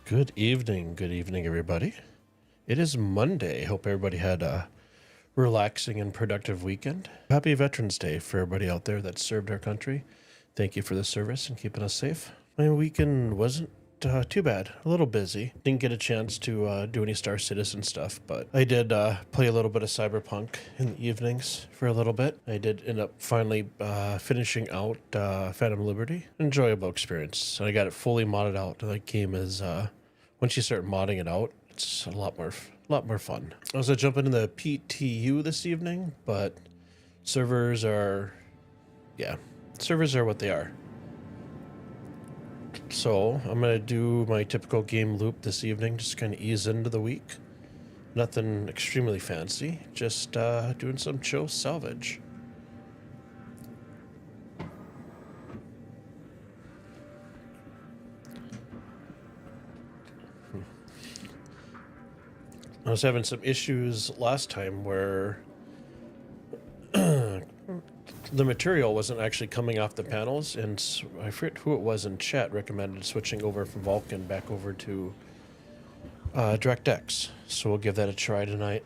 Good evening, everybody. It is Monday. Hope everybody had a relaxing and productive weekend. Happy Veterans Day for everybody out there that served our country. Thank you for the service and keeping us safe. My weekend wasn't too bad. A little busy. Didn't get a chance to do any Star Citizen stuff, but I did play a little bit of Cyberpunk in the evenings for a little bit. I did end up finally finishing out Phantom Liberty. Enjoyable experience. I got it fully modded out. The game is once you start modding it out, it's a lot more fun. I was jumping in the PTU this evening, but servers are what they are. So I'm gonna do my typical game loop this evening, just kind of ease into the week. Nothing extremely fancy, just doing some chill salvage. I was having some issues last time where the material wasn't actually coming off the panels, and I forget who it was in chat recommended switching over from Vulcan back over to DirectX. So we'll give that a try tonight.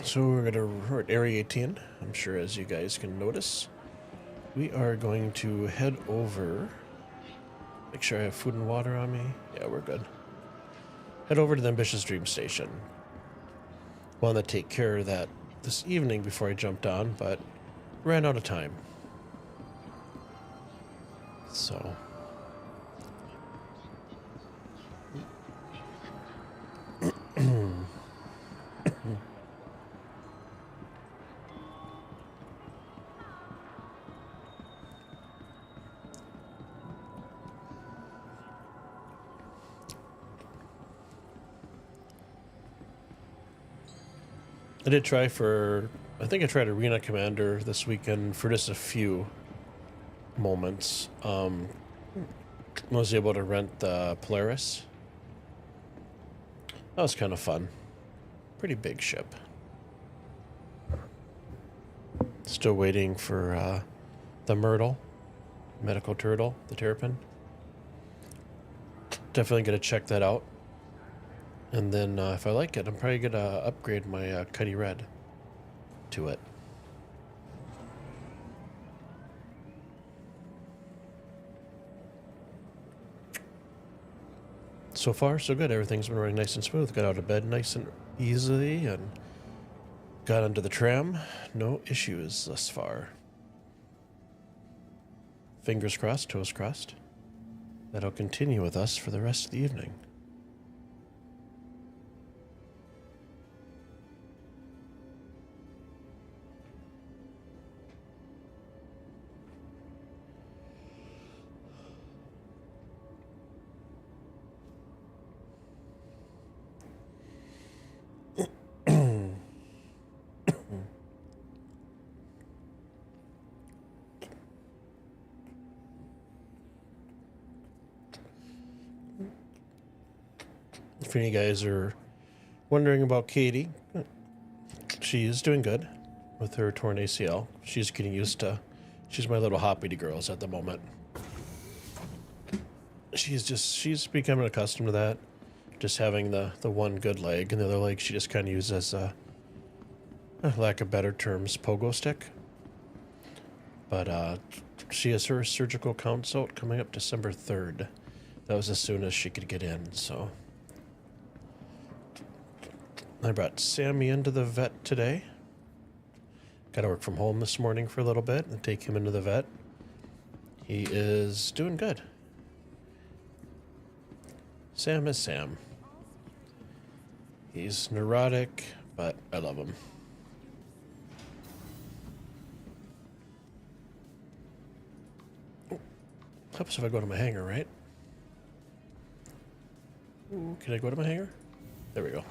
So we're at Area 18, I'm sure, as you guys can notice. We are going to head over, make sure I have food and water on me. Yeah, we're good. Head over to the Ambitious Dream Station. Wanted to take care of that this evening before I jumped on, but ran out of time. So I did try I think I tried Arena Commander this weekend for just a few moments. I was able to rent the Polaris. That was kind of fun. Pretty big ship. Still waiting for the Myrtle, Medical Turtle, the Terrapin. Definitely gonna check that out. And then if I like it, I'm probably going to upgrade my Cutty Red to it. So far, so good. Everything's been running nice and smooth. Got out of bed nice and easily and got onto the tram. No issues thus far. Fingers crossed, toes crossed. That'll continue with us for the rest of the evening. If any of you guys are wondering about Katie, she is doing good with her torn ACL. She's getting used to, she's my little hoppity girls at the moment. She's becoming accustomed to that. Just having the one good leg, and the other leg she just kind of uses as lack of better terms, pogo stick. But she has her surgical consult coming up December 3rd. That was as soon as she could get in, so. I brought Sammy into the vet today. Got to work from home this morning for a little bit and take him into the vet. He is doing good. Sam is Sam. He's neurotic, but I love him. Helps if I go to my hangar, right? Ooh, can I go to my hangar? There we go.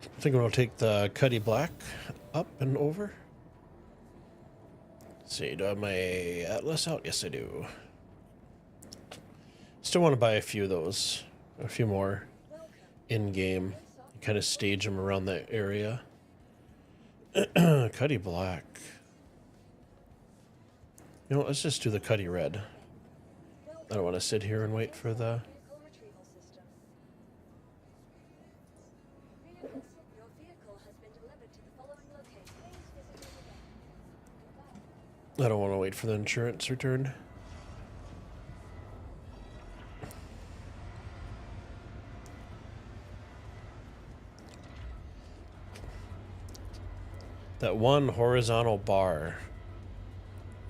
I think we'll take the Cutty Black up and over. Let's see, do I have my Atlas out? Yes, I do. Still want to buy a few of those, a few more in-game. Kind of stage them around that area. Cutty Black. You know what, let's just do the Cutty Red. I don't want to sit here and wait for the... I don't want to wait for the insurance return. That one horizontal bar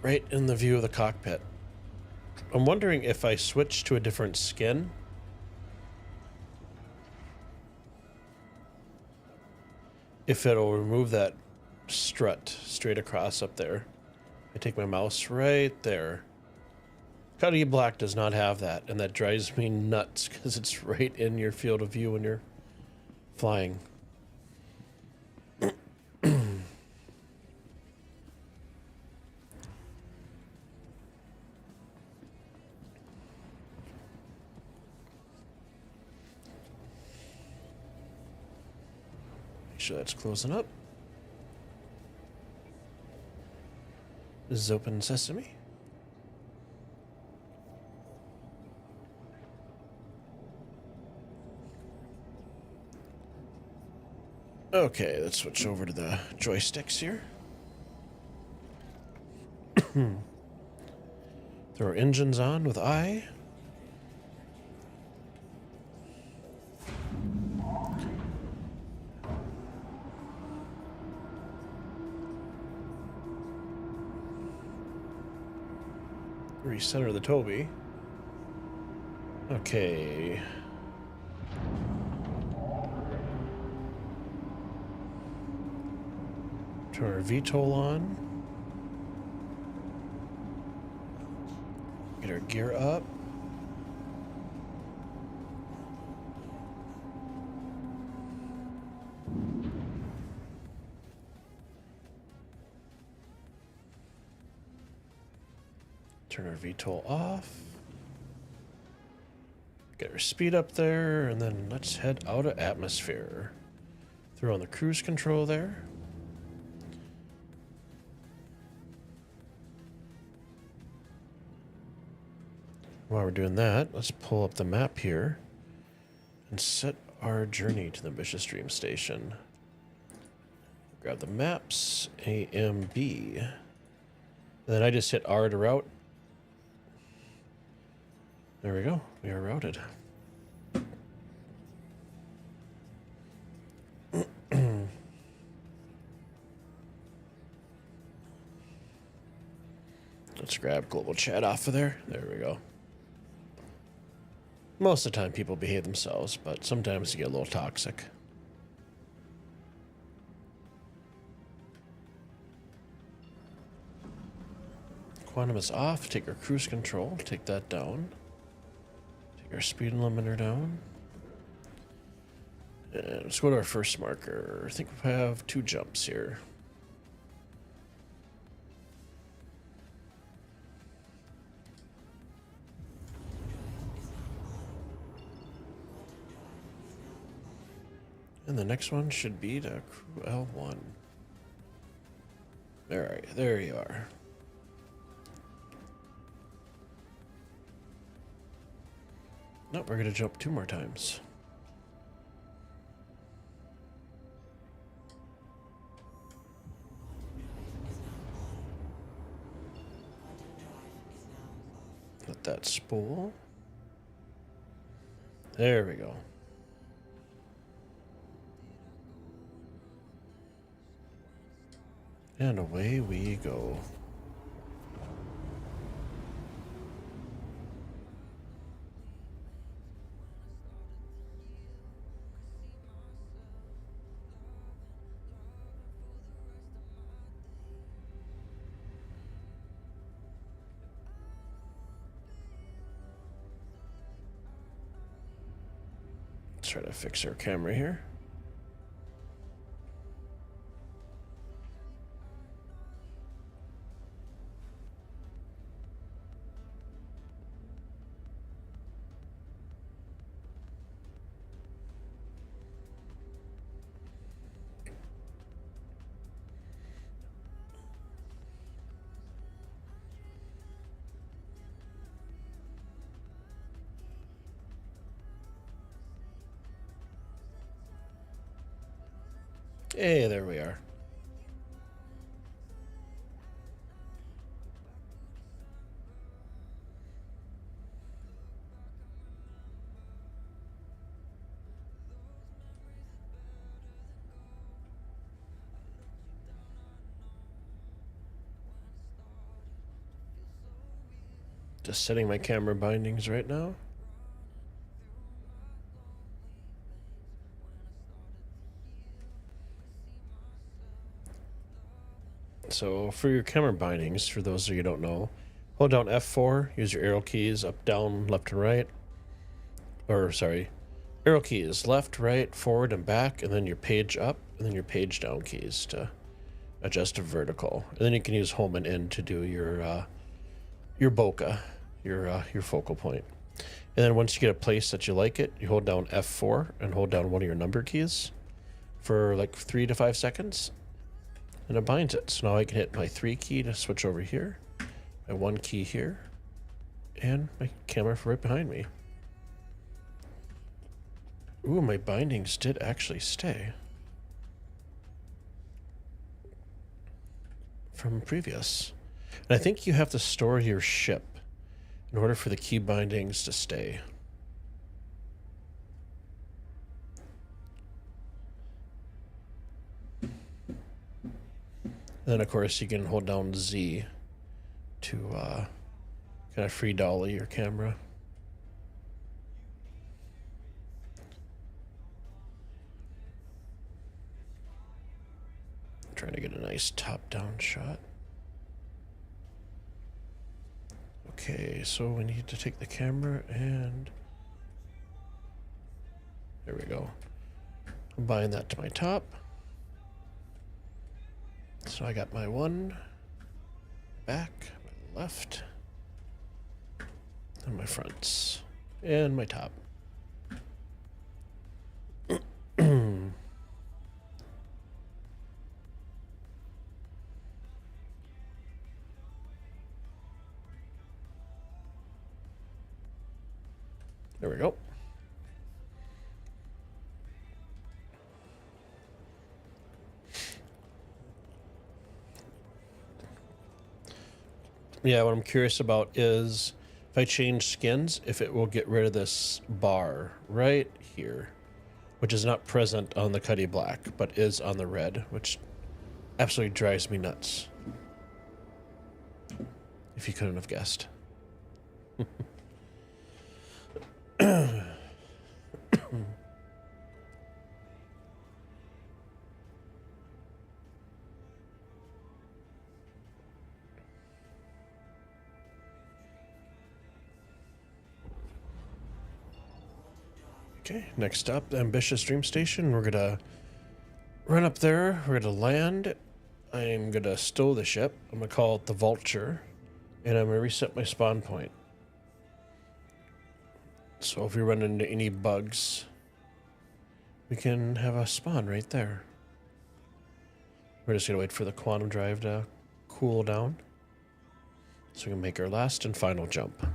right in the view of the cockpit. I'm wondering if I switch to a different skin, if it'll remove that strut straight across up there. I take my mouse right there. Cutty Black does not have that, and that drives me nuts because it's right in your field of view when you're flying. Make sure that's closing up. This is open sesame. Okay, let's switch over to the joysticks here. Throw our engines on with I. Recenter the Toby. Okay. Turn our VTOL on. Get our gear up. Turn our VTOL off. Get our speed up there, and then let's head out of atmosphere. Throw on the cruise control there. While we're doing that, let's pull up the map here and set our journey to the Ambitious Dream Station. Grab the maps, A, M, B. And then I just hit R to route. There we go. We are routed. Let's grab global chat off of there. There we go. Most of the time people behave themselves, but sometimes they get a little toxic. Quantum is off. Take our cruise control. Take that down. Take our speed limiter down. And let's go to our first marker. I think we have 2 jumps here. And the next one should be to crew L1. There you are. Nope, we're gonna jump 2 more times. Let that spool. There we go. And away we go. Let's try to fix our camera here. Hey, there we are. Just setting my camera bindings right now. So for your camera bindings, for those of you who don't know, hold down F4, use your arrow keys up, down, left, and right. Or, sorry, arrow keys left, right, forward, and back, and then your page up, and then your page down keys to adjust to vertical. And then you can use home and in to do your bokeh, your focal point. And then once you get a place that you like it, you hold down F4 and hold down one of your number keys for like 3 to 5 seconds. And it binds it. So now I can hit my 3 key to switch over here, my 1 key here, and my camera for right behind me. Ooh, my bindings did actually stay from previous. And I think you have to store your ship in order for the key bindings to stay. And then, of course, you can hold down Z to kind of free dolly your camera. I'm trying to get a nice top-down shot. Okay, so we need to take the camera and there we go. Combine that to my top. So I got my one back, my left, and my fronts, and my top. There we go. Yeah, what I'm curious about is if I change skins, if it will get rid of this bar right here, which is not present on the Cutty Black, but is on the red, which absolutely drives me nuts. If you couldn't have guessed. Okay, next up, the Ambitious Dream Station. We're gonna run up there, we're gonna land. I'm gonna stow the ship. I'm gonna call it the Vulture, and I'm gonna reset my spawn point. So if we run into any bugs, we can have a spawn right there. We're just gonna wait for the quantum drive to cool down, so we can make our last and final jump.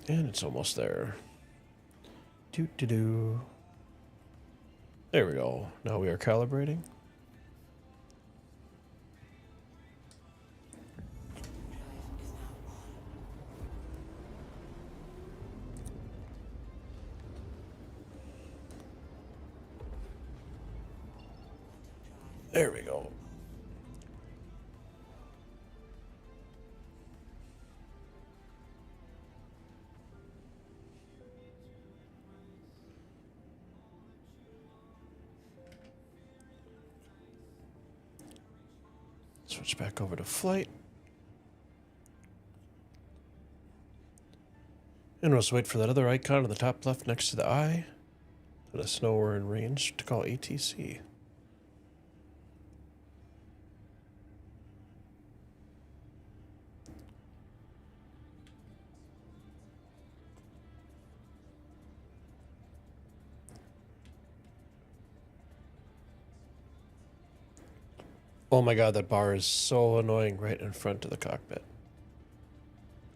And it's almost there. Doo-doo-doo. There we go. Now we are calibrating. There we go. Switch back over to flight. And we'll just wait for that other icon on the top left next to the eye. Let us know we're in range to call ATC. Oh my god, that bar is so annoying right in front of the cockpit.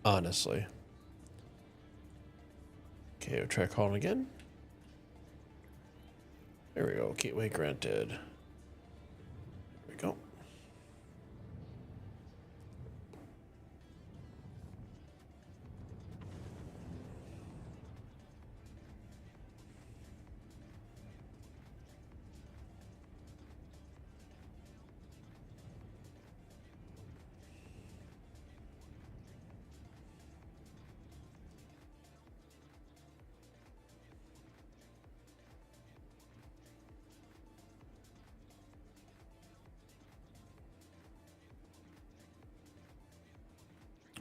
Honestly. Okay, we'll try calling again. There we go. Gateway granted. There we go.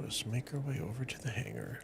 Let's make our way over to the hangar.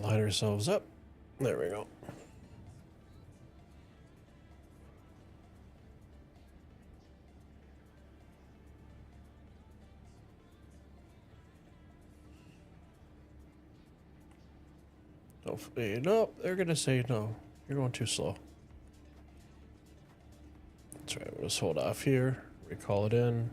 Line ourselves up. There we go. Hopefully, nope, they're gonna say no. You're going too slow. That's right, we'll just hold off here, recall it in.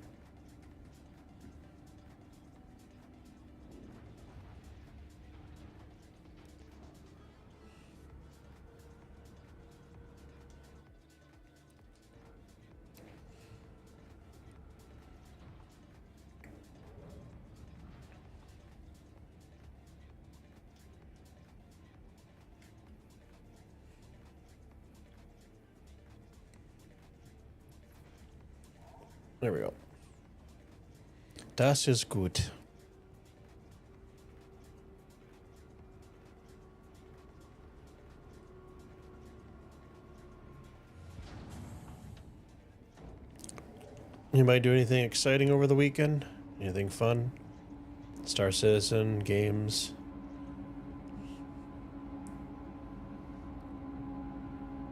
There we go. Das ist gut. Anybody do anything exciting over the weekend? Anything fun? Star Citizen, games?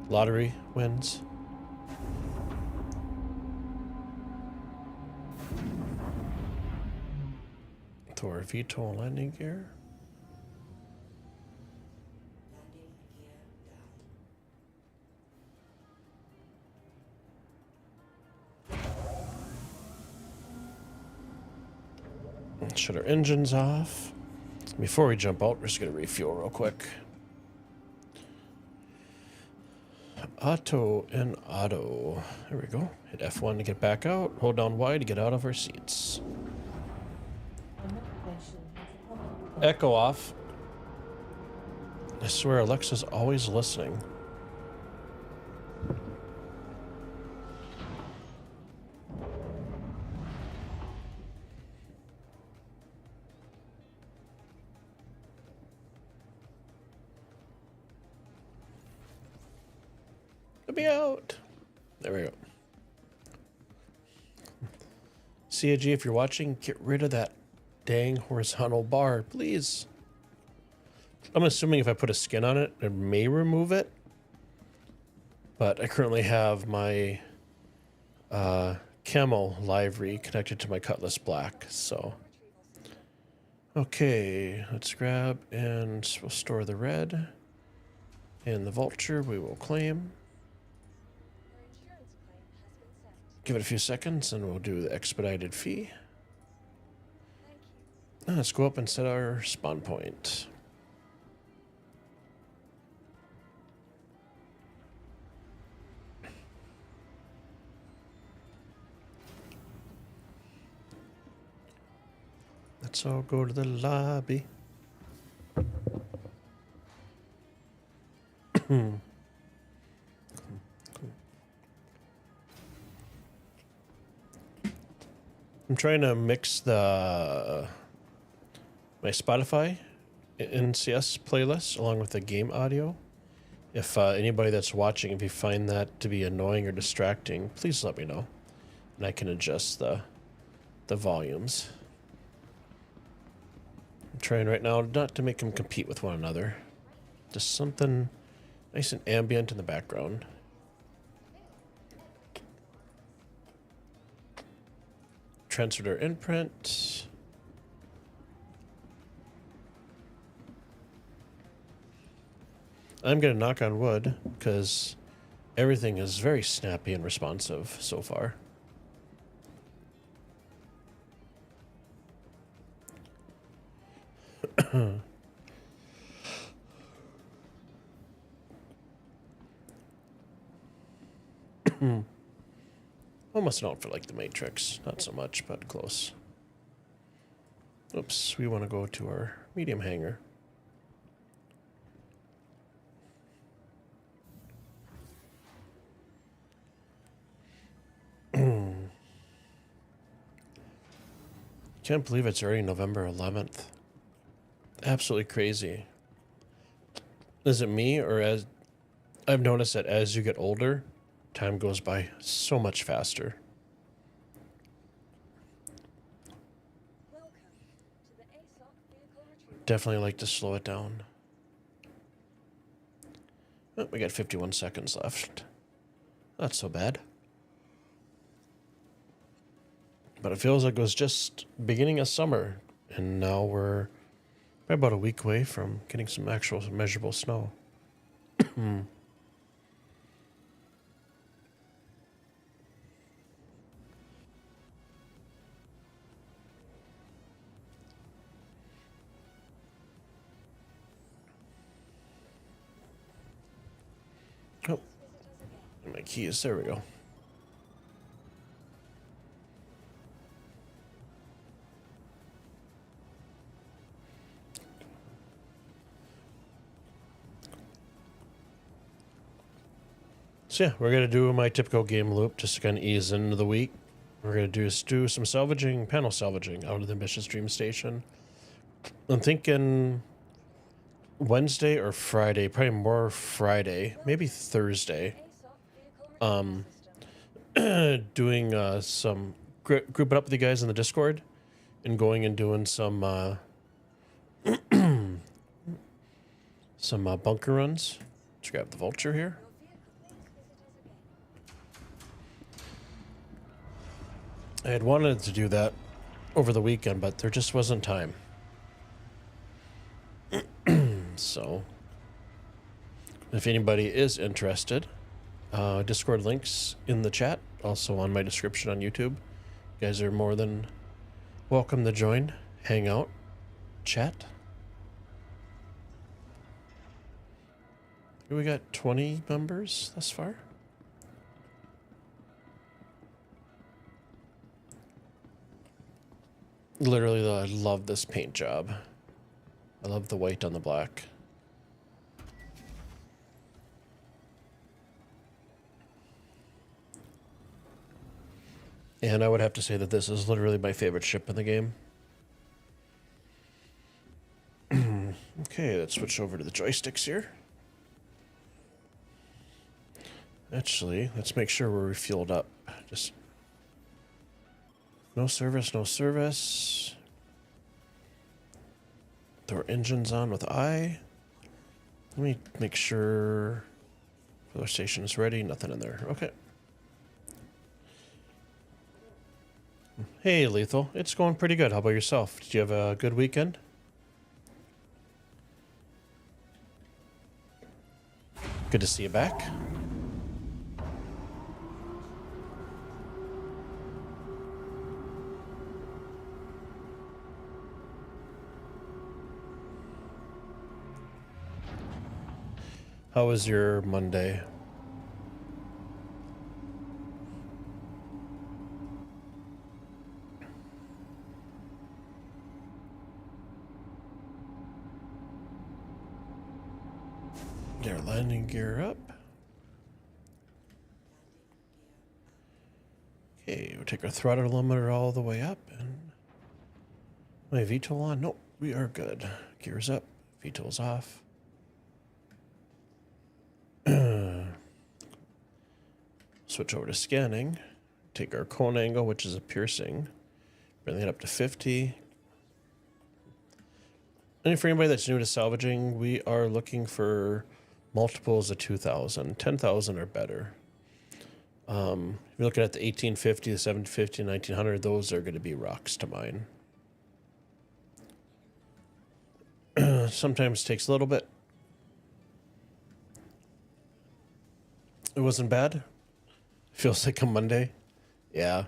Lottery wins? Thor VTOL landing gear? Shut our engines off. Before we jump out, we're just going to refuel real quick. Auto and auto. There we go. Hit F1 to get back out. Hold down Y to get out of our seats. Echo off. I swear Alexa's always listening. Let me out. There we go. CAG, if you're watching, get rid of that dang horizontal bar, please. I'm assuming if I put a skin on it, it may remove it. But I currently have my camo livery connected to my Cutlas Black, so. Okay, let's grab and we'll store the red. And the Vulture we will claim. Give it a few seconds and we'll do the expedited fee. Let's go up and set our spawn point. Let's all go to the lobby. I'm trying to mix my Spotify NCS playlist along with the game audio If anybody that's watching, if you find that to be annoying or distracting, please let me know, and I can adjust the volumes. I'm trying right now not to make them compete with one another. Just something nice and ambient in the background. Transferred our imprint. I'm going to knock on wood because everything is very snappy and responsive so far. Almost an outfit like the Matrix. Not so much, but close. Oops, we want to go to our medium hanger. Can't believe it's already November 11th. Absolutely crazy. Is it me, or as I've noticed that as you get older, time goes by so much faster. Definitely like to slow it down. Oh, we got 51 seconds left. Not so bad. But it feels like it was just beginning of summer, and now we're about a week away from getting some actual measurable snow. Oh, my keys, there we go. So yeah, we're going to do my typical game loop just to kind of ease into the week. We're going to do some salvaging, panel salvaging out of the Ambitious Dream Station. I'm thinking Wednesday or Friday, probably more Friday, maybe Thursday. Doing some grouping up with you guys in the Discord and going and doing some bunker runs. Let's grab the Vulture here. I had wanted to do that over the weekend, but there just wasn't time. So, if anybody is interested, Discord links in the chat, also on my description on YouTube. You guys are more than welcome to join, hang out, chat. We got 20 members thus far. Literally, though, I love this paint job. I love the white on the black. And I would have to say that this is literally my favorite ship in the game. Okay, let's switch over to the joysticks here. Actually, let's make sure we're refueled up. Just no service, no service. Throw our engines on with I. Let me make sure the station is ready. Nothing in there. Okay. Hey, Lethal. It's going pretty good. How about yourself? Did you have a good weekend? Good to see you back. How was your Monday? Get our landing gear up. Okay, we'll take our throttle limiter all the way up and my VTOL on. Nope, we are good. Gears up, VTOL's off. Switch over to scanning. Take our cone angle, which is a piercing. Bring it up to 50. And for anybody that's new to salvaging, we are looking for multiples of 2,000. 10,000 or better. If you're looking at the 1850, the 750, 1900, those are going to be rocks to mine. Sometimes takes a little bit. It wasn't bad. Feels like a Monday. Yeah.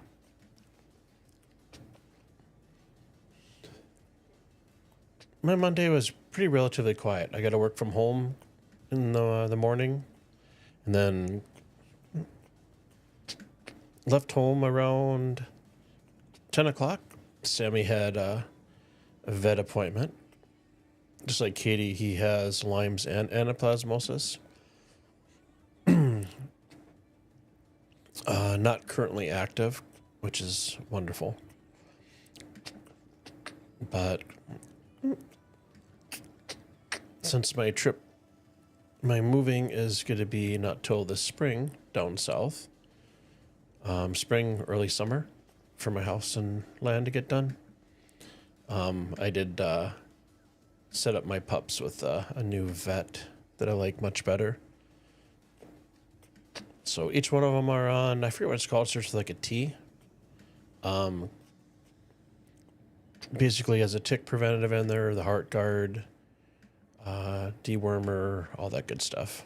My Monday was pretty relatively quiet. I got to work from home in the morning, and then left home around 10 o'clock. Sammy had a vet appointment. Just like Katie, he has Lyme's and anaplasmosis. Not currently active, which is wonderful. But since my moving is going to be not till this spring down south, spring, early summer, for my house and land to get done, I did set up my pups with a new vet that I like much better. So each one of them are on, I forget what it's called, it starts with like a T. Basically has a tick preventative in there, the heart guard, dewormer, all that good stuff.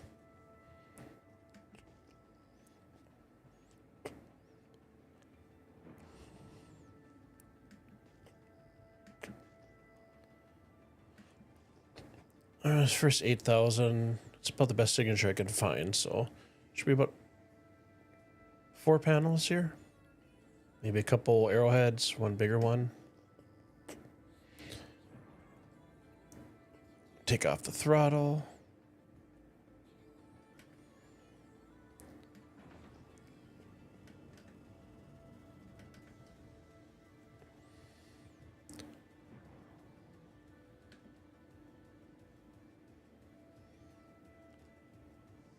This first 8,000, it's about the best signature I can find, so should be about 4 panels here. Maybe a couple arrowheads, one bigger one. Take off the throttle.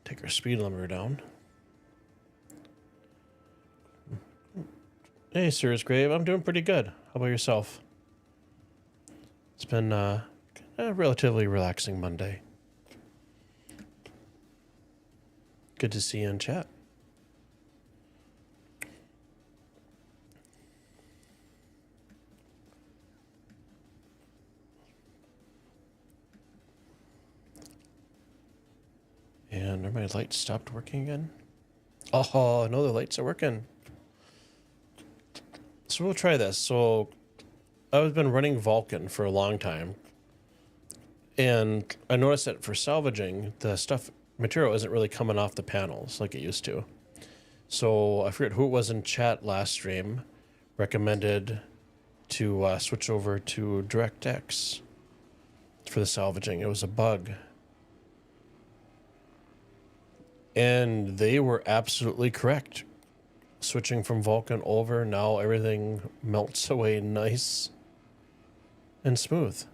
Take our speed limiter down. Hey, Sirius Grave, I'm doing pretty good. How about yourself? It's been a relatively relaxing Monday. Good to see you in chat. And are my lights stopped working again? Oh, no, the lights are working. So we'll try this. So I've been running Vulcan for a long time. And I noticed that for salvaging, the material isn't really coming off the panels like it used to. So I forget who it was in chat last stream recommended to switch over to DirectX for the salvaging. It was a bug. And they were absolutely correct. Switching from Vulcan over, now everything melts away nice and smooth.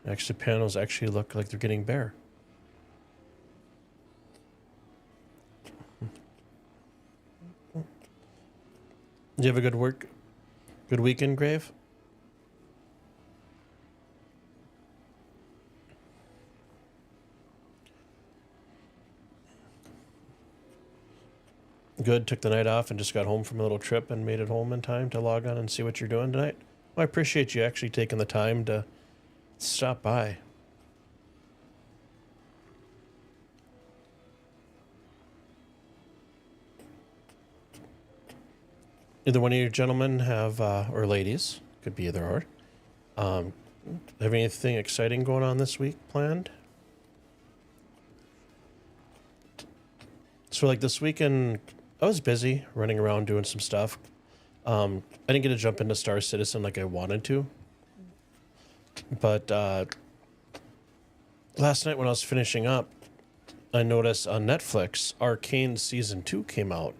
Actually, panels actually look like they're getting bare. Did you have a good weekend, Grave? Good. Took the night off and just got home from a little trip and made it home in time to log on and see what you're doing tonight. Well, I appreciate you actually taking the time to stop by. Either one of you gentlemen have, or ladies, could be either or, have anything exciting going on this week planned? So like this weekend, I was busy running around doing some stuff. I didn't get to jump into Star Citizen like I wanted to. But last night when I was finishing up, I noticed on Netflix, Arcane Season 2 came out.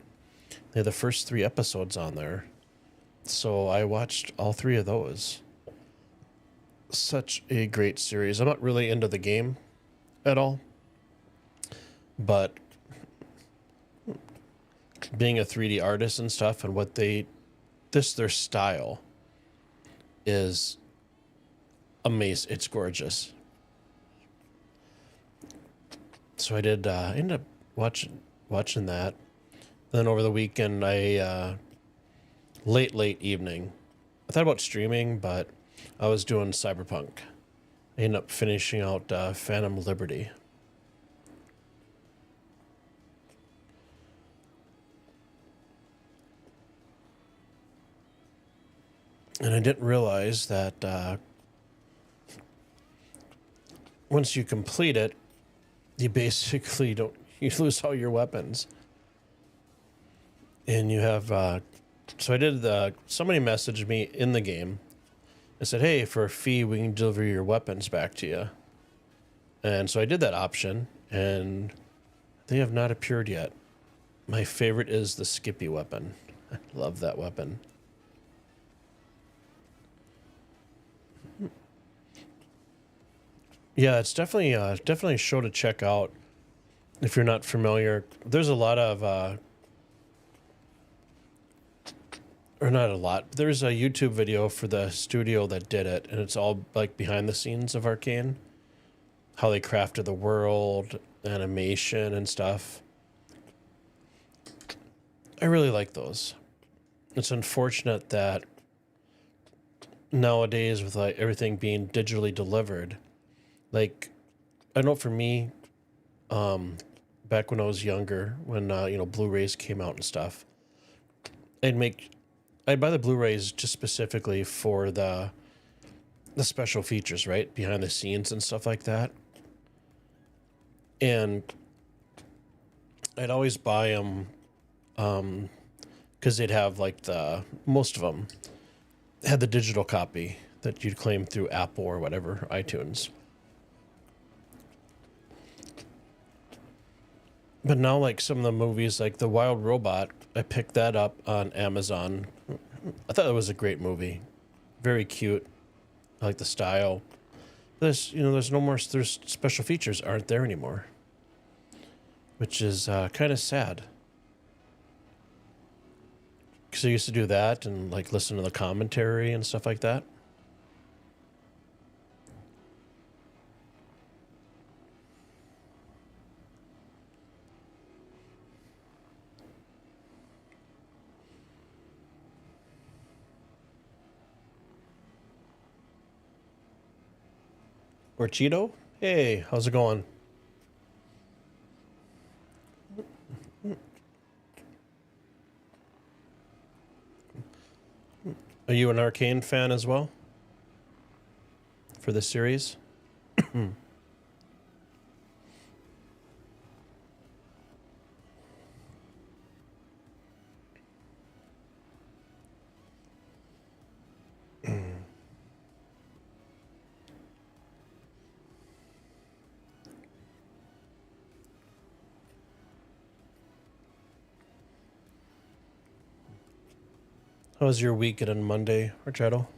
They had the first 3 episodes on there. So I watched all 3 of those. Such a great series. I'm not really into the game at all. But being a 3D artist and stuff, and what their style is amazing. It's gorgeous. So I did end up watching that. Then over the weekend, I late evening, I thought about streaming, but I was doing Cyberpunk. I ended up finishing out Phantom Liberty. And I didn't realize that once you complete it, you basically you lose all your weapons. And you have, so I did somebody messaged me in the game and said, hey, for a fee, we can deliver your weapons back to you. And so I did that option, and they have not appeared yet. My favorite is the Skippy weapon. I love that weapon. Yeah, it's definitely a show to check out if you're not familiar. There's a lot of, or not a lot. There's a YouTube video for the studio that did it, and it's all like behind the scenes of Arcane, how they crafted the world, animation, and stuff. I really like those. It's unfortunate that nowadays, with like everything being digitally delivered, like, I know for me, back when I was younger, when Blu-rays came out and stuff, I'd buy the Blu-rays just specifically for the special features, right, behind the scenes and stuff like that. And I'd always buy them because they'd have like most of them had the digital copy that you'd claim through Apple or whatever, iTunes. But now, like some of the movies, like The Wild Robot, I picked that up on Amazon. I thought it was a great movie, very cute. I like the style. There's no more. There's special features aren't there anymore, which is kind of sad. Because I used to do that and like listen to the commentary and stuff like that. Or Cheeto? Hey, how's it going? Are you an Arcane fan as well? For this series? How was your weekend on Monday, Richardo?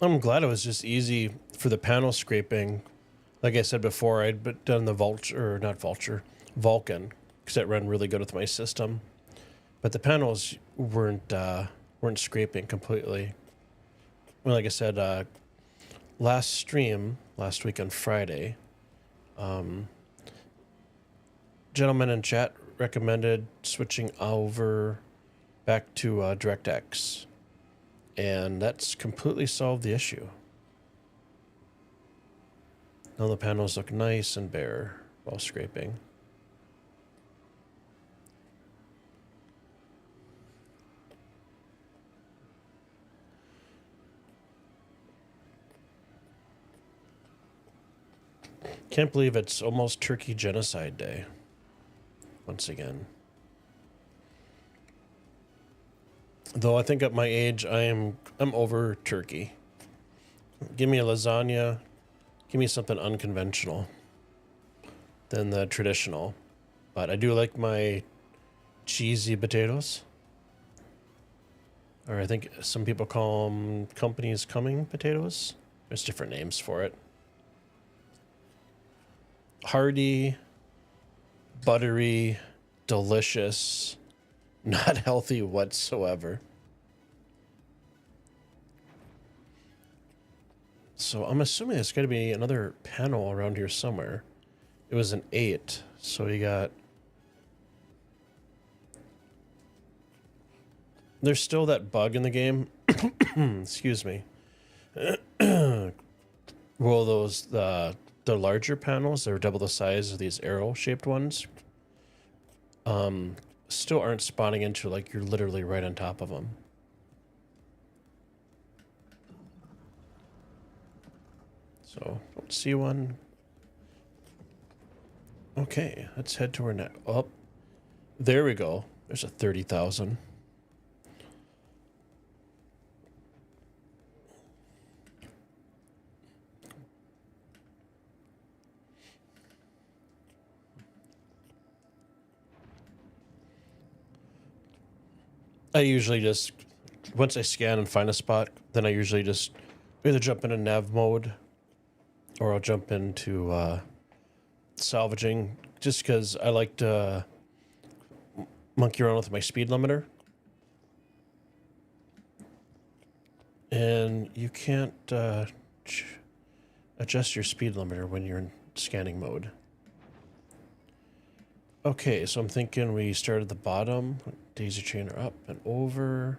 I'm glad it was just easy for the panel scraping. Like I said before, I'd done the Vulture, or not Vulture, Vulcan, because that ran really good with my system. But the panels weren't scraping completely. Well, like I said, last stream, last week on Friday, gentleman in chat recommended switching over back to DirectX. And that's completely solved the issue. Now the panels look nice and bare while scraping. Can't believe it's almost Turkey Genocide Day. Once again. Though I think at my age I'm over turkey. Give me a lasagna, give me something unconventional than the traditional. But I do like my cheesy potatoes. Or I think some people call them companies coming potatoes. There's different names for it. Hearty, buttery, delicious, not healthy whatsoever. So I'm assuming there's got to be another panel around here somewhere. It was an 8, so you got... There's still that bug in the game. Excuse me. Well, the larger panels, they're double the size of these arrow-shaped ones, still aren't spawning into, like, you're literally right on top of them. So, don't see one. Okay, let's head to our next... Oh, there we go. There's a 30,000. I usually just, once I scan and find a spot, then I usually just either jump into nav mode or I'll jump into salvaging, just because I like to monkey around with my speed limiter. And you can't adjust your speed limiter when you're in scanning mode. Okay, so I'm thinking we start at the bottom, daisy chain are up and over.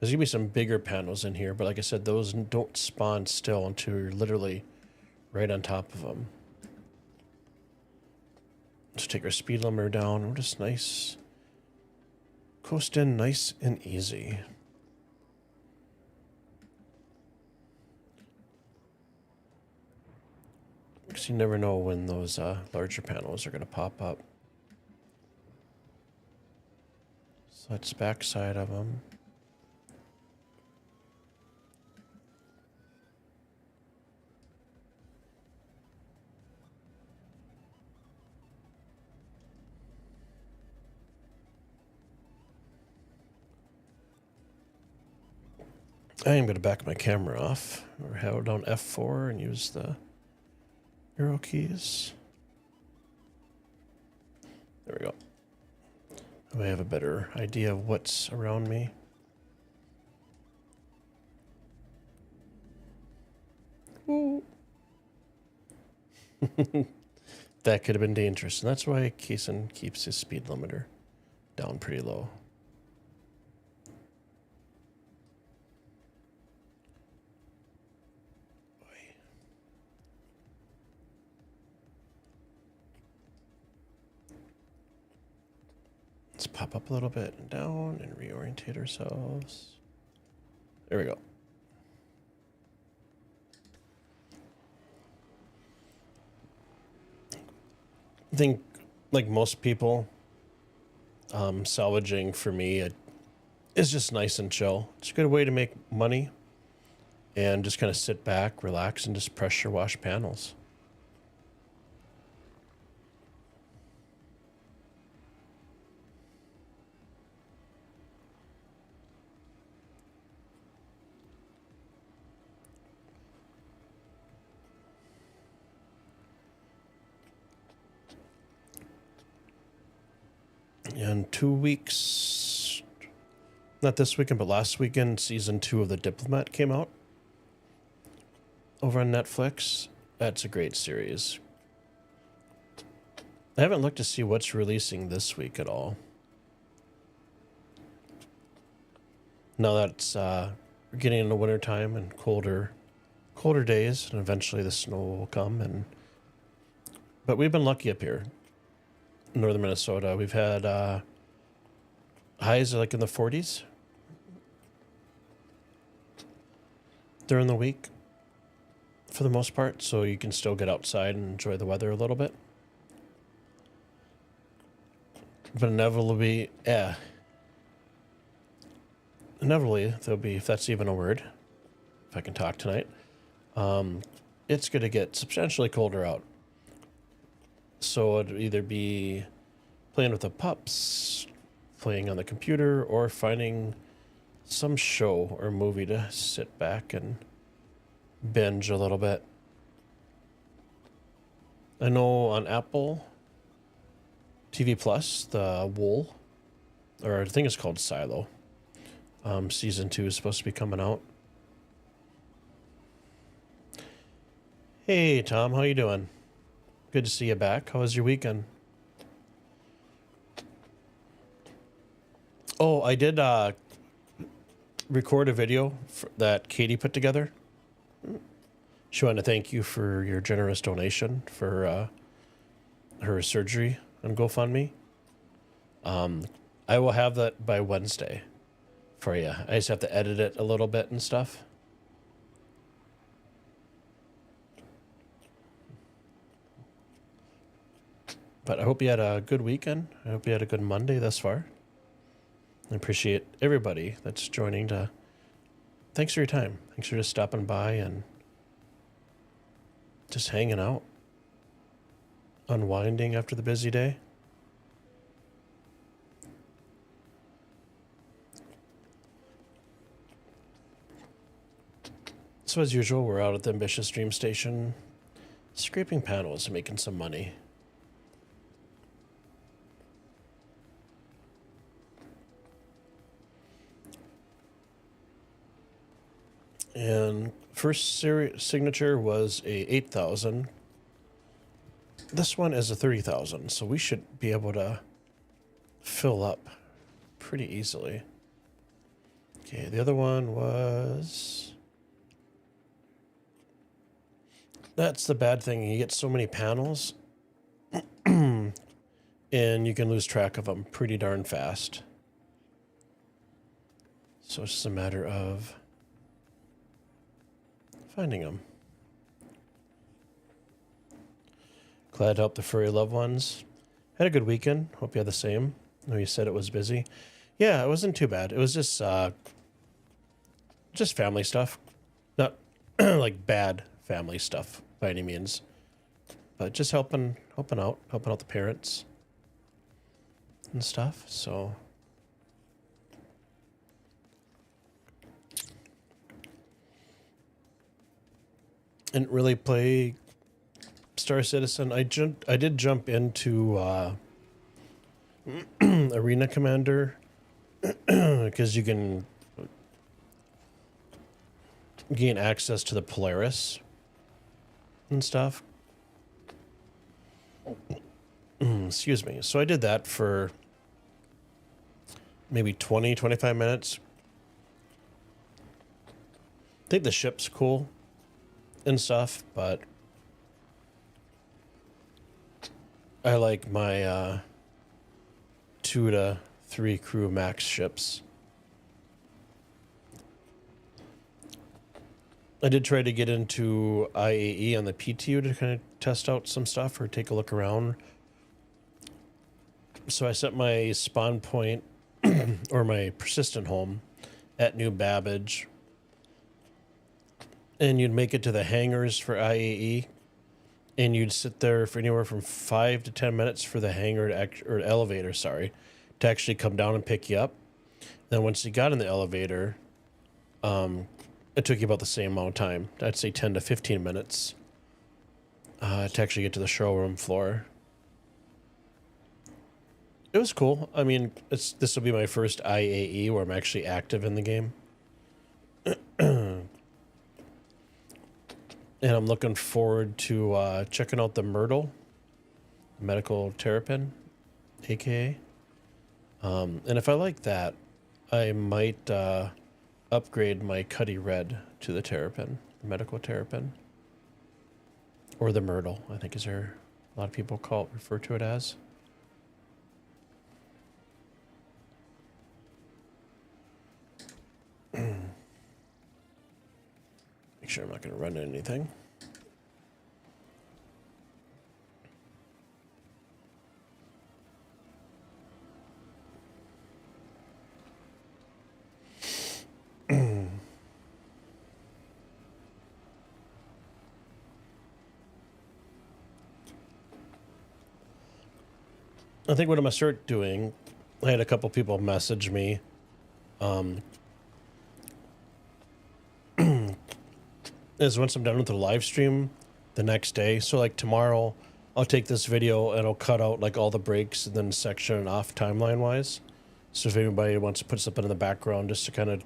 There's gonna be some bigger panels in here, but like I said, those don't spawn still until you're literally right on top of them. Just take our speed limiter down. We're just nice, coast in nice and easy. Because you never know when those larger panels are gonna pop up. So that's backside of them. I am going to back my camera off, or hold down F4 and use the arrow keys. There we go. I have a better idea of what's around me. Ooh. That could have been dangerous, and that's why Kaysen keeps his speed limiter down pretty low. Let's pop up a little bit and down and reorientate ourselves. There we go. I think, like most people, salvaging for me is just nice and chill. It's a good way to make money and just kind of sit back, relax, and just pressure wash panels. And 2 weeks, not this weekend, but last weekend, season 2 of The Diplomat came out over on Netflix. That's a great series. I haven't looked to see what's releasing this week at all. Now that we're getting into winter time and colder days, and eventually the snow will come. But we've been lucky up here. Northern Minnesota, we've had highs like in the 40s during the week for the most part, so you can still get outside and enjoy the weather a little bit. But inevitably there'll be, if that's even a word, if I can talk tonight, it's going to get substantially colder out. So it'd either be playing with the pups, playing on the computer or finding some show or movie to sit back and binge a little bit. I know on Apple TV Plus, the Wool, or I think it's called Silo, season 2 is supposed to be coming out. Hey Tom, how you doing? Good to see you back. How was your weekend? Oh, I did record a video that Katie put together. She wanted to thank you for your generous donation for her surgery on GoFundMe. I will have that by Wednesday for you. I just have to edit it a little bit and stuff. But I hope you had a good weekend. I hope you had a good Monday thus far. I appreciate everybody that's joining to... Thanks for your time. Thanks for just stopping by and just hanging out. Unwinding after the busy day. So as usual, we're out at the Ambitious Dream Station, scraping panels and making some money. And first signature was a 8,000. This one is a 30,000, so we should be able to fill up pretty easily. Okay, the other one was... That's the bad thing. You get so many panels, and you can lose track of them pretty darn fast. So it's just a matter of finding them. Glad to help the furry loved ones. Had a good weekend. Hope you had the same. I know you said it was busy. Yeah, it wasn't too bad. It was just family stuff. Not like bad family stuff by any means. But just helping out the parents and stuff. So didn't really play Star Citizen. I did jump into Arena Commander because you can gain access to the Polaris and stuff. Excuse me. So I did that for maybe 20-25 minutes. I think the ship's cool and stuff, but I like my 2 to 3 crew max ships. I did try to get into IAE on the PTU to kind of test out some stuff or take a look around. So I set my spawn point or my persistent home at New Babbage, and you'd make it to the hangars for IAE, and you'd sit there for anywhere from 5 to 10 minutes for the hangar or elevator, sorry, to actually come down and pick you up. Then once you got in the elevator, it took you about the same amount of time. I'd say 10 to 15 minutes to actually get to the showroom floor. It was cool. I mean, this will be my first IAE where I'm actually active in the game. And I'm looking forward to checking out the Myrtle, medical terrapin, aka. And if I like that, I might upgrade my Cutty Red to the terrapin, the medical terrapin. Or the Myrtle, I think is there a lot of people refer to it as. Make sure I'm not going to run into anything. I think what I'm going to start doing I had a couple people message me is once I'm done with the live stream the next day. So like tomorrow I'll take this video and I'll cut out like all the breaks and then section it off timeline wise. So if anybody wants to put something in the background just to kind of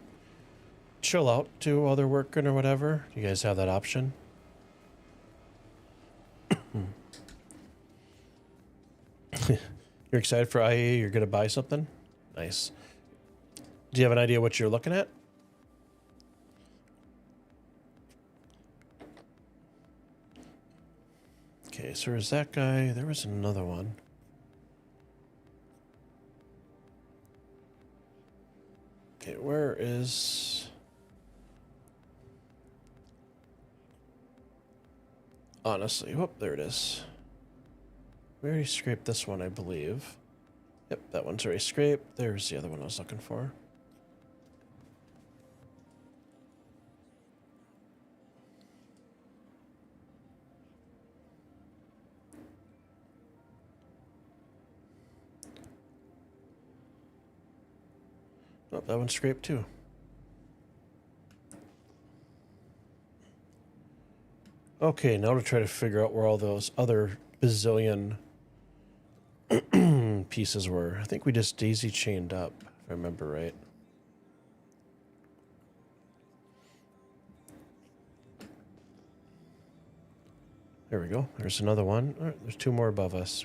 chill out to while they're working or whatever, you guys have that option. You're excited for IA? You're going to buy something? Nice. Do you have an idea what you're looking at? Okay, so there's that guy. There was another one. Okay, where is... Honestly, whoop, there it is. We already scraped this one, I believe. Yep, that one's already scraped. There's the other one I was looking for. Oh, that one's scraped too. Okay, now to try to figure out where all those other bazillion pieces were. I think we just daisy chained up, if I remember right. There we go. There's another one. All right, there's two more above us.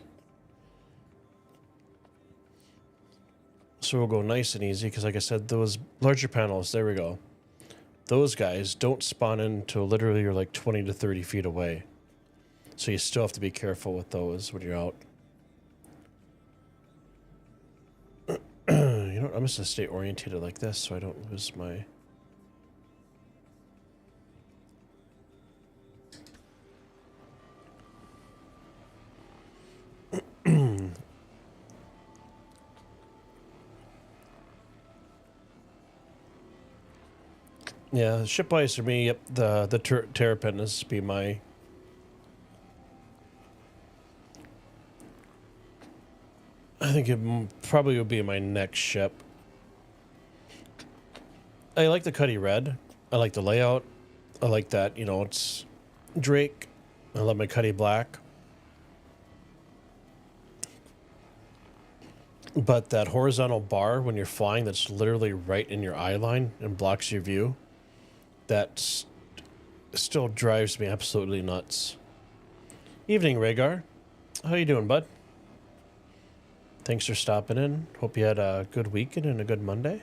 So we'll go nice and easy because, like I said, those larger panels, there we go. Those guys don't spawn in until literally you're like 20 to 30 feet away. So you still have to be careful with those when you're out. You know what? I'm just going to stay orientated like this so I don't lose my... Yeah, shipwise for me, yep, the terrapin is be my... I think it probably would be my next ship. I like the Cutty Red. I like the layout. I like that, you know, it's Drake. I love my Cutty Black. But that horizontal bar when you're flying that's literally right in your eye line and blocks your view, that still drives me absolutely nuts. Evening, Rhaegar. How you doing, bud? Thanks for stopping in. Hope you had a good weekend and a good Monday.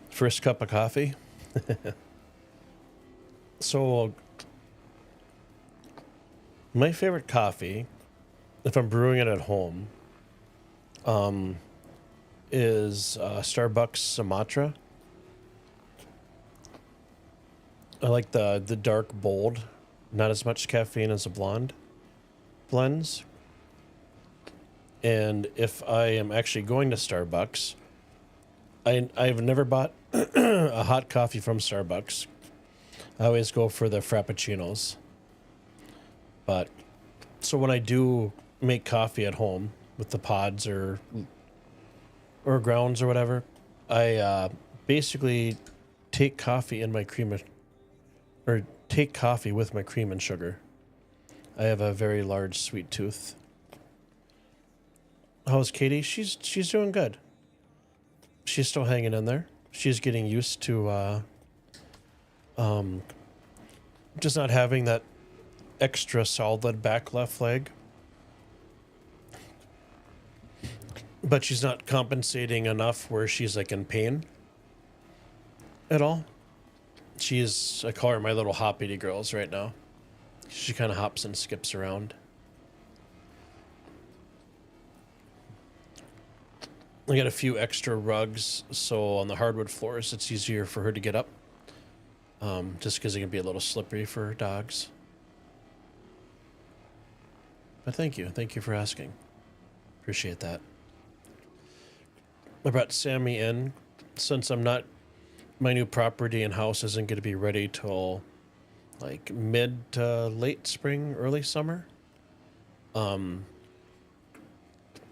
First cup of coffee. So, my favorite coffee, if I'm brewing it at home, is Starbucks Sumatra. I like the dark bold, not as much caffeine as a blonde blends. And if I am actually going to Starbucks, I've never bought a hot coffee from Starbucks. I always go for the Frappuccinos. But so when I do make coffee at home with the pods or grounds or whatever, I basically take coffee in my cream or take coffee with my cream and sugar. I have a very large sweet tooth. How's Katie? She's doing good. She's still hanging in there. She's getting used to just not having that extra solid back left leg. But she's not compensating enough where she's like in pain at all. I call her my little hoppity girls right now. She kind of hops and skips around. I got a few extra rugs, so on the hardwood floors, it's easier for her to get up. Just because it can be a little slippery for dogs. But thank you. Thank you for asking. Appreciate that. I brought Sammy in since my new property and house isn't going to be ready till like mid to late spring, early summer. I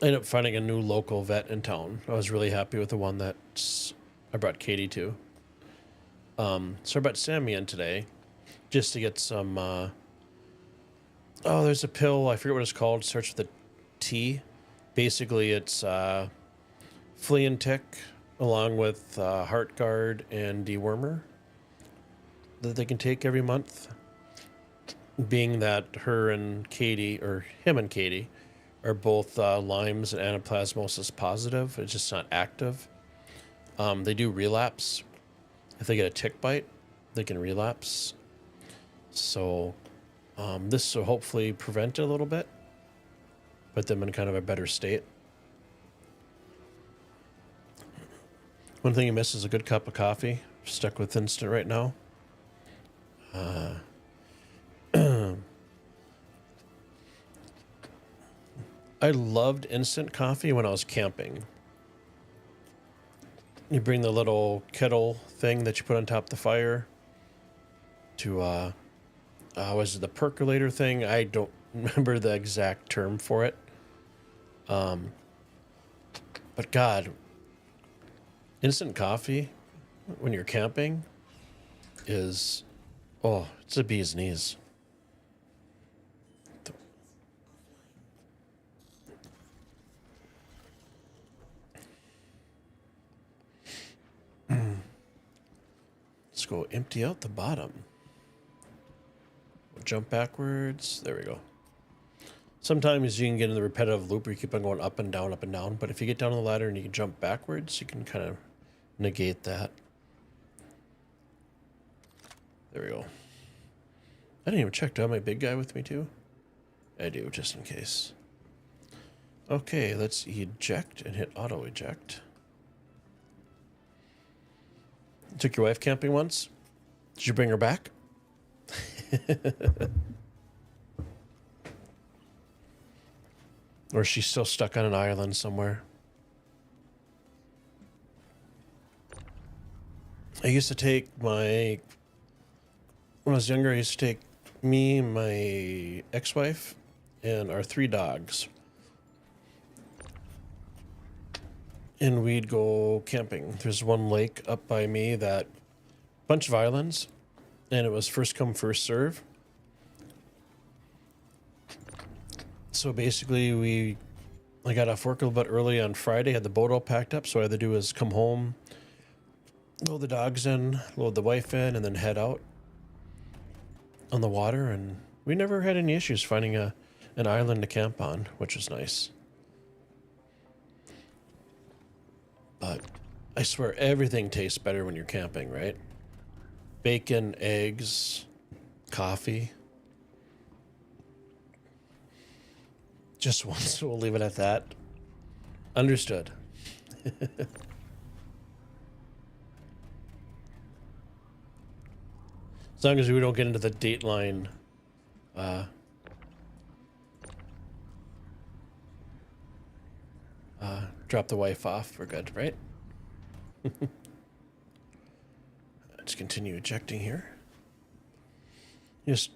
ended up finding a new local vet in town. I was really happy with the one that I brought Katie to. So I brought Sammy in today just to get some, there's a pill, I forget what it's called, starts with a T. Basically, it's flea and tick along with heart guard and dewormer that they can take every month. Being that him and Katie, are both Lyme's and anaplasmosis positive. It's just not active. They do relapse. If they get a tick bite, they can relapse. So this will hopefully prevent it a little bit, put them in kind of a better state. One thing you miss is a good cup of coffee. Stuck with instant right now. I loved instant coffee when I was camping. You bring the little kettle thing that you put on top of the fire to, was it the percolator thing? I don't remember the exact term for it. But God, instant coffee when you're camping is, it's a bee's knees. Let's go empty out the bottom. We'll jump backwards. There we go. Sometimes you can get in the repetitive loop where you keep on going up and down, but if you get down on the ladder and you can jump backwards, you can kind of negate that. There we go. I didn't even check. Do I have my big guy with me too? I do, just in case. Okay, let's eject and hit auto eject. Took your wife camping once? Did you bring her back? Or is she still stuck on an island somewhere? When I was younger, I used to take me, my ex-wife, and our 3 dogs. And we'd go camping. There's one lake up by me that bunch of islands, and it was first come, first serve. So basically I got off work a little bit early on Friday, had the boat all packed up, so all I had to do was come home, load the dogs in, load the wife in, and then head out on the water, and we never had any issues finding an island to camp on, which was nice. But I swear everything tastes better when you're camping, right? Bacon, eggs, coffee. Just once, we'll leave it at that. Understood. As long as we don't get into the Dateline drop the wife off, we're good, right? Let's continue ejecting here. You just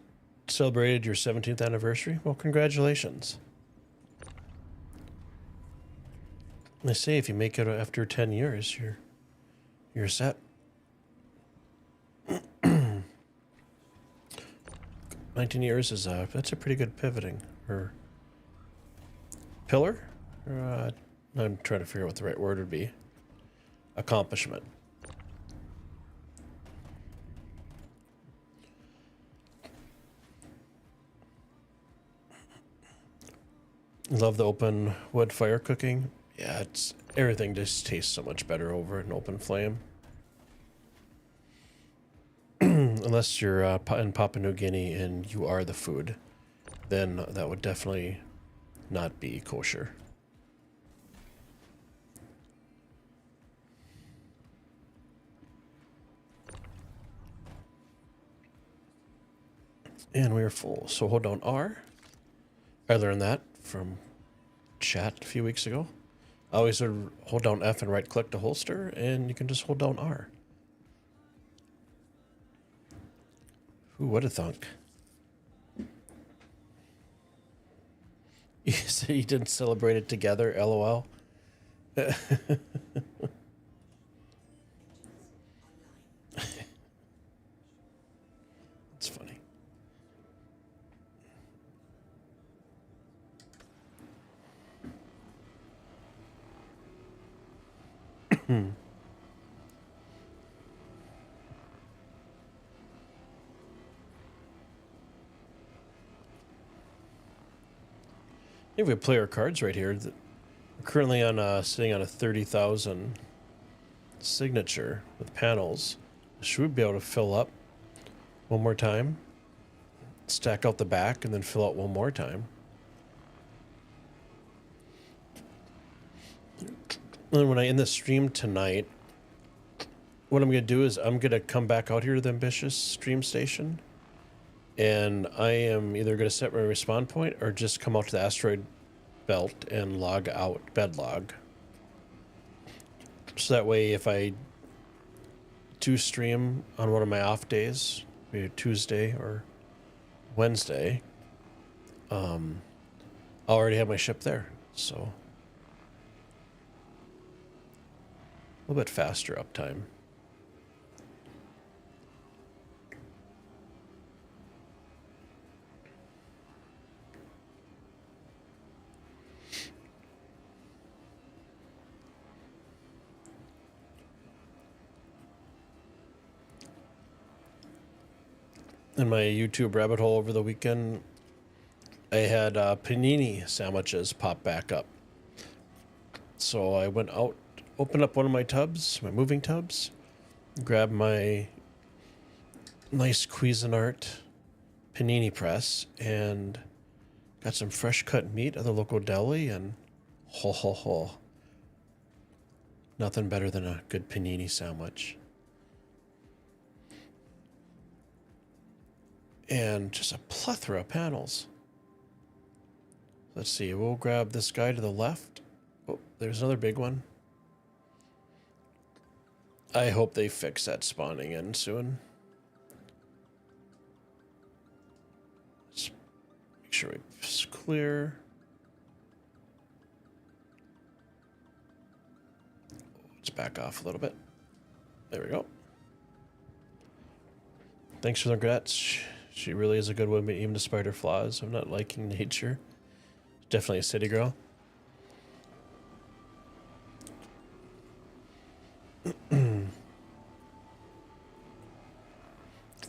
celebrated your 17th anniversary? Well, congratulations. They say if you make it after 10 years, you're set. 19 years is that's a pretty good pivoting or pillar. I'm trying to figure out what the right word would be. Accomplishment. Love the open wood fire cooking. Yeah, everything just tastes so much better over an open flame. Unless you're in Papua New Guinea and you are the food, then that would definitely not be kosher. And we are full. So hold down R. I learned that from chat a few weeks ago. I always would hold down F and right click to holster, and you can just hold down R. Who would have thunk? You said you didn't celebrate it together, LOL. It's funny. If we play our cards right here, we're currently on sitting on a 30,000 signature with panels. Should we be able to fill up one more time? Stack out the back and then fill out one more time. And when I end the stream tonight, what I'm going to do is I'm going to come back out here to the Ambitious stream station. And I am either going to set my respawn point or just come out to the asteroid belt and log out, bed log. So that way if I do stream on one of my off days, maybe Tuesday or Wednesday, I'll already have my ship there. So a little bit faster uptime. In my YouTube rabbit hole over the weekend, I had panini sandwiches pop back up. So I went out, opened up one of my tubs, my moving tubs, grabbed my nice Cuisinart panini press, and got some fresh cut meat at the local deli, and ho ho ho. Nothing better than a good panini sandwich. And just a plethora of panels. Let's see, we'll grab this guy to the left. Oh, there's another big one. I hope they fix that spawning in soon. Let's make sure it's clear. Let's back off a little bit. There we go. Thanks for the congrats. She really is a good woman, even despite her flaws. I'm not liking nature. Definitely a city girl. When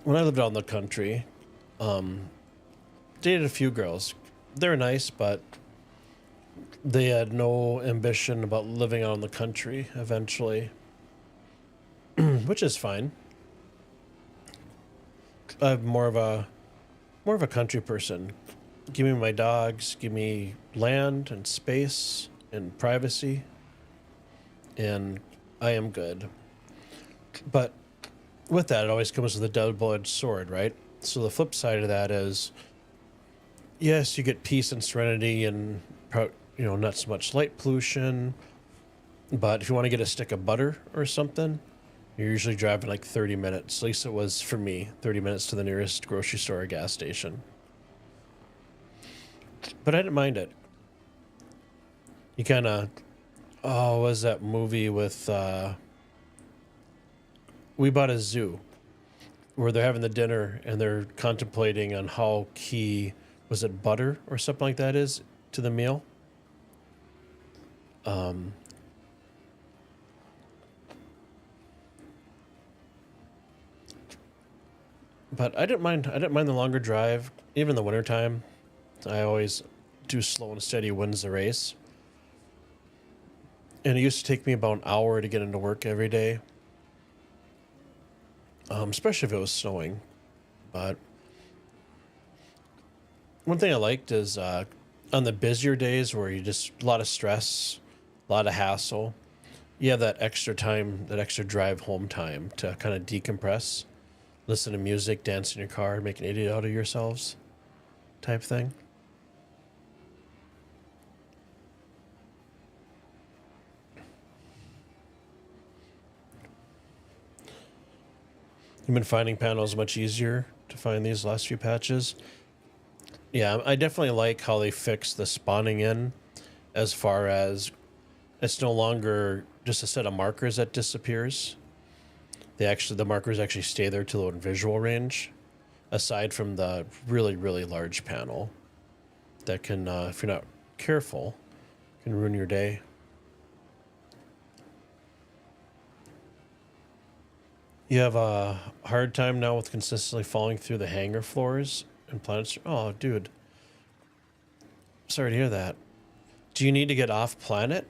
I lived out in the country, dated a few girls. They're nice, but they had no ambition about living out in the country eventually, which is fine. I'm more of a country person. Give me my dogs, give me land and space and privacy, and I am good. But with that, it always comes with a double-edged sword, right? So the flip side of that is, yes, you get peace and serenity and, not so much light pollution, but if you want to get a stick of butter or something, you're usually driving like 30 minutes. At least it was for me, 30 minutes to the nearest grocery store or gas station. But I didn't mind it. You kind of, what was that movie with, We Bought a Zoo, where they're having the dinner and they're contemplating on how key, was it butter or something like that is, to the meal? But I didn't mind the longer drive, even in the wintertime. I always do slow and steady wins the race. And it used to take me about an hour to get into work every day. Especially if it was snowing. But one thing I liked is on the busier days where you just, a lot of stress, a lot of hassle, you have that extra time, that extra drive home time to kind of decompress. listen to music, dance in your car, make an idiot out of yourselves type thing. You've been finding panels much easier to find these last few patches. Yeah, I definitely like how they fixed the spawning in, as far as it's no longer just a set of markers that disappears. The markers actually stay there till in visual range, aside from the really, really large panel that can, if you're not careful, can ruin your day. You have a hard time now with consistently falling through the hangar floors and planets. Oh, dude. Sorry to hear that. Do you need to get off planet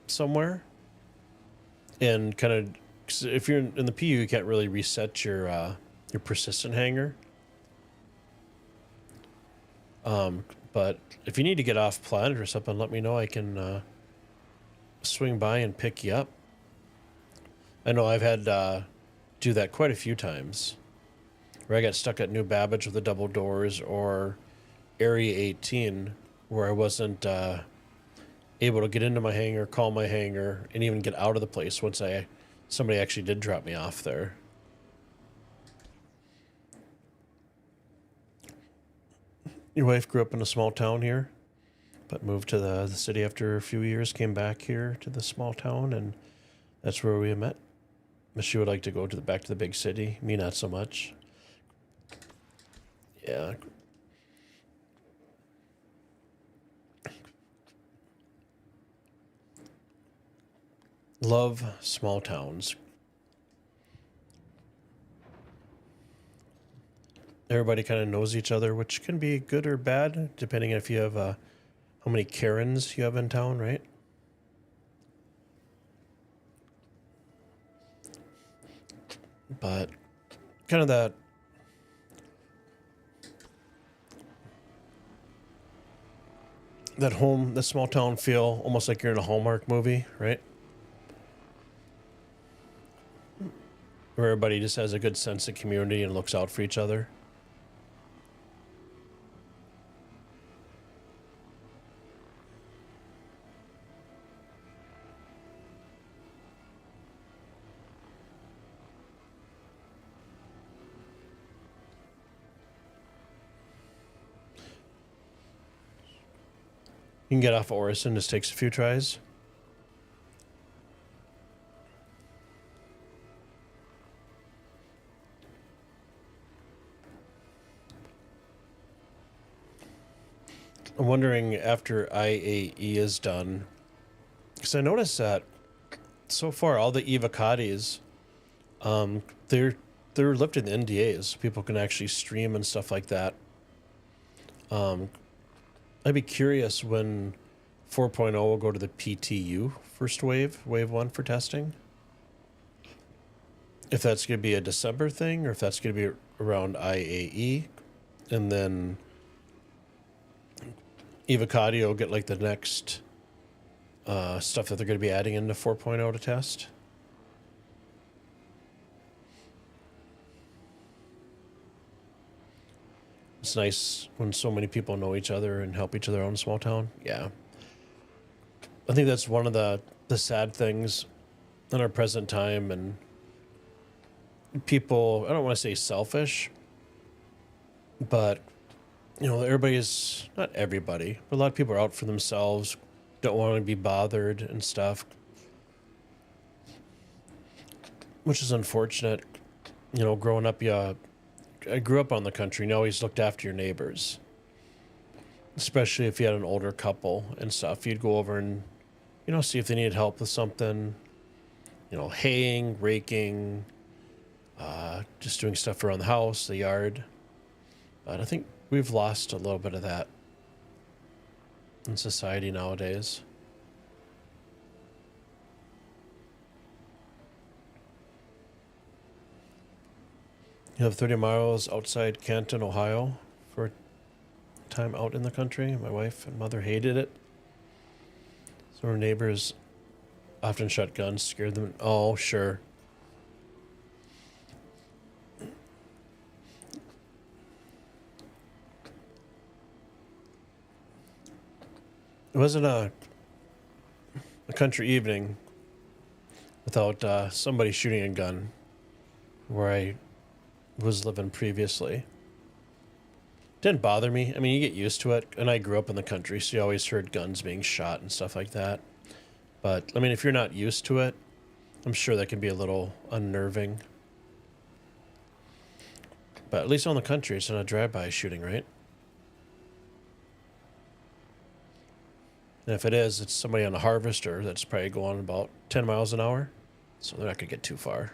somewhere? And kind of, if you're in the PU, you can't really reset your persistent hangar. But if you need to get off planet or something, let me know. I can swing by and pick you up. I know I've had do that quite a few times, where I got stuck at New Babbage with the double doors, or Area 18, where I wasn't able to get into my hangar, call my hangar, and even get out of the place once somebody actually did drop me off there. Your wife grew up in a small town here, but moved to the city after a few years, came back here to the small town, and that's where we met. But she would like to go back to the big city. Me, not so much. Yeah. Love small towns. Everybody kind of knows each other, which can be good or bad, depending if you have how many Karens you have in town, right? But kind of the small town feel, almost like you're in a Hallmark movie, right? Where everybody just has a good sense of community and looks out for each other. You can get off Orison, just takes a few tries. I'm wondering after IAE is done, because I noticed that so far all the Evocattis, they're lifting the NDAs. People can actually stream and stuff like that. I'd be curious when 4.0 will go to the PTU first wave 1 for testing. If that's going to be a December thing, or if that's going to be around IAE, and then Evocati will get like the next stuff that they're going to be adding into 4.0 to test. It's nice when so many people know each other and help each other out in a small town. Yeah. I think that's one of the sad things in our present time, and people, I don't want to say selfish, but you know, everybody's, not everybody, but a lot of people are out for themselves, don't want to be bothered and stuff, which is unfortunate. You know, growing up, I grew up on the country, and you always looked after your neighbors, especially if you had an older couple and stuff. You'd go over and, you know, see if they needed help with something, you know, haying, raking, just doing stuff around the house, the yard. But I think we've lost a little bit of that in society nowadays. You have 30 miles outside Canton, Ohio for time out in the country. My wife and mother hated it. So our neighbors often shot guns, scared them. Oh, sure. It wasn't a country evening without somebody shooting a gun where I was living previously. Didn't bother me. I mean, you get used to it, and I grew up in the country, so you always heard guns being shot and stuff like that. But, I mean, if you're not used to it, I'm sure that can be a little unnerving. But at least on the country, it's not a drive-by shooting, right? And if it is, it's somebody on a harvester that's probably going about 10 miles an hour, so they're not going to get too far.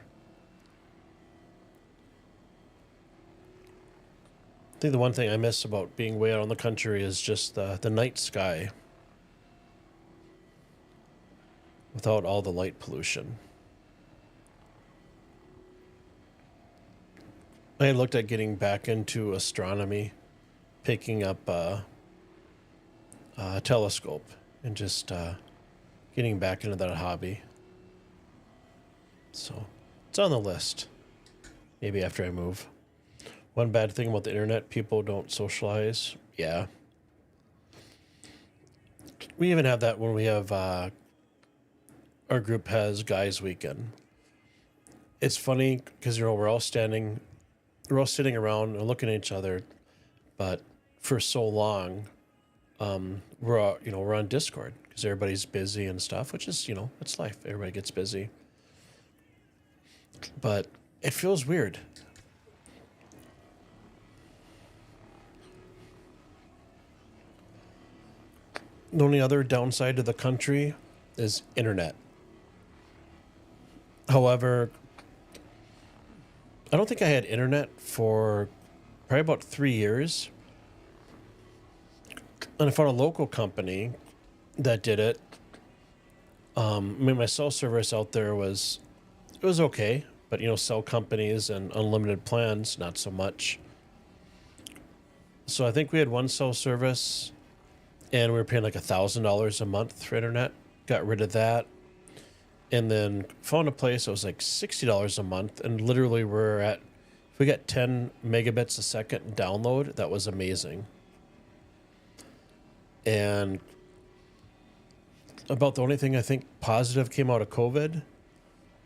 I think the one thing I miss about being way out in the country is just the night sky without all the light pollution. I had looked at getting back into astronomy, picking up a telescope, and just getting back into that hobby. So it's on the list. Maybe after I move. One bad thing about the internet, people don't socialize. Yeah. We even have that when we have our group has guys weekend. It's funny because we're all sitting around and looking at each other, but for so long, we're on Discord because everybody's busy and stuff, which is it's life. Everybody gets busy, but it feels weird. The only other downside to the country is internet. However, I don't think I had internet for probably about 3 years. And I found a local company that did it. I mean, my cell service out there was okay, but cell companies and unlimited plans, not so much. So I think we had one cell service, and we were paying like $1,000 a month for internet. Got rid of that, and then found a place that was like $60 a month, and literally if we got 10 megabits a second download, that was amazing. And about the only thing I think positive came out of COVID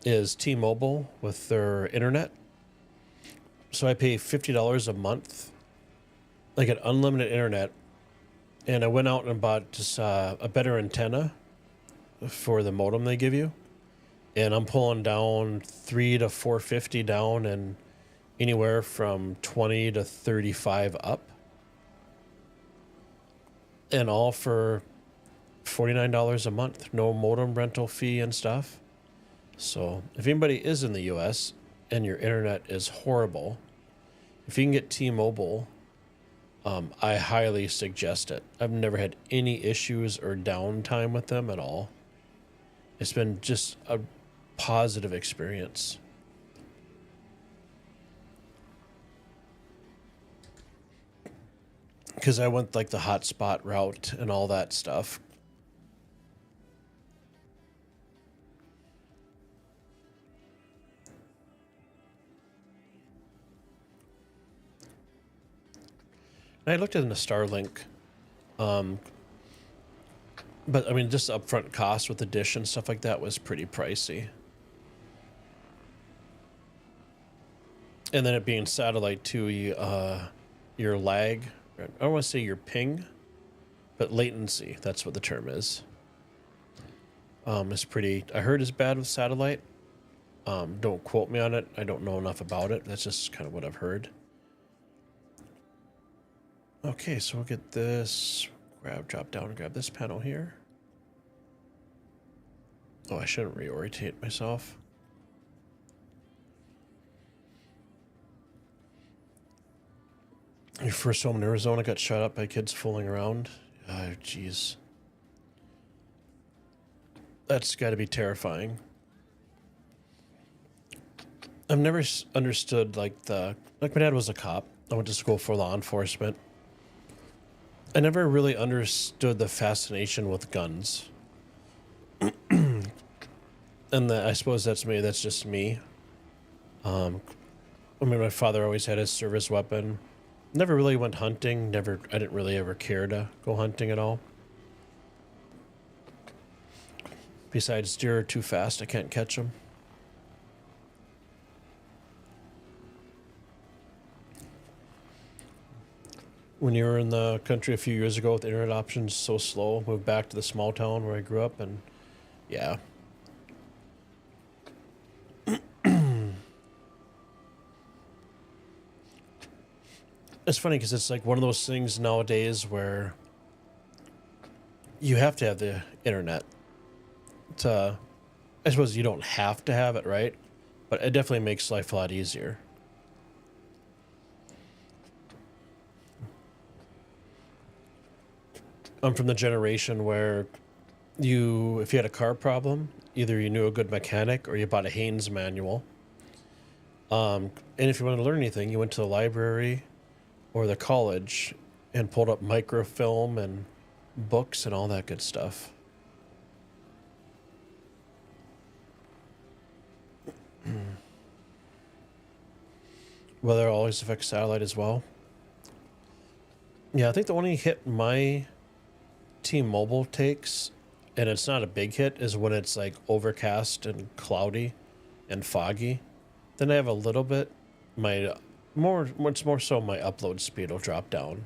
is T-Mobile with their internet. So I pay $50 a month. I get unlimited internet. And I went out and bought just a better antenna for the modem they give you. And I'm pulling down 3 to 450 down and anywhere from 20 to 35 up. And all for $49 a month. No modem rental fee and stuff. So if anybody is in the US and your internet is horrible, if you can get T-Mobile, I highly suggest it. I've never had any issues or downtime with them at all. It's been just a positive experience. Because I went like the hotspot route and all that stuff. And I looked at the Starlink, but I mean, just the upfront cost with the dish and stuff like that was pretty pricey. And then it being satellite too, your lag, I don't want to say your ping, but latency, that's what the term is pretty, I heard is bad with satellite. Don't quote me on it. I don't know enough about it. That's just kind of what I've heard. Okay, so we'll get this, drop down and grab this panel here. Oh, I shouldn't reorientate myself. Your first home in Arizona got shot up by kids fooling around. Oh, jeez. That's got to be terrifying. I've never understood, like my dad was a cop. I went to school for law enforcement. I never really understood the fascination with guns. And I suppose that's me. That's just me. I mean, my father always had his service weapon. Never really went hunting. I didn't really ever care to go hunting at all. Besides, deer are too fast. I can't catch them. When you were in the country a few years ago with internet options so slow, moved back to the small town where I grew up, and yeah. It's funny because it's like one of those things nowadays where you have to have the internet to, I suppose you don't have to have it, right? But it definitely makes life a lot easier. I'm from the generation where if you had a car problem, either you knew a good mechanic or you bought a Haynes manual. And if you wanted to learn anything, you went to the library or the college and pulled up microfilm and books and all that good stuff. Weather always affects satellite as well. Yeah, I think the only hit my T-Mobile takes, and it's not a big hit, is when it's like overcast and cloudy and foggy. Then I have a little bit. It's more so my upload speed will drop down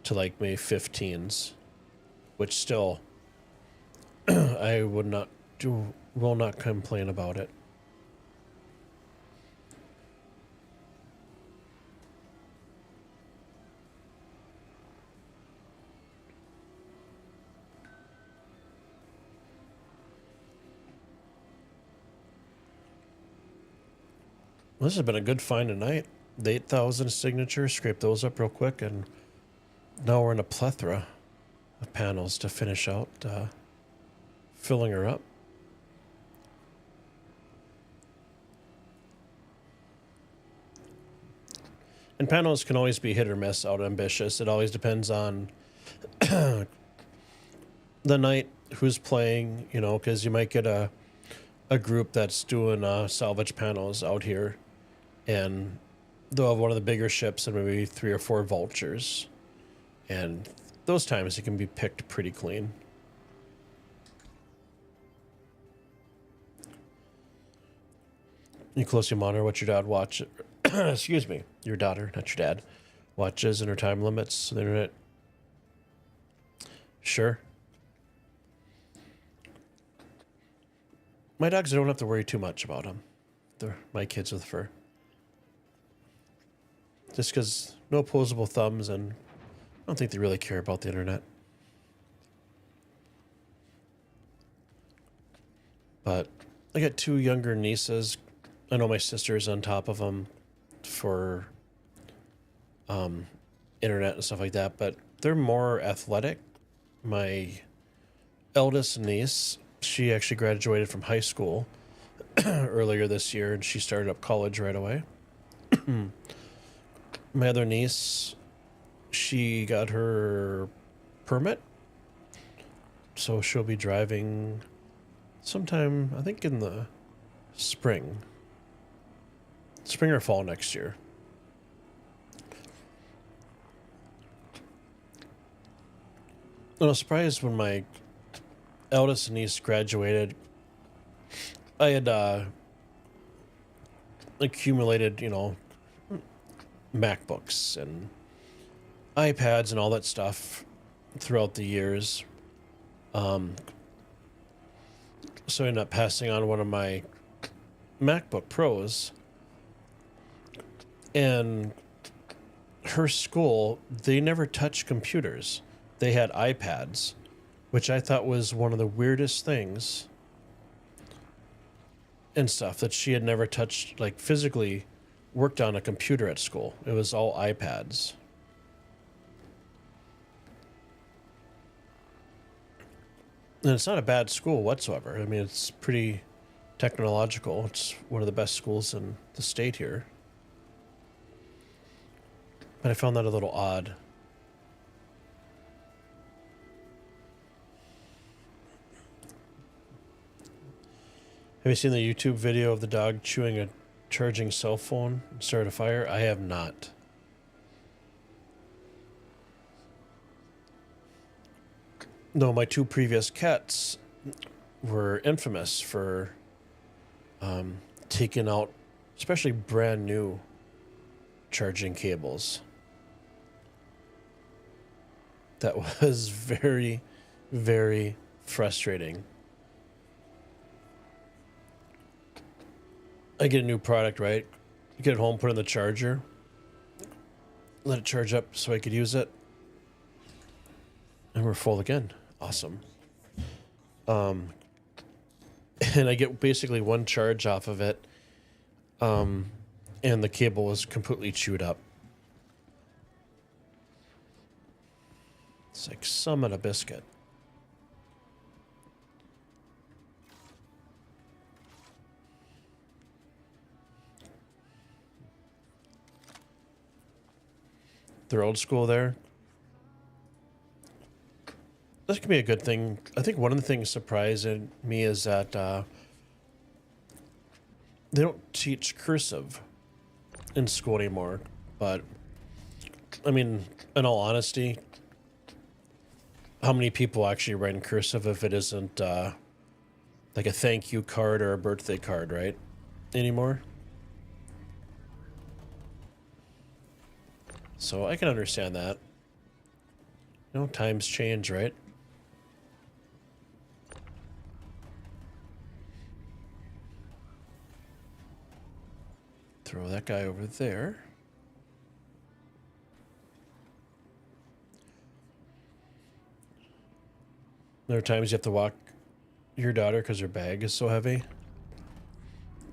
to like maybe 15s, which still I will not complain about it. This has been a good find tonight. The 8,000 signatures, scrape those up real quick, and now we're in a plethora of panels to finish out filling her up. And panels can always be hit or miss out ambitious. It always depends on the night, who's playing, you know, because you might get a group that's doing salvage panels out here, and they'll have one of the bigger ships and maybe 3 or 4 vultures. And those times it can be picked pretty clean. You closely monitor what your dad watches. Excuse me, your daughter, not your dad, watches and her time limits on the internet. Sure. My dogs, I don't have to worry too much about them. They're my kids with fur. Just because no opposable thumbs, and I don't think they really care about the internet. But I got 2 younger nieces. I know my sister's on top of them for internet and stuff like that, but they're more athletic. My eldest niece, she actually graduated from high school earlier this year, and she started up college right away. My other niece, she got her permit, so she'll be driving sometime, I think in the spring or fall next year. I was surprised when my eldest niece graduated. I had accumulated, you know, MacBooks and iPads and all that stuff throughout the years. So I ended up passing on one of my MacBook Pros. And her school, they never touched computers. They had iPads, which I thought was one of the weirdest things and stuff, that she had never touched, like physically worked on a computer at school. It was all iPads. And it's not a bad school whatsoever. I mean, it's pretty technological. It's one of the best schools in the state here. But I found that a little odd. Have you seen the YouTube video of the dog chewing a charging cell phone and started a fire? I have not. No, my 2 previous cats, were infamous for taking out, especially brand new charging cables. That was very, very frustrating. I get a new product, right? Get it home, put it in the charger, let it charge up so I could use it, and we're full again. Awesome. And I get basically one charge off of it, and the cable was completely chewed up. It's like some on a biscuit. They're old school there. This could be a good thing. I think one of the things surprising me is that they don't teach cursive in school anymore. But, I mean, in all honesty, how many people actually write in cursive if it isn't like a thank you card or a birthday card, right? Anymore? So I can understand that. You know, times change, right? Throw that guy over there. There are times you have to walk your daughter because her bag is so heavy.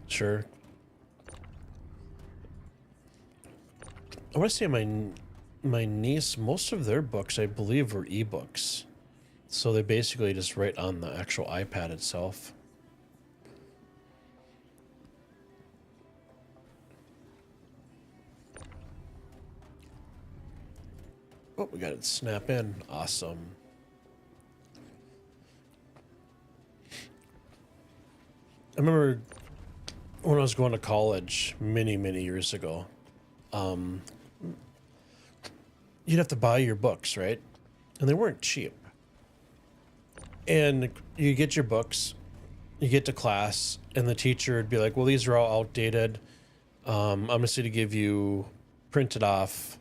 Sure. I want to say my niece, most of their books, I believe, were ebooks. So they basically just write on the actual iPad itself. Oh, we got it snap in. Awesome. I remember when I was going to college many, many years ago, you'd have to buy your books, right? And they weren't cheap. And you get your books, you get to class, and the teacher would be like, well, these are all outdated. I'm just going to give you printed off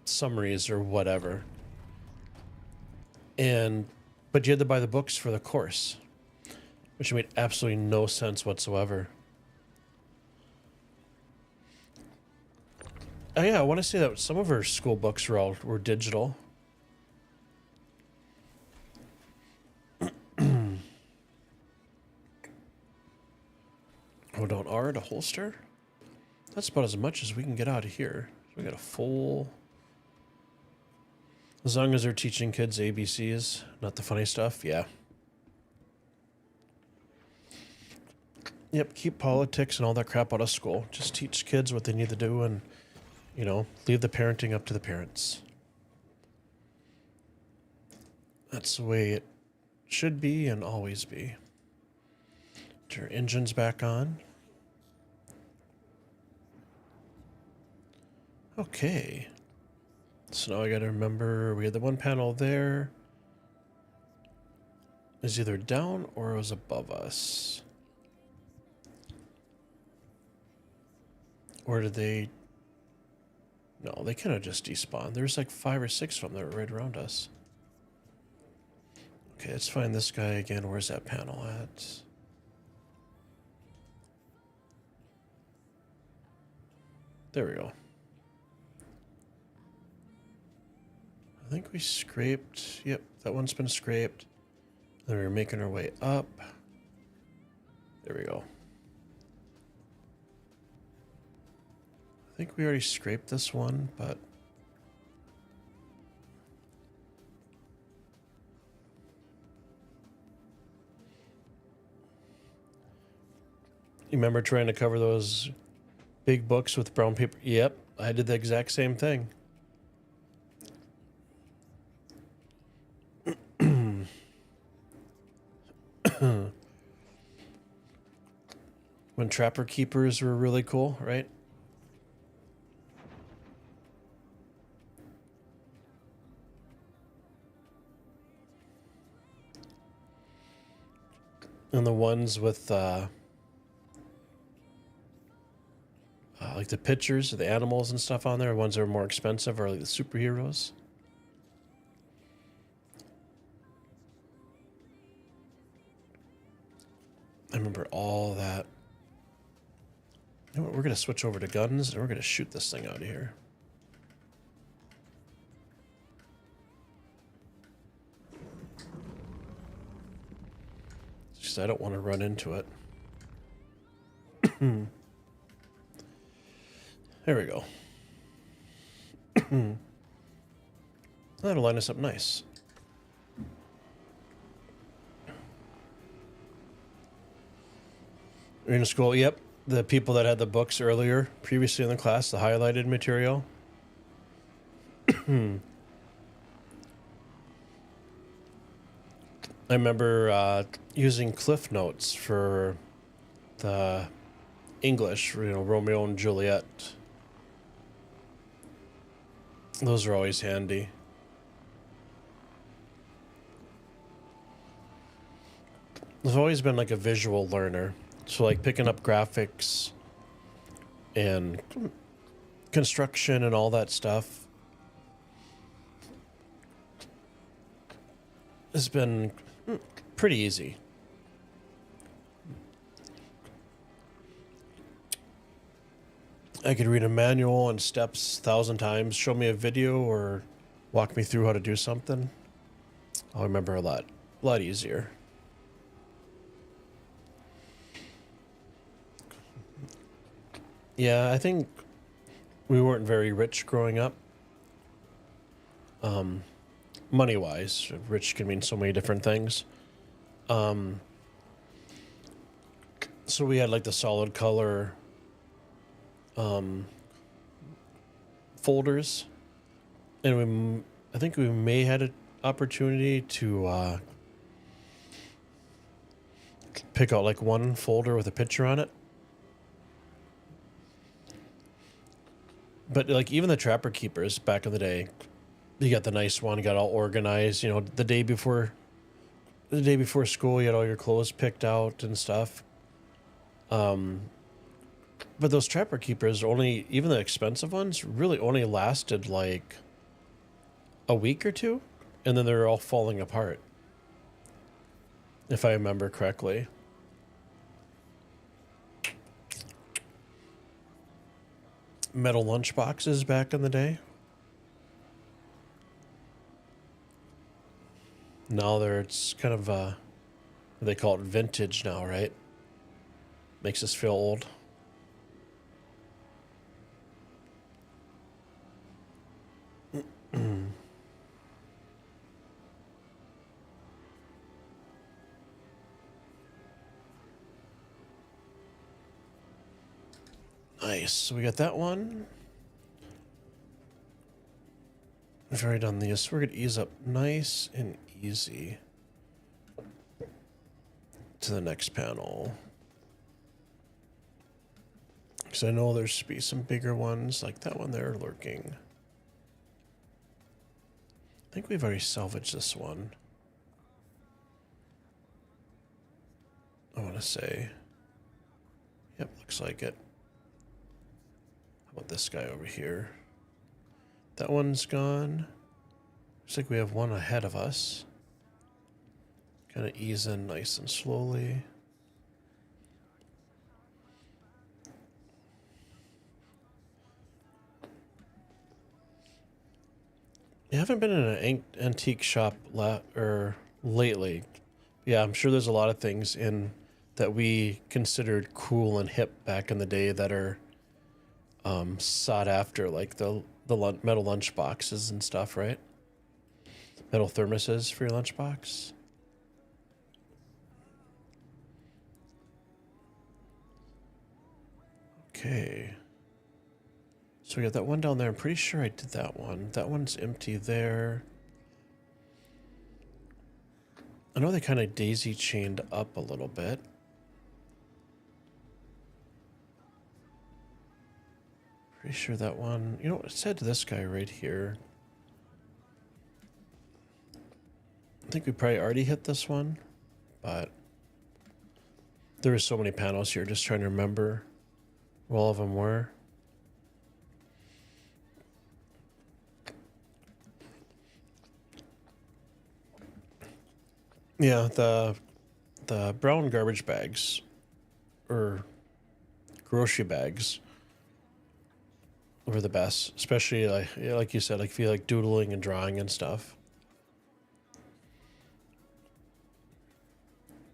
summaries or whatever. But you had to buy the books for the course, which made absolutely no sense whatsoever. Oh yeah, I want to say that some of her school books were digital. Hold on, R to holster. That's about as much as we can get out of here. We got a full. As long as they're teaching kids ABCs, not the funny stuff, yeah. Yep, keep politics and all that crap out of school. Just teach kids what they need to do and, you know, leave the parenting up to the parents. That's the way it should be and always be. Get your engines back on. Okay. So now I gotta remember we had the one panel there. Is either down or it was above us. Or did they... No, they kind of just despawned. There's like 5 or 6 of them that were right around us. Okay, let's find this guy again. Where's that panel at? There we go. I think we scraped... Yep, that one's been scraped. Then we're making our way up. There we go. I think we already scraped this one, but... You remember trying to cover those big books with brown paper? Yep, I did the exact same thing. When Trapper Keepers were really cool, right? And the ones with like the pictures of the animals and stuff on there, the ones that are more expensive are like the superheroes. I remember all that. You know what, we're going to switch over to guns and we're going to shoot this thing out of here. Just I don't want to run into it. There we go. That'll line us up nice. Arena school, yep. The people that had the books earlier, previously in the class, the highlighted material. I remember using Cliff Notes for the English, you know, Romeo and Juliet. Those are always handy. I've always been like a visual learner. So like picking up graphics and construction and all that stuff has been pretty easy. I could read a manual and steps 1,000 times, show me a video or walk me through how to do something. I'll remember a lot easier. Yeah, I think we weren't very rich growing up. Money-wise, rich can mean so many different things. So we had like the solid color folders, and I think we may had an opportunity to pick out like one folder with a picture on it. But like even the Trapper Keepers back in the day, you got the nice one, got all organized. You know, the day before school, you had all your clothes picked out and stuff. But those Trapper Keepers only, even the expensive ones, really only lasted like a week or two, and then they're all falling apart, if I remember correctly. Metal lunch boxes back in the day. Now it's kind of they call it vintage now, right? Makes us feel old. Nice. So we got that one. We've already done these. We're going to ease up nice and easy to the next panel. Because I know there's be some bigger ones like that one there lurking. I think we've already salvaged this one. I want to say. Yep, looks like it. How about this guy over here? That one's gone. Looks like we have one ahead of us. Kind of ease in nice and slowly. You haven't been in an antique shop lately. Yeah, I'm sure there's a lot of things in that we considered cool and hip back in the day that are sought after, like the metal lunch boxes and stuff, right? Metal thermoses for your lunchbox. Okay. So we got that one down there. I'm pretty sure I did that one. That one's empty there. I know they kind of daisy chained up a little bit. Pretty sure that one, you know what, it said to this guy right here. I think we probably already hit this one, but There were so many panels here, just trying to remember where all of them were. Yeah, the brown garbage bags, or grocery bags, were the best. Especially like you said, like if you like doodling and drawing and stuff.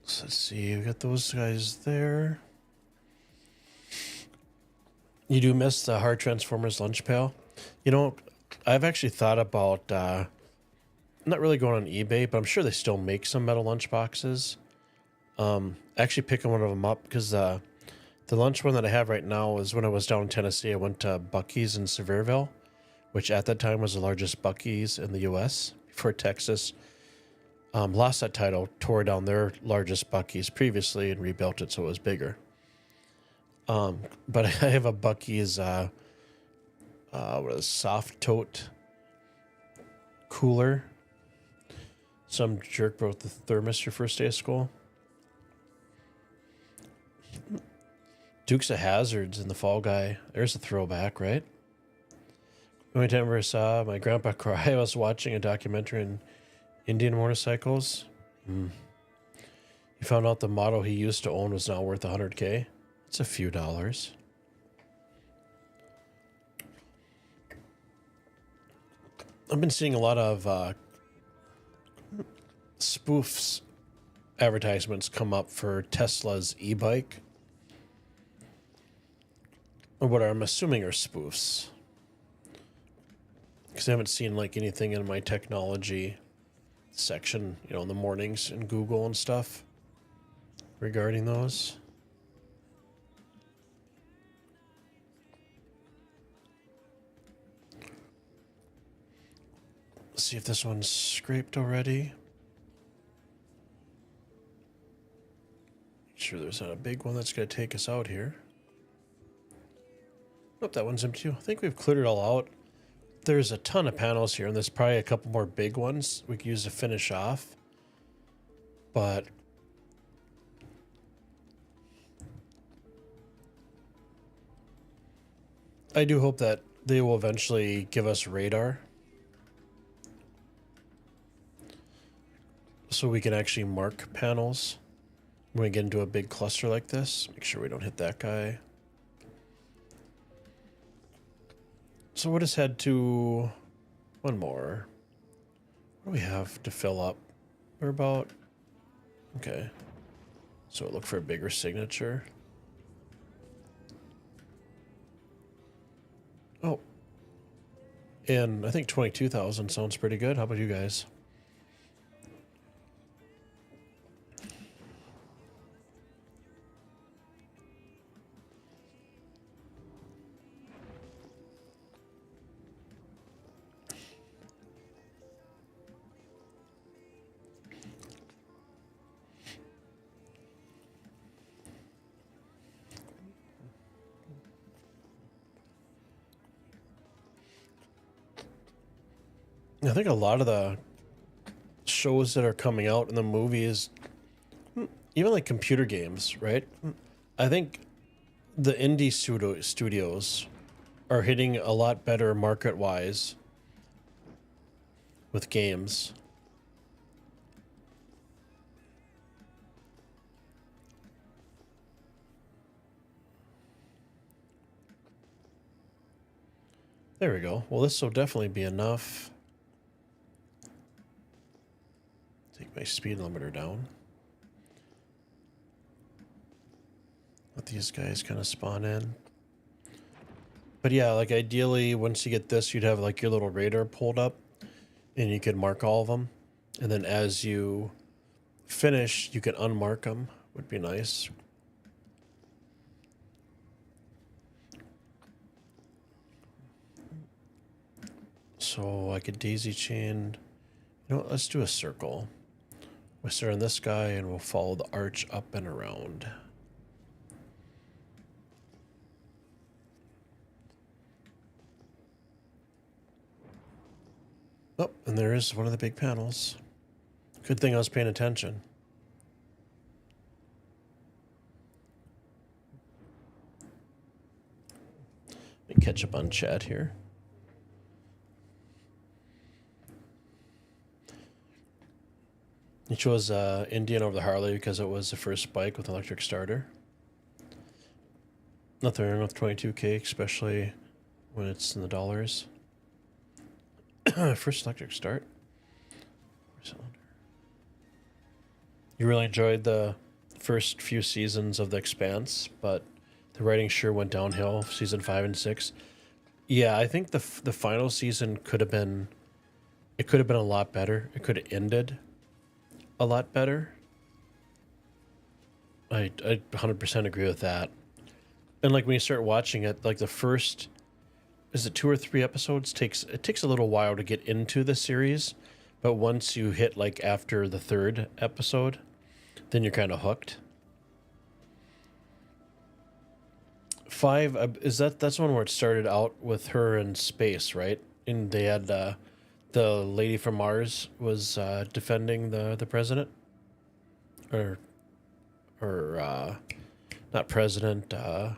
So let's see, we got those guys there. You do miss the Hard Transformers lunch pail. You know, I've actually thought about not really going on eBay, but I'm sure they still make some metal lunch boxes. Actually picking one of them up because the lunch one that I have right now is when I was down in Tennessee, I went to Buc-ee's in Sevierville, which at that time was the largest Buc-ee's in the U.S. before Texas lost that title, tore down their largest Buc-ee's previously and rebuilt it so it was bigger. But I have a Buc-ee's what is soft tote cooler. Some jerk broke the thermos your first day of school. Dukes of Hazzards in the Fall Guy. There's a throwback, right? The only time I ever saw my grandpa cry, I was watching a documentary on Indian motorcycles. He found out the model he used to own was now worth $100K. It's a few dollars. I've been seeing a lot of spoofs advertisements come up for Tesla's e-bike. Or what I'm assuming are spoofs. Because I haven't seen like anything in my technology section, you know, in the mornings in Google and stuff regarding those. Let's see if this one's scraped already. Make sure there's not a big one that's going to take us out here. Nope, that one's empty too. I think we've cleared it all out. There's a ton of panels here, and there's probably a couple more big ones we could use to finish off. But I do hope that they will eventually give us radar, so we can actually mark panels when we get into a big cluster like this. Make sure we don't hit that guy. So we'll just head to one more. What do we have to fill up? We're about... Okay. So look for a bigger signature. Oh. And I think 22,000 sounds pretty good. How about you guys? I think a lot of the shows that are coming out in the movies, even like computer games, right? I think the indie studios are hitting a lot better market-wise with games. There we go. Well, this will definitely be enough. Take my speed limiter down. Let these guys kind of spawn in. But yeah, like ideally, once you get this, you'd have like your little radar pulled up and you could mark all of them. And then as you finish, you can unmark them. Would be nice. So I could daisy chain. You know what, let's do a circle. We'll start on this guy and we'll follow the arch up and around. Oh, and there is one of the big panels. Good thing I was paying attention. Let me catch up on chat here. He chose Indian over the Harley because it was the first bike with an electric starter. Nothing wrong with 22K, especially when it's in the dollars. First electric start. You really enjoyed the first few seasons of The Expanse, but the writing sure went downhill. Season 5 and 6. Yeah, I think the final season could have been. It could have been a lot better. It could have ended a lot better. I 100% agree with that. And like when you start watching it, like the first, is it 2 or 3 episodes? It takes a little while to get into the series, but once you hit like after the 3rd episode, then you're kind of hooked. 5 is that's one where it started out with her in space, right? And they had the lady from Mars was defending the president, or not president. I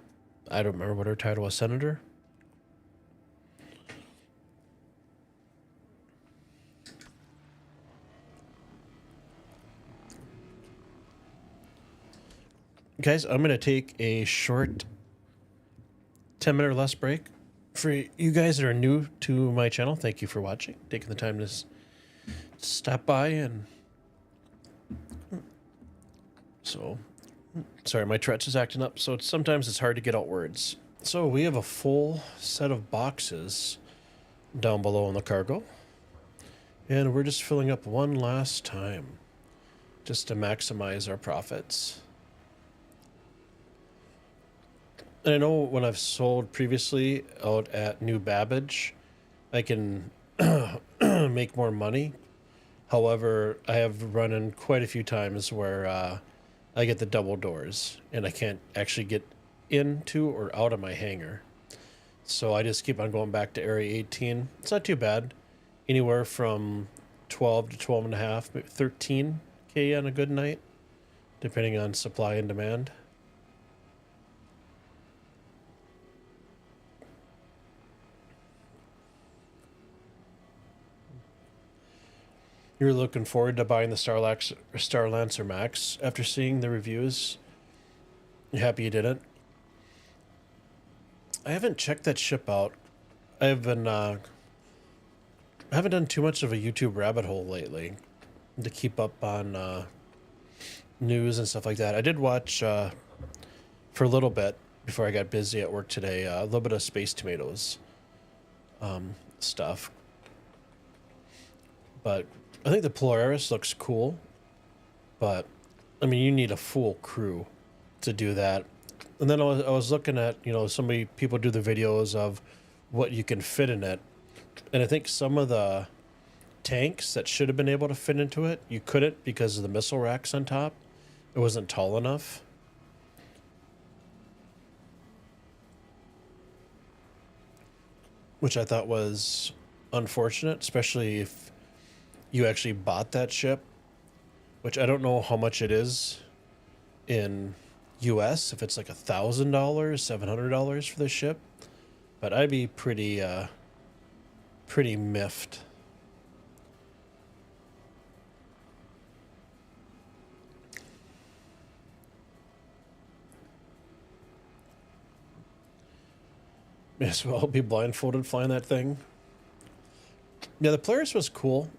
don't remember what her title was. Senator. Guys, I'm gonna take a short 10-minute or less break. For you guys that are new to my channel, thank you for watching, taking the time to stop by. And so, sorry, my Tourette's is acting up, so sometimes it's hard to get out words. So we have a full set of boxes down below in the cargo, and we're just filling up one last time just to maximize our profits. And I know when I've sold previously out at New Babbage, I can make more money. However, I have run in quite a few times where I get the double doors and I can't actually get into or out of my hangar. So I just keep on going back to Area 18. It's not too bad. Anywhere from 12 to 12 and a half, 13K on a good night, depending on supply and demand. You're looking forward to buying the Starlancer Max after seeing the reviews. You happy you didn't? I haven't checked that ship out. I haven't done too much of a YouTube rabbit hole lately to keep up on news and stuff like that. I did watch for a little bit before I got busy at work today, a little bit of Space Tomatoes stuff. But I think the Polaris looks cool, but I mean, you need a full crew to do that. And then I was looking at, you know, people do the videos of what you can fit in it. And I think some of the tanks that should have been able to fit into it, you couldn't because of the missile racks on top. It wasn't tall enough. Which I thought was unfortunate, especially if you actually bought that ship, which I don't know how much it is in US, if it's like $1,000, $700 for the ship, but I'd be pretty miffed. May as well be blindfolded flying that thing. Yeah, the Polaris was cool.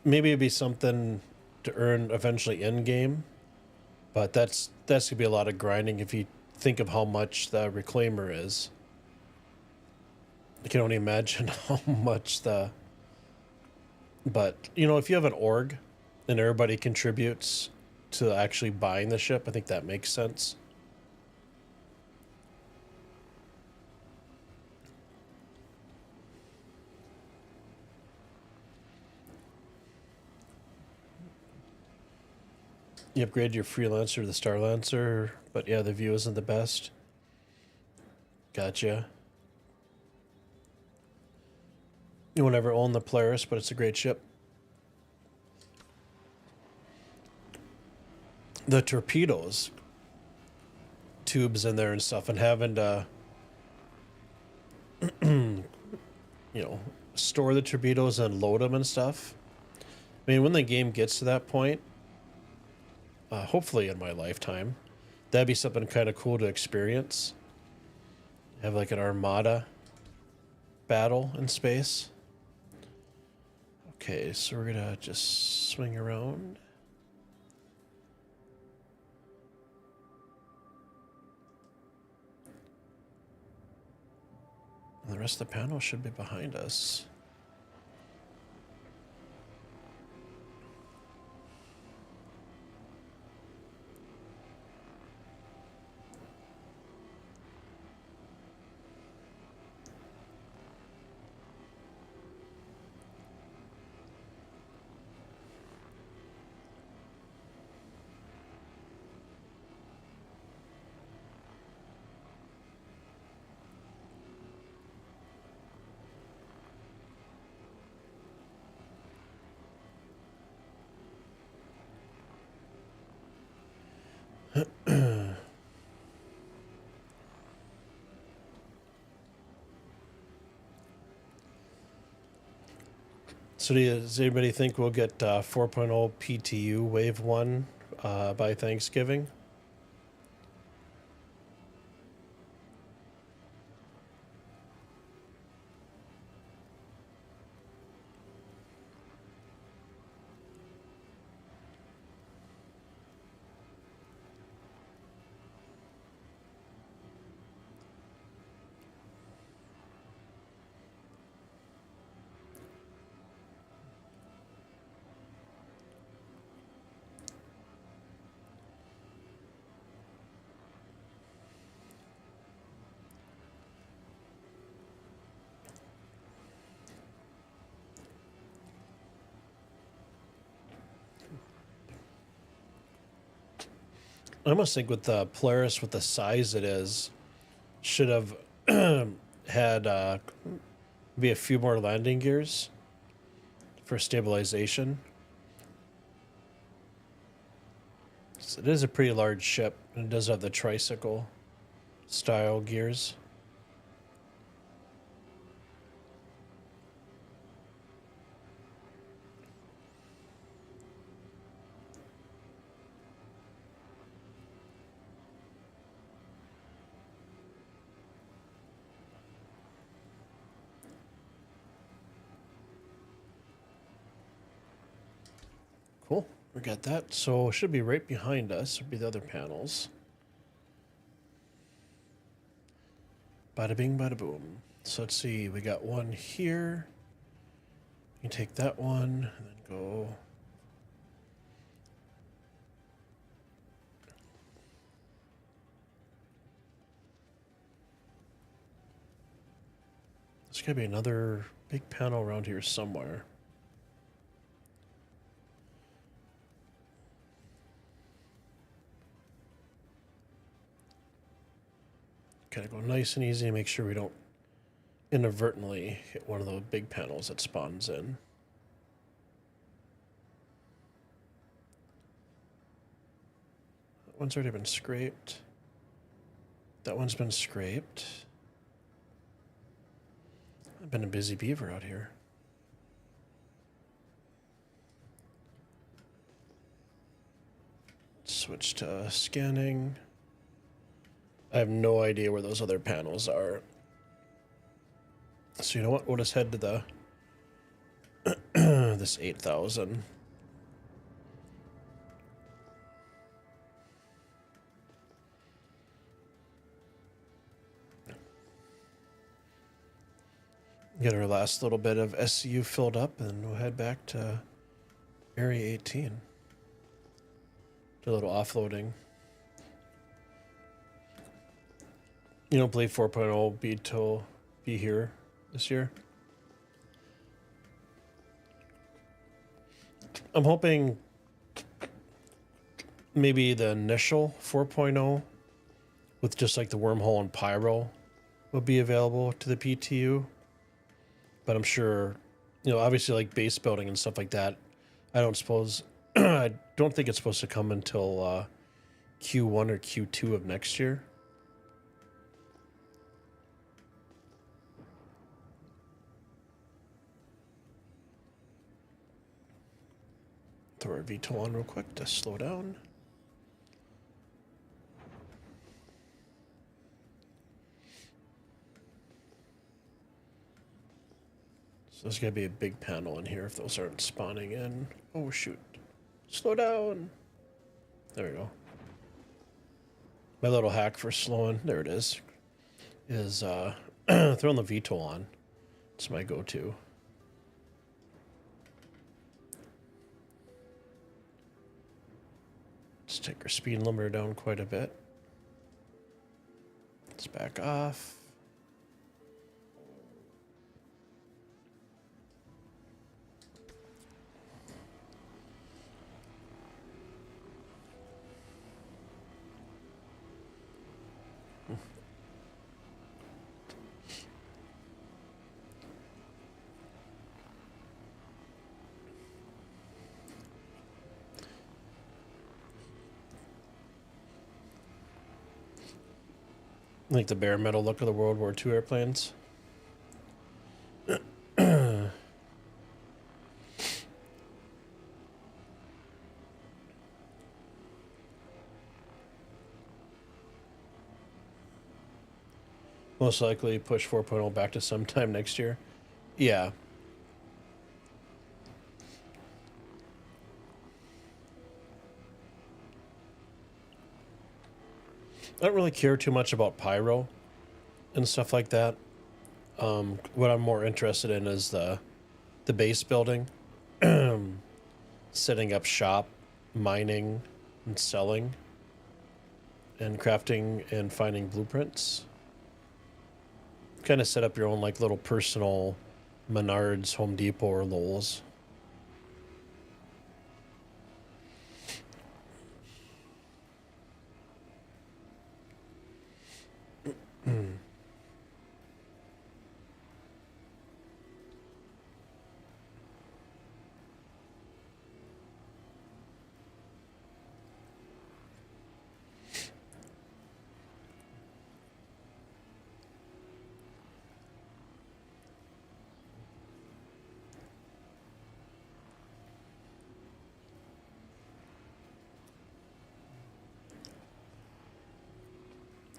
Maybe it'd be something to earn eventually in game, but that's gonna be a lot of grinding if you think of how much the Reclaimer is. I can only imagine how much but you know, if you have an org and everybody contributes to actually buying the ship, I think that makes sense. You upgrade your Freelancer to the Starlancer, but yeah, the view isn't the best. Gotcha. You won't ever own the Polaris, but it's a great ship. The torpedoes, tubes in there and stuff, and having to store the torpedoes and load them and stuff. I mean, when the game gets to that point, hopefully in my lifetime, that'd be something kind of cool to experience. Have like an armada battle in space. Okay, so we're gonna just swing around. And the rest of the panel should be behind us. So does anybody think we'll get 4.0 PTU Wave 1 by Thanksgiving? I almost think with the Polaris, with the size it is, should have had be a few more landing gears for stabilization. So it is a pretty large ship, and it does have the tricycle style gears. Cool, we got that. So it should be right behind us, would be the other panels. Bada bing, bada boom. So let's see, we got one here. You take that one and then go. There's gotta be another big panel around here somewhere. Gotta go nice and easy and make sure we don't inadvertently hit one of the big panels that spawns in. That one's already been scraped. That one's been scraped. I've been a busy beaver out here. Switch to scanning. I have no idea where those other panels are. So you know what? We'll just head to the this 8,000. Get our last little bit of SCU filled up, and we'll head back to Area 18. Do a little offloading. You don't believe 4.0 will be here this year? I'm hoping maybe the initial 4.0 with just like the wormhole and pyro will be available to the PTU. But I'm sure, you know, obviously like base building and stuff like that, I don't suppose, I don't think it's supposed to come until Q1 or Q2 of next year. Throw our VTOL on real quick to slow down. So there's going to be a big panel in here if those aren't spawning in. Oh, shoot. Slow down. There we go. My little hack for slowing, there it is throwing the VTOL on. It's my go-to. Let's take our speed limiter down quite a bit. Let's back off. Like the bare metal look of the World War II airplanes. Most likely push 4.0 back to sometime next year. Yeah. I don't really care too much about pyro and stuff like that. What I'm more interested in is the base building, setting up shop, mining, and selling, and crafting and finding blueprints. Kind of set up your own like little personal Menards, Home Depot, or Lowe's.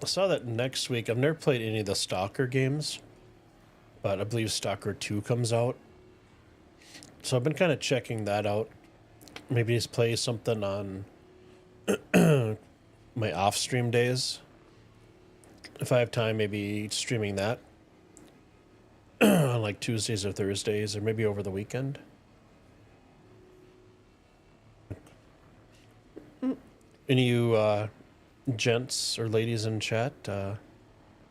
I saw that next week. I've never played any of the Stalker games, but I believe Stalker 2 comes out. So I've been kind of checking that out. Maybe just play something on my off-stream days. If I have time, maybe streaming that on like Tuesdays or Thursdays, or maybe over the weekend. Any of you gents or ladies in chat,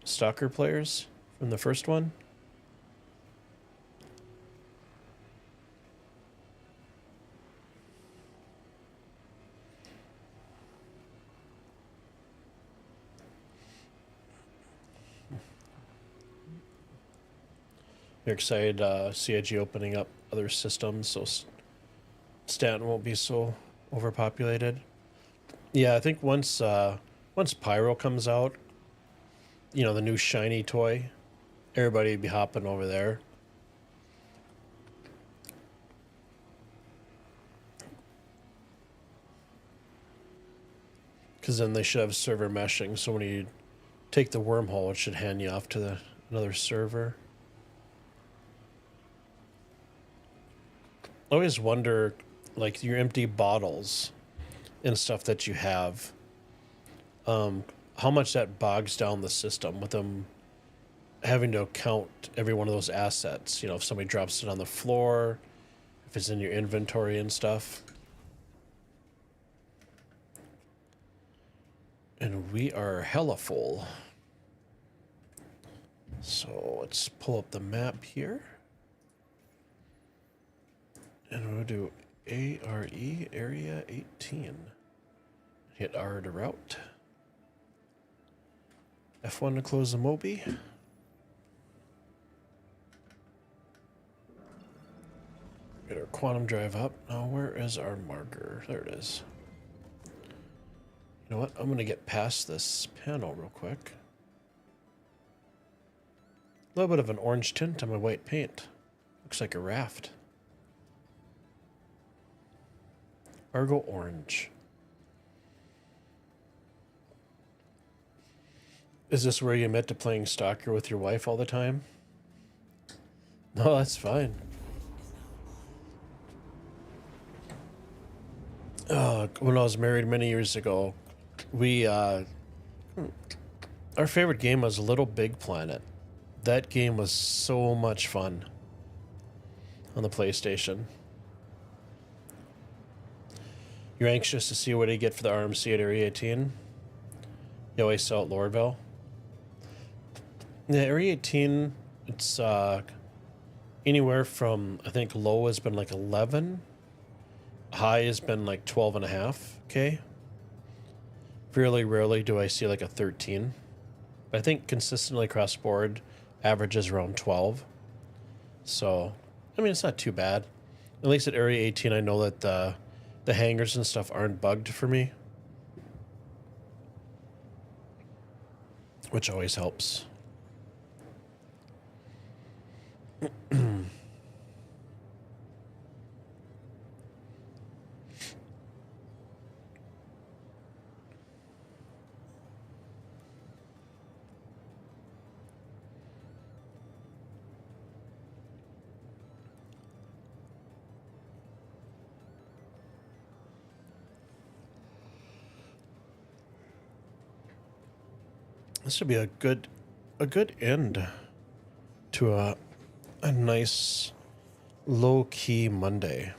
Stalker players from the first one? You're excited CIG opening up other systems so Stanton won't be so overpopulated? Yeah, I think once Pyro comes out, you know, the new shiny toy, everybody would be hopping over there. Because then they should have server meshing, so when you take the wormhole, it should hand you off to another server. I always wonder, like, your empty bottles and stuff that you have, how much that bogs down the system with them having to count every one of those assets. You know, if somebody drops it on the floor, if it's in your inventory and stuff. And we are hella full. So let's pull up the map here. And we'll do ARE, Area 18. Hit R to route. F1 to close the Moby. Get our Quantum drive up. Now, where is our marker? There it is. You know what? I'm going to get past this panel real quick. A little bit of an orange tint on my white paint. Looks like a raft. Argo Orange. Is this where you admit to playing stalker with your wife all the time? No, that's fine. When I was married many years ago, we our favorite game was Little Big Planet. That game was so much fun on the PlayStation. You're anxious to see what you get for the RMC at Area 18? You always sell at Lordville? Yeah, Area 18, it's anywhere from, I think low has been like 11. High has been like 12.5K. Fairly rarely do I see like a 13. But I think consistently across board, averages around 12. So, I mean, it's not too bad. At least at Area 18, I know that the hangars and stuff aren't bugged for me, which always helps. This would be a good end to a nice low-key Monday.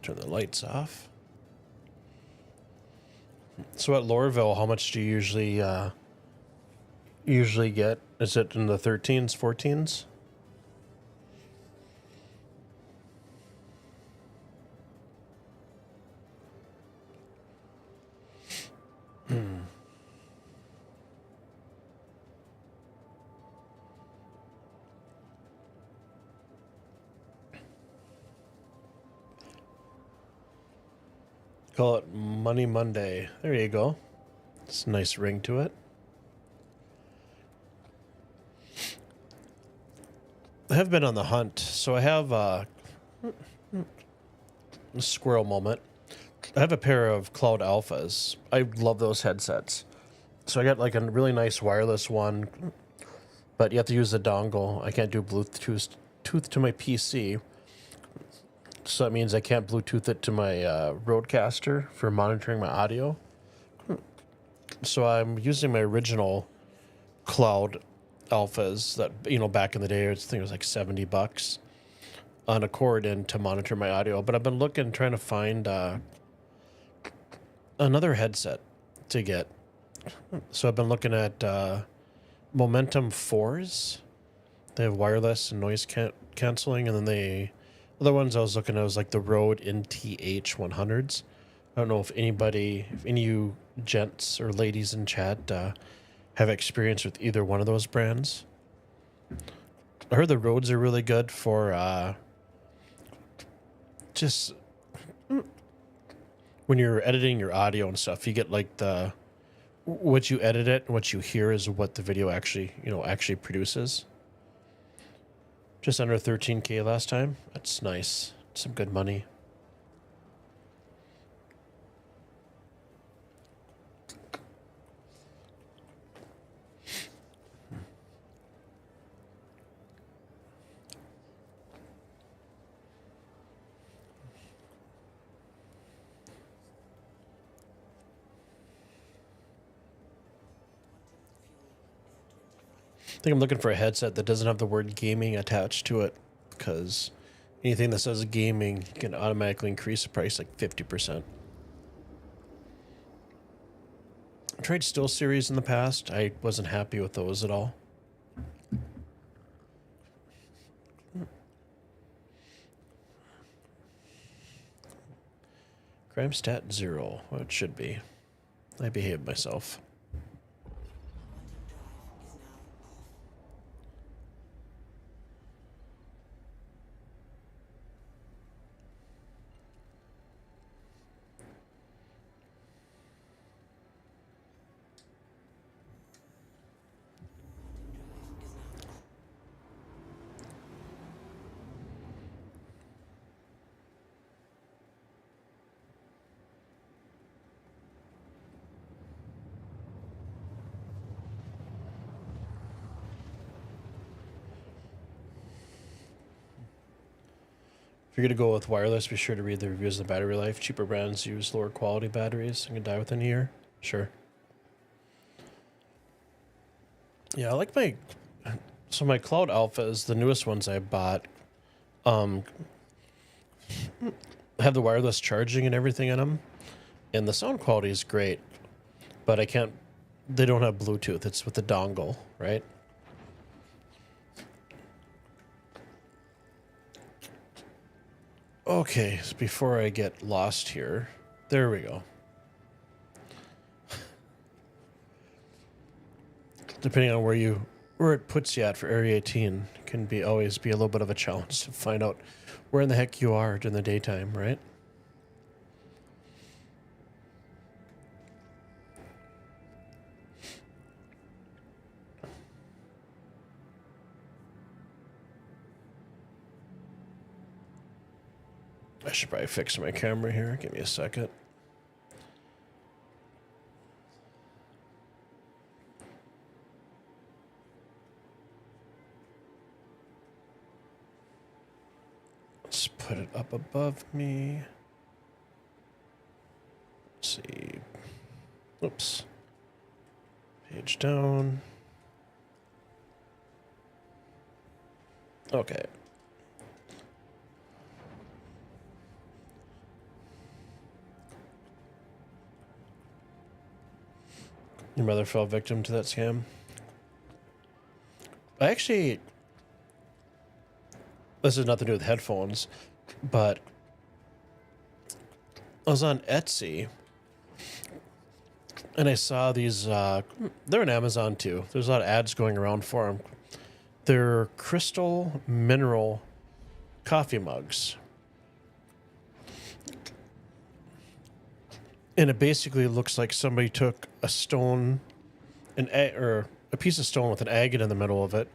Turn the lights off. So at Lorville, how much do you usually get? Is it in the 13s, 14s? Call it Money Monday. There you go. It's a nice ring to it. I have been on the hunt, so I have a squirrel moment. I have a pair of Cloud Alphas. I love those headsets. So I got like a really nice wireless one, but you have to use the dongle. I can't do Bluetooth to my PC. So that means I can't Bluetooth it to my Rodecaster for monitoring my audio. So I'm using my original Cloud Alphas that, you know, back in the day, I think it was like $70 on a cord and to monitor my audio. But I've been trying to find another headset to get. So I've been looking at Momentum 4s. They have wireless and noise canceling, and then the other ones I was looking at was like the Rode NTH 100s. I don't know if any of you gents or ladies in chat have experience with either one of those brands. I heard the Rodes are really good for just when you're editing your audio and stuff. You get like what you edit it and what you hear is what the video actually produces. Just under 13K last time. That's nice. Some good money. I think I'm looking for a headset that doesn't have the word gaming attached to it, because anything that says gaming can automatically increase the price like 50%. I tried SteelSeries in the past. I wasn't happy with those at all. Crime stat 0. Well, it should be. I behaved myself. you're going to go with wireless, be sure to read the reviews of the battery life. Cheaper brands use lower quality batteries and can die within a year. Sure. Yeah, I like my... So my Cloud Alphas, the newest ones I bought, have the wireless charging and everything in them. And the sound quality is great. But I can't... They don't have Bluetooth. It's with the dongle, right? Okay, so before I get lost here, there we go. Depending on where it puts you at for Area 18 can always be a little bit of a challenge to find out where in the heck you are during the daytime, right? I should probably fix my camera here. Give me a second. Let's put it up above me. Let's see. Oops. Page down. Okay. Your mother fell victim to that scam. This has nothing to do with headphones, but I was on Etsy and I saw these, they're on Amazon too. There's a lot of ads going around for them. They're crystal mineral coffee mugs. And it basically looks like somebody took a stone, or a piece of stone with an agate in the middle of it,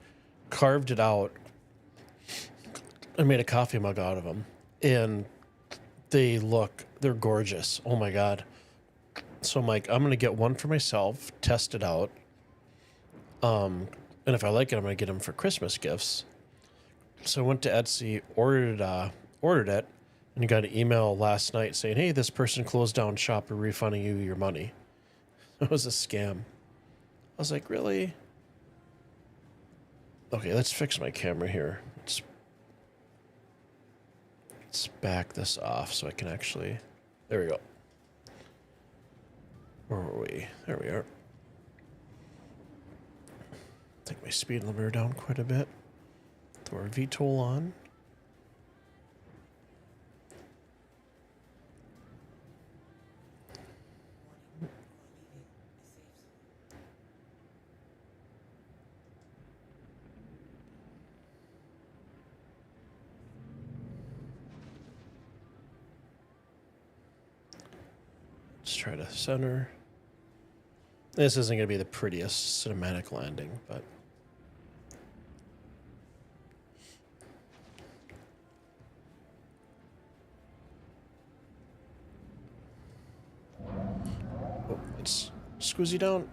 carved it out, and made a coffee mug out of them. And they're gorgeous. Oh my God. So I'm like, I'm going to get one for myself, test it out. And if I like it, I'm going to get them for Christmas gifts. So I went to Etsy, ordered it, and got an email last night saying, hey, this person closed down shop, we're refunding you your money. It was a scam. I was like, really? Okay, let's fix my camera here. Let's back this off so I can actually... There we go. Where were we? There we are. Take my speed limiter down quite a bit. Throw our VTOL on. Let's try to center. This isn't going to be the prettiest cinematic landing, but... Oh, let's squeeze you down.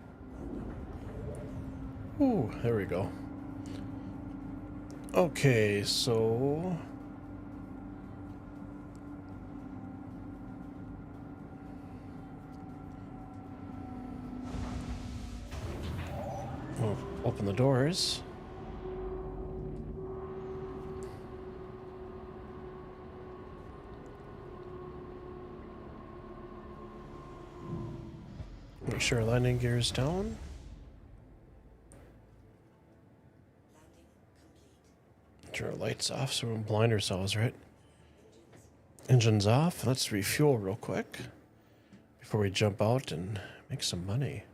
Ooh, there we go. Okay, so... We'll open the doors. Make sure landing gear is down. Turn our lights off so we don't blind ourselves, right? Engine's off. Let's refuel real quick before we jump out and make some money.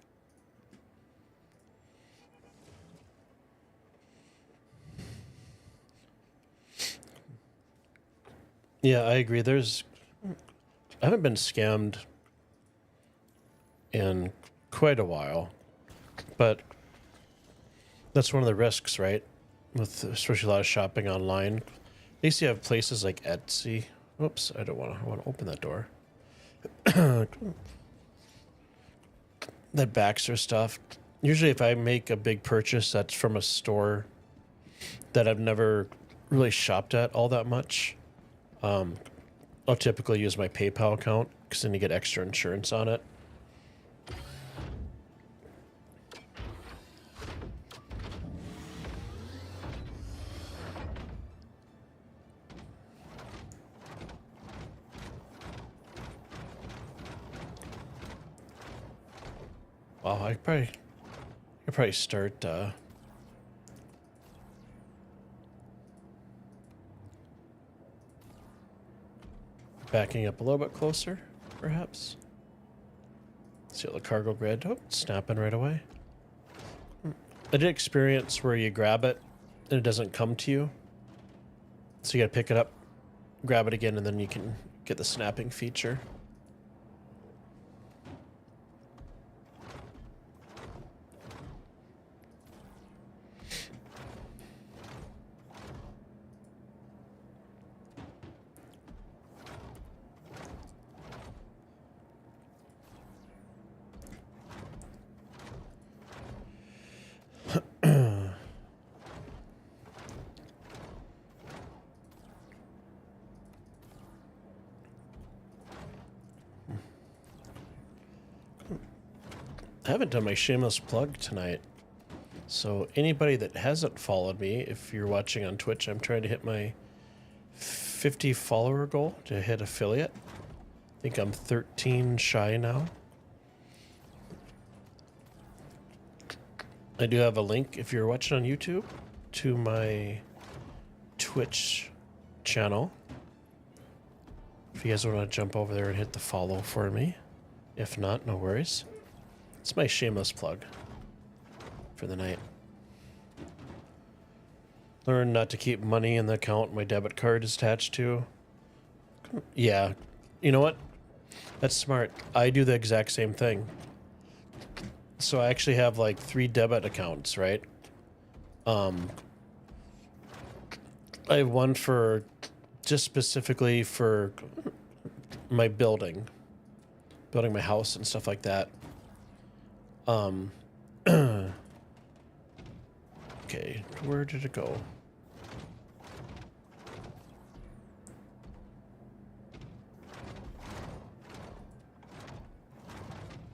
Yeah, I agree. I haven't been scammed in quite a while, but that's one of the risks, right? With especially a lot of shopping online. At least you have places like Etsy. Oops, I want to open that door. That Baxter stuff. Usually if I make a big purchase that's from a store that I've never really shopped at all that much, I'll typically use my PayPal account because then you get extra insurance on it. Wow, I could probably start backing up a little bit closer, perhaps. See all the cargo grid. Oh, it's snapping right away. I did experience where you grab it and it doesn't come to you. So you gotta pick it up, grab it again, and then you can get the snapping feature. I haven't done my shameless plug tonight. So anybody that hasn't followed me, if you're watching on Twitch, I'm trying to hit my 50 follower goal to hit affiliate. I think I'm 13 shy now. I do have a link, if you're watching on YouTube, to my Twitch channel. If you guys want to jump over there and hit the follow for me. If not, no worries. It's my shameless plug for the night. Learn not to keep money in the account my debit card is attached to. Yeah, you know what? That's smart. I do the exact same thing. So I actually have like 3 debit accounts, right? I have one for just specifically for my building my house and stuff like that. Okay, where did it go?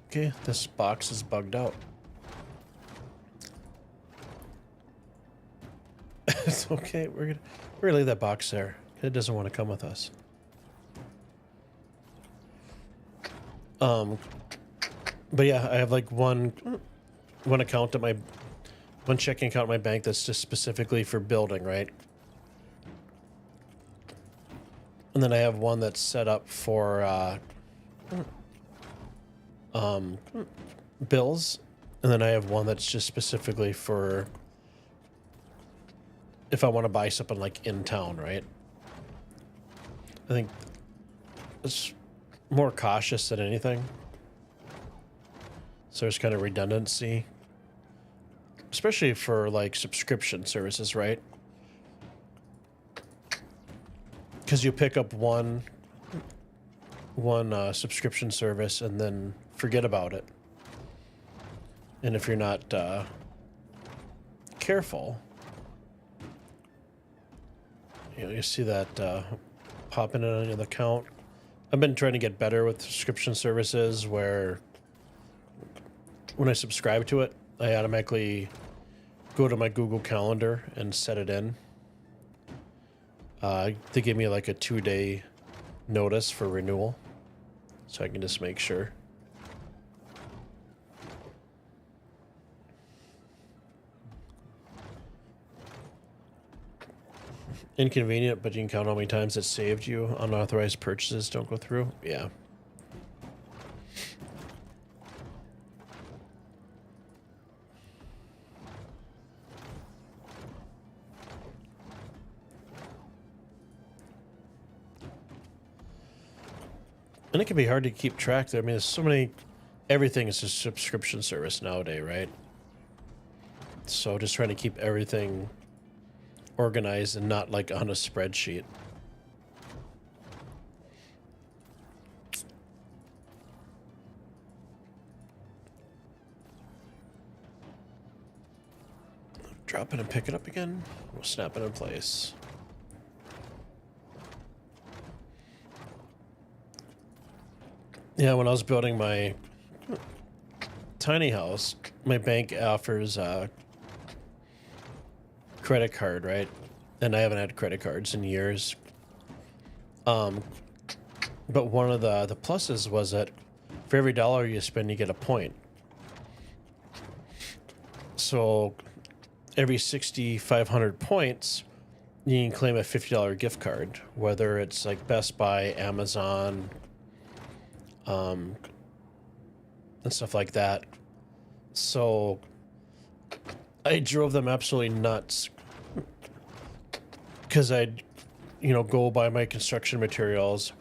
Okay, this box is bugged out. It's okay. We're gonna leave that box there. It doesn't want to come with us. But yeah, I have like one account at one checking account at my bank that's just specifically for building, right? And then I have one that's set up for bills, and then I have one that's just specifically for if I want to buy something like in town, right? I think it's more cautious than anything. So there's kind of redundancy, especially for like subscription services, right? Because you pick up one subscription service and then forget about it. And if you're not careful, you know, you see that popping in on the account. I've been trying to get better with subscription services where when I subscribe to it, I automatically go to my Google Calendar and set it in. They give me like a 2-day notice for renewal, so I can just make sure. Inconvenient, but you can count how many times it saved you. Unauthorized purchases don't go through. Yeah. And it can be hard to keep track there. I mean, there's so many, everything is a subscription service nowadays, right? So just trying to keep everything organized and not like on a spreadsheet. Drop it and pick it up again. We'll snap it in place. Yeah, when I was building my tiny house, my bank offers a credit card, right? And I haven't had credit cards in years. But one of the pluses was that for every dollar you spend, you get a point. So every 6,500 points, you can claim a $50 gift card, whether it's like Best Buy, Amazon, and stuff like that. So I drove them absolutely nuts because I'd, go buy my construction materials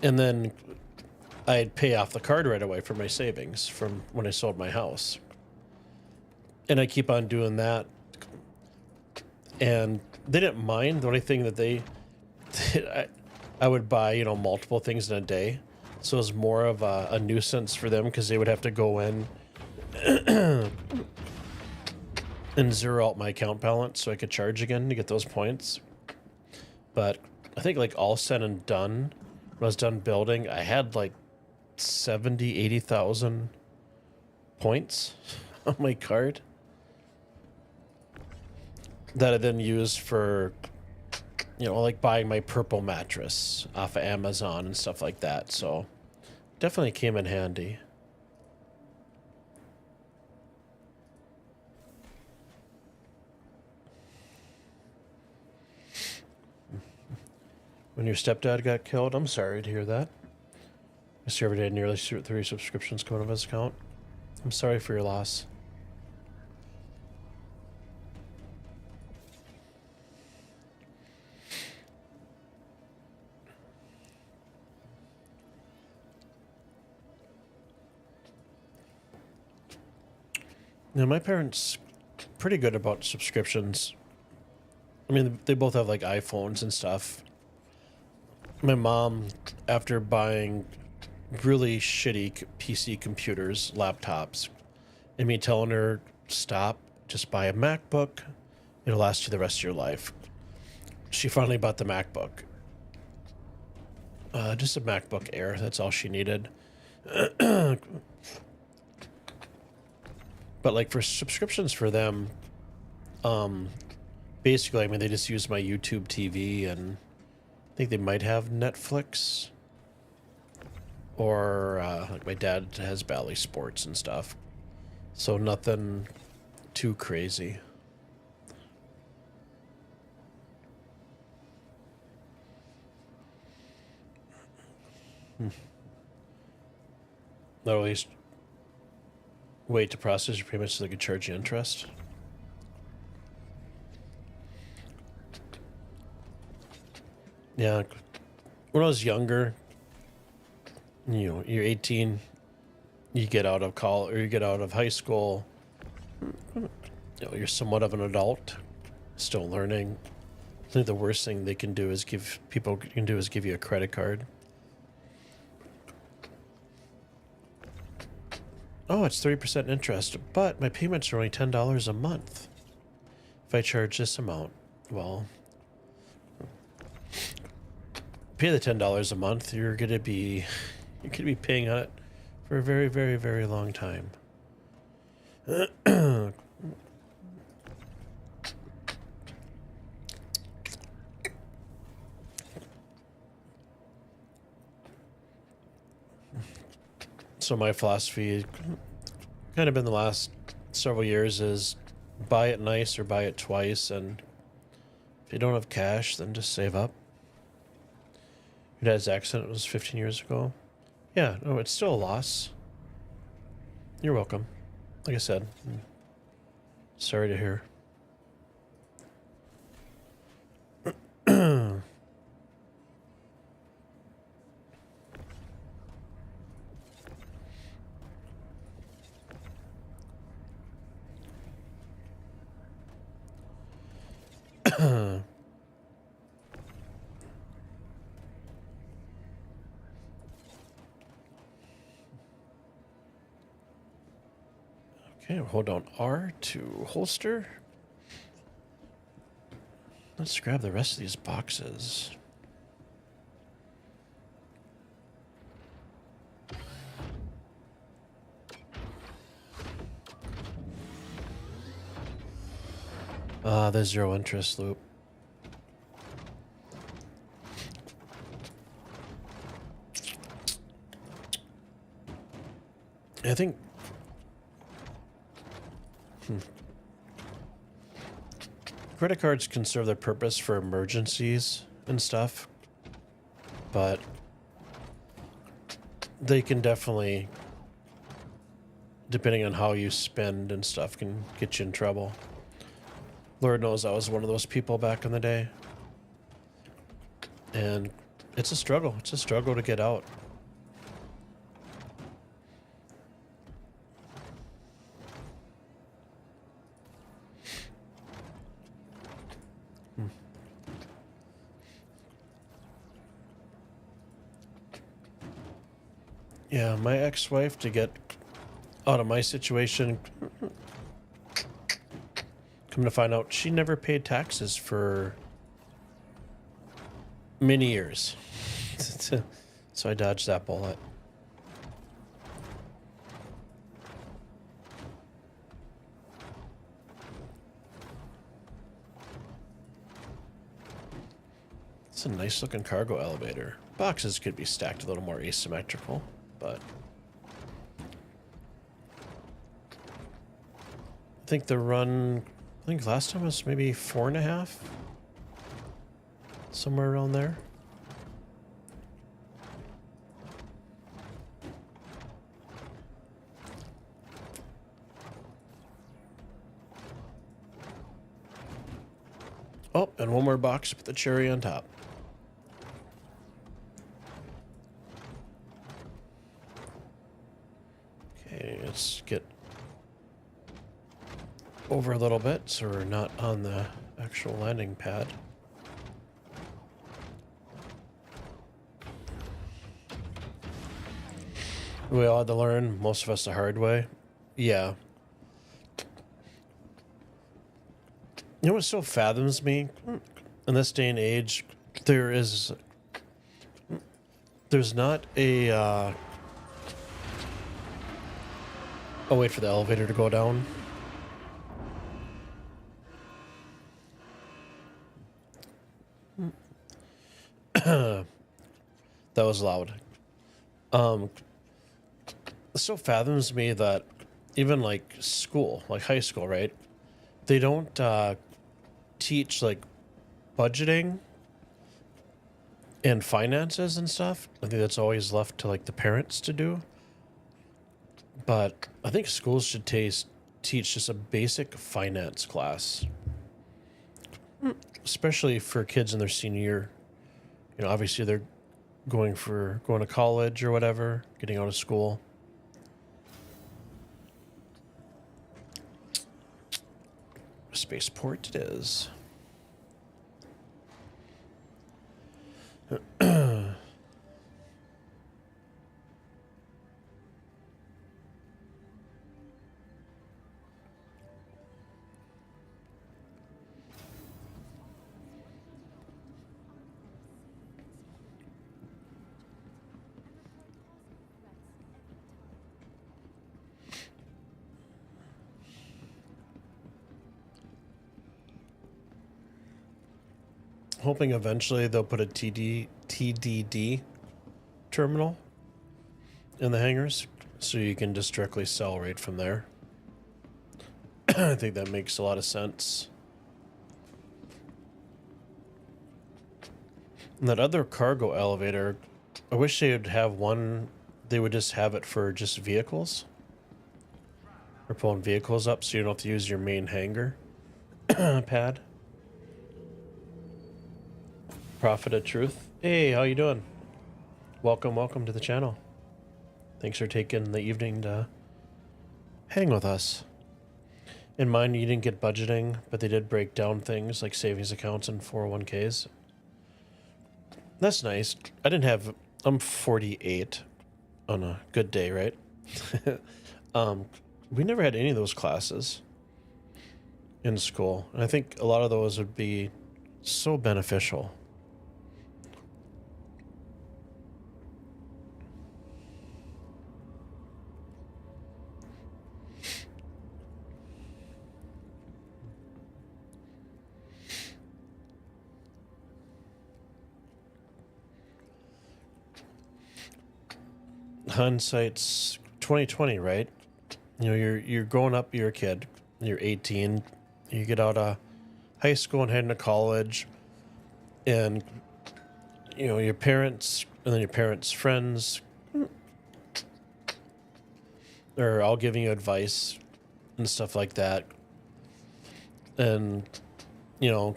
and then I'd pay off the card right away for my savings from when I sold my house. And I keep on doing that. And they didn't mind. The only thing that I would buy, multiple things in a day. So it was more of a nuisance for them because they would have to go in and zero out my account balance so I could charge again to get those points. But I think like all said and done, when I was done building, I had like 70, 80,000 points on my card that I then used for, like buying my purple mattress off of Amazon and stuff like that. So definitely came in handy. When your stepdad got killed, I'm sorry to hear that. I see every day nearly 30 subscriptions coming off his account. I'm sorry for your loss. Now, my parents pretty good about subscriptions. I mean, they both have like iPhones and stuff. My mom, after buying really shitty PC computers, laptops, and me telling her, stop, just buy a MacBook. It'll last you the rest of your life. She finally bought the MacBook. Just a MacBook Air. That's all she needed. But like for subscriptions for them, basically, I mean, they just use my YouTube TV, and I think they might have Netflix, or like my dad has Bally Sports and stuff. So nothing too crazy. Not at least wait to process your payments so they could charge you interest. Yeah, when I was younger, you're 18, you get out of college or you get out of high school, you're somewhat of an adult, still learning. I think the worst thing they can do is give you a credit card. Oh, it's 30% interest, but my payments are only $10 a month. If I charge this amount, well, pay the $10 a month, you're gonna be paying on it for a very, very, very long time. So my philosophy, kind of been the last several years, is buy it nice or buy it twice, and if you don't have cash, then just save up. Your dad's accident was 15 years ago. Yeah, no, it's still a loss. You're welcome. Like I said, sorry to hear. Okay, hold on R to holster. Let's grab the rest of these boxes. The zero interest loop. I think... Credit cards can serve their purpose for emergencies and stuff, but they can definitely, depending on how you spend and stuff, can get you in trouble. Lord knows I was one of those people back in the day. And it's a struggle. It's a struggle to get out. Yeah, my ex-wife, to get out of my situation, come to find out, she never paid taxes for many years. So I dodged that bullet. It's a nice looking cargo elevator. Boxes could be stacked a little more asymmetrical, but I think the run, I think last time was maybe 4.5, somewhere around there. Oh, and one more box with the cherry on top. Okay, let's get over a little bit so we're not on the actual landing pad. We all had to learn, most of us the hard way. Yeah. You know what so fathoms me? In this day and age, there's not a... I'll wait for the elevator to go down. That was loud. It so fathoms me that even like school, like high school, right? They don't teach like budgeting and finances and stuff. I think that's always left to like the parents to do. But I think schools should teach just a basic finance class, especially for kids in their senior year. You know, obviously they're going to college or whatever, getting out of school. Spaceport it is. Hoping eventually they'll put a TDD terminal in the hangars so you can just directly sell right from there. I think that makes a lot of sense. And that other cargo elevator, I wish they would have one, they would just have it for just vehicles. Or pulling vehicles up so you don't have to use your main hangar pad. Prophet of Truth. Hey, how you doing? Welcome to the channel. Thanks for taking the evening to hang with us. In mine, you didn't get budgeting, but they did break down things like savings accounts and 401ks. That's nice. I'm 48 on a good day, right? We never had any of those classes in school. And I think a lot of those would be so beneficial. hindsight's 2020, right? You know, you're growing up, you're a kid, you're 18, you get out of high school and head into college, and you know your parents and then your parents' friends are all giving you advice and stuff like that, and you know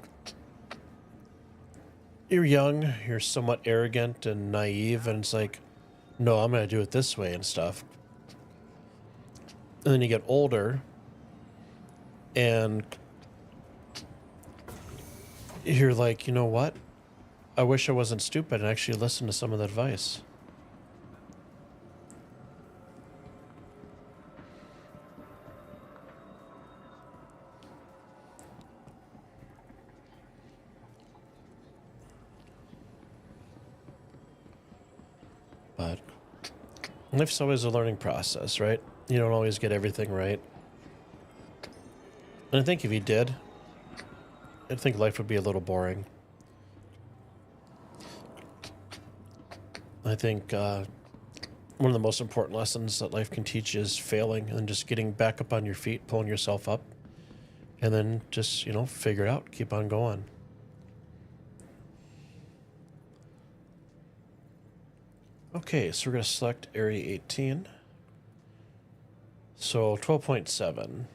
you're young, you're somewhat arrogant and naive, and it's like, no, I'm gonna do it this way and stuff. And then you get older, and you're like, you know what? I wish I wasn't stupid and actually listened to some of the advice. But life's always a learning process, right? You don't always get everything right. And I think if you did, I think life would be a little boring. I think one of the most important lessons that life can teach is failing and just getting back up on your feet, pulling yourself up, and then just, you know, figure it out, keep on going. Okay, so we're going to select Area 18. So 12.7.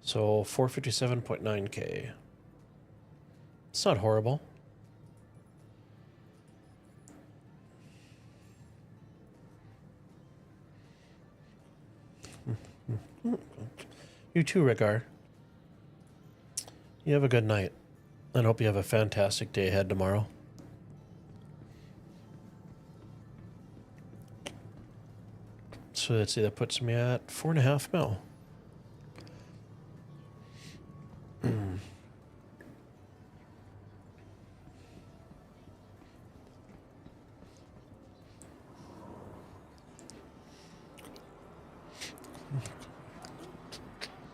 So 457.9K. It's not horrible. You too, Rigar. You have a good night. And hope you have a fantastic day ahead tomorrow. So let's see, that puts me at 4.5 mil.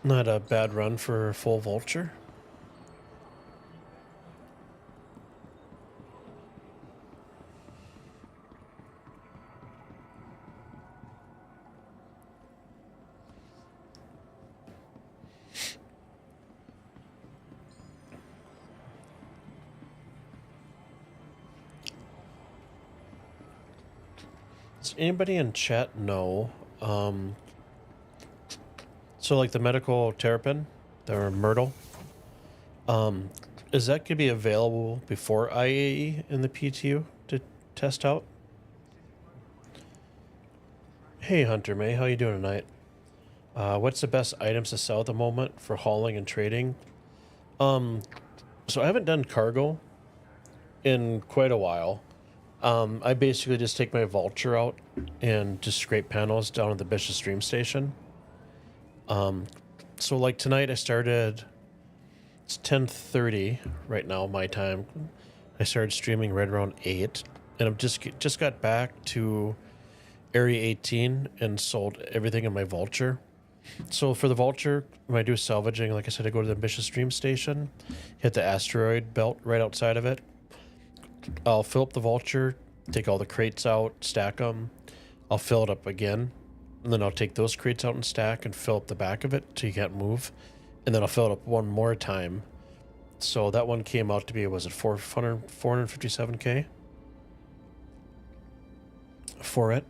Not a bad run for full Vulture. Does anybody in chat know? So like the medical terrapin, or myrtle, is that going to be available before IAE in the PTU to test out? Hey Hunter May, how you doing tonight? What's the best items to sell at the moment for hauling and trading? So I haven't done cargo in quite a while. I basically just take my Vulture out and just scrape panels down at the Bishop Stream Station. So like tonight I started, it's 10:30 right now, my time. I started streaming right around 8, and I've just got back to Area 18 and sold everything in my Vulture. So for the Vulture, when I do salvaging, like I said, I go to the Bishop Stream Station, hit the asteroid belt right outside of it. I'll fill up the Vulture, take all the crates out, stack them. I'll fill it up again, and then I'll take those crates out and stack and fill up the back of it so you can't move. And then I'll fill it up one more time. So that one came out to be, was it 457K? For it.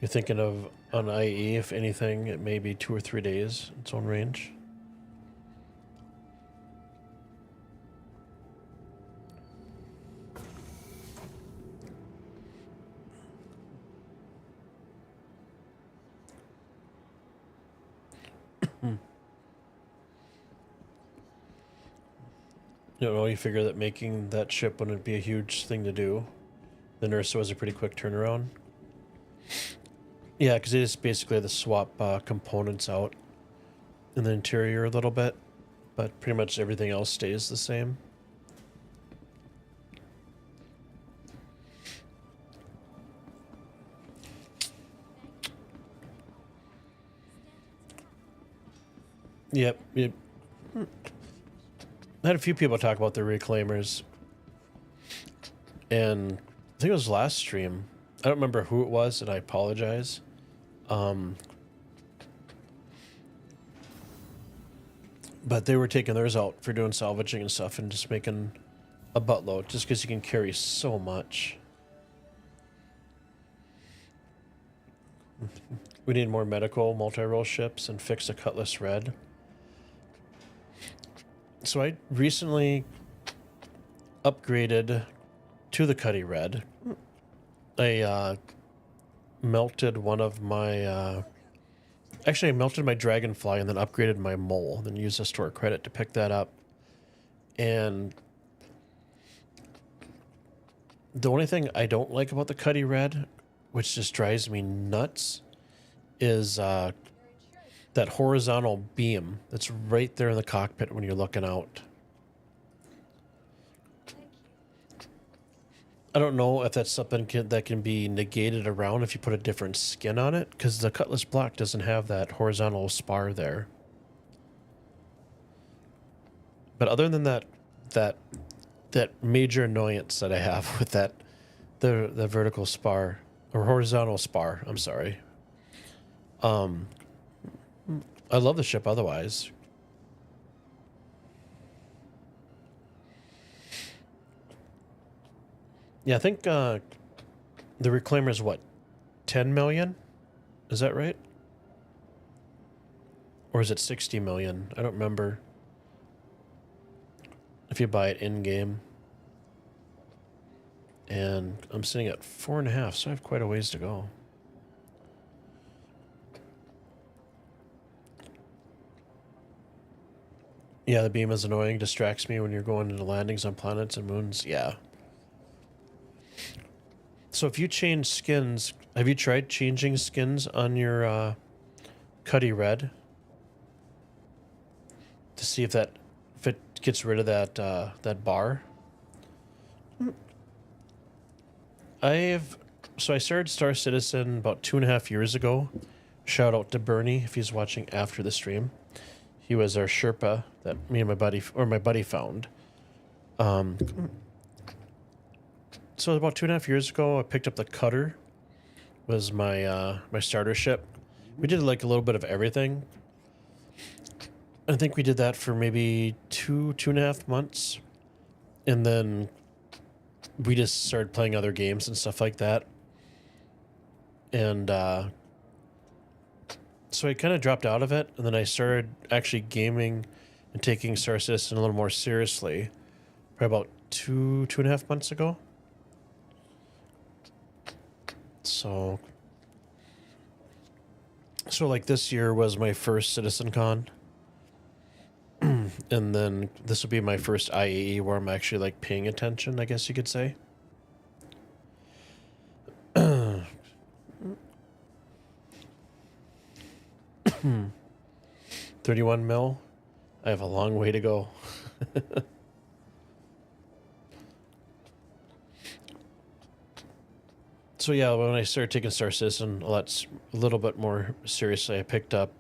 You're thinking of on IE, if anything, it may be 2 or 3 days, its own range. You know, you figure that making that ship wouldn't be a huge thing to do. The nurse was a pretty quick turnaround. Yeah, because they just basically had to swap components out in the interior a little bit, but pretty much everything else stays the same. Yep. I had a few people talk about the reclaimers, and I think it was last stream. I don't remember who it was, and I apologize. But they were taking theirs out for doing salvaging and stuff and just making a buttload just because you can carry so much. We need more medical multi-role ships and fix the Cutlas Red. So I recently upgraded to the Cutty Red. I melted one of my... actually, I melted my Dragonfly and then upgraded my Mole. Then used a store credit to pick that up. And the only thing I don't like about the Cutty Red, which just drives me nuts, is that horizontal beam that's right there in the cockpit when you're looking out. I don't know if that's something that can be negated around if you put a different skin on it, because the Cutlass Black doesn't have that horizontal spar there. But other than that major annoyance that I have with that, the vertical spar or horizontal spar, I'm sorry. I love the ship otherwise. Yeah, I think the Reclaimer is what, 10 million? Is that right? Or is it 60 million? I don't remember. If you buy it in-game. And I'm sitting at 4.5, so I have quite a ways to go. Yeah, the beam is annoying. Distracts me when you're going into landings on planets and moons. Yeah. So if you change skins, have you tried changing skins on your Cutty Red? To see if it gets rid of that bar? So I started Star Citizen about 2.5 years ago. Shout out to Bernie if he's watching after the stream. He was our Sherpa that me and my buddy found. So about 2.5 years ago, I picked up the Cutter. Was my my starter ship. We did like a little bit of everything. I think we did that for maybe 2.5 months, and then we just started playing other games and stuff like that. And so I kind of dropped out of it, and then I started actually gaming and taking Star Citizen a little more seriously probably about 2.5 months ago. So like this year was my first Citizen Con. And then this will be my first IAE where I'm actually like paying attention, I guess you could say. 31 mil. I have a long way to go. So yeah, when I started taking Star Citizen a little bit more seriously, I picked up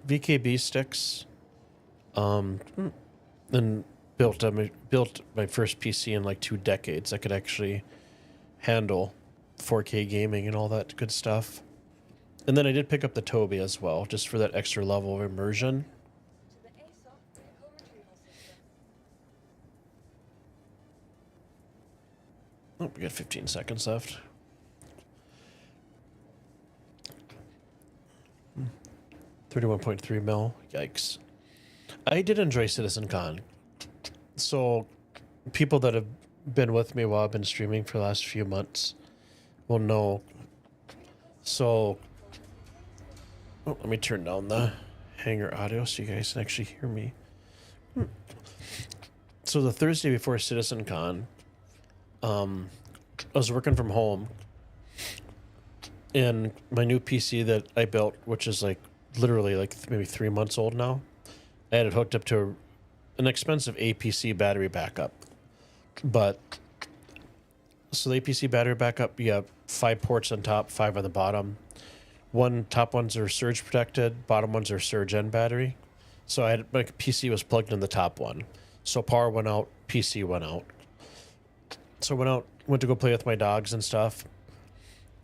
VKB sticks, and built my first PC in like 2 decades. I could actually handle 4K gaming and all that good stuff. And then I did pick up the Toby as well, just for that extra level of immersion. Oh, we got 15 seconds left. 31.3 mil. Yikes. I did enjoy Citizen Con. So people that have been with me while I've been streaming for the last few months will know. So let me turn down the hangar audio so you guys can actually hear me. So the Thursday before Citizen Con, I was working from home, and my new PC that I built, which is like literally like maybe 3 months old now, I had it hooked up to an expensive APC battery backup. But so the APC battery backup, you have 5 ports on top, 5 on the bottom. Top ones are surge protected, bottom ones are surge and battery. So I had, my PC was plugged in the top one. So power went out, PC went out. So went to go play with my dogs and stuff.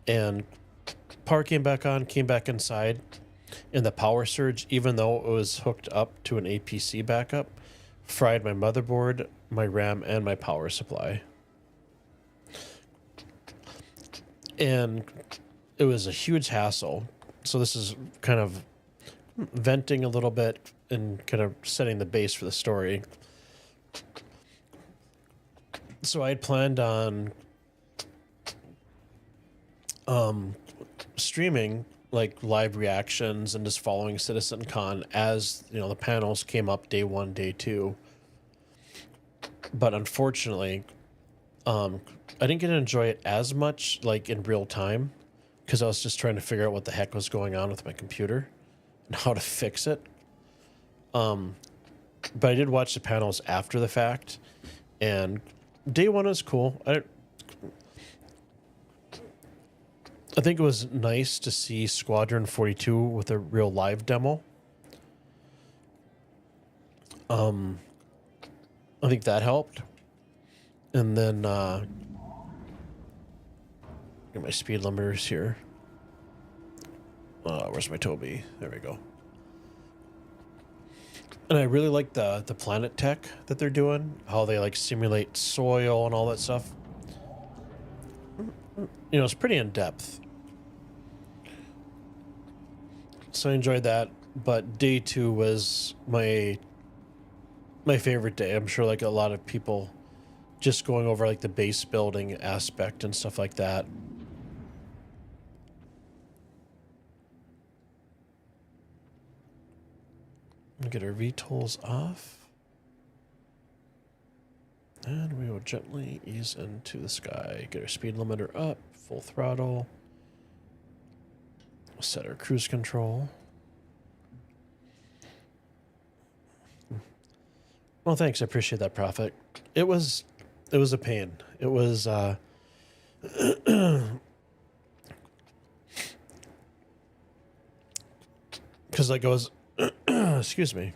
And power came back on, came back inside. And the power surge, even though it was hooked up to an APC backup, fried my motherboard, my RAM, and my power supply. And it was a huge hassle. So this is kind of venting a little bit and kind of setting the base for the story. So I had planned on streaming like live reactions and just following CitizenCon as, you know, the panels came up day 1, day 2. But unfortunately, I didn't get to enjoy it as much like in real time because I was just trying to figure out what the heck was going on with my computer and how to fix it. But I did watch the panels after the fact, and day 1 was cool. I think it was nice to see Squadron 42 with a real live demo. I think that helped. And then get my speed limiters here. Where's my Toby? There we go. And I really like the planet tech that they're doing, how they like simulate soil and all that stuff. You know, it's pretty in depth. So I enjoyed that, but day 2 was my favorite day. I'm sure like a lot of people, just going over like the base building aspect and stuff like that. Get our VTOLs off. And we will gently ease into the sky. Get our speed limiter up, full throttle. Set our cruise control. Well, thanks. I appreciate that, Prophet. It was a pain. It was because like I was excuse me.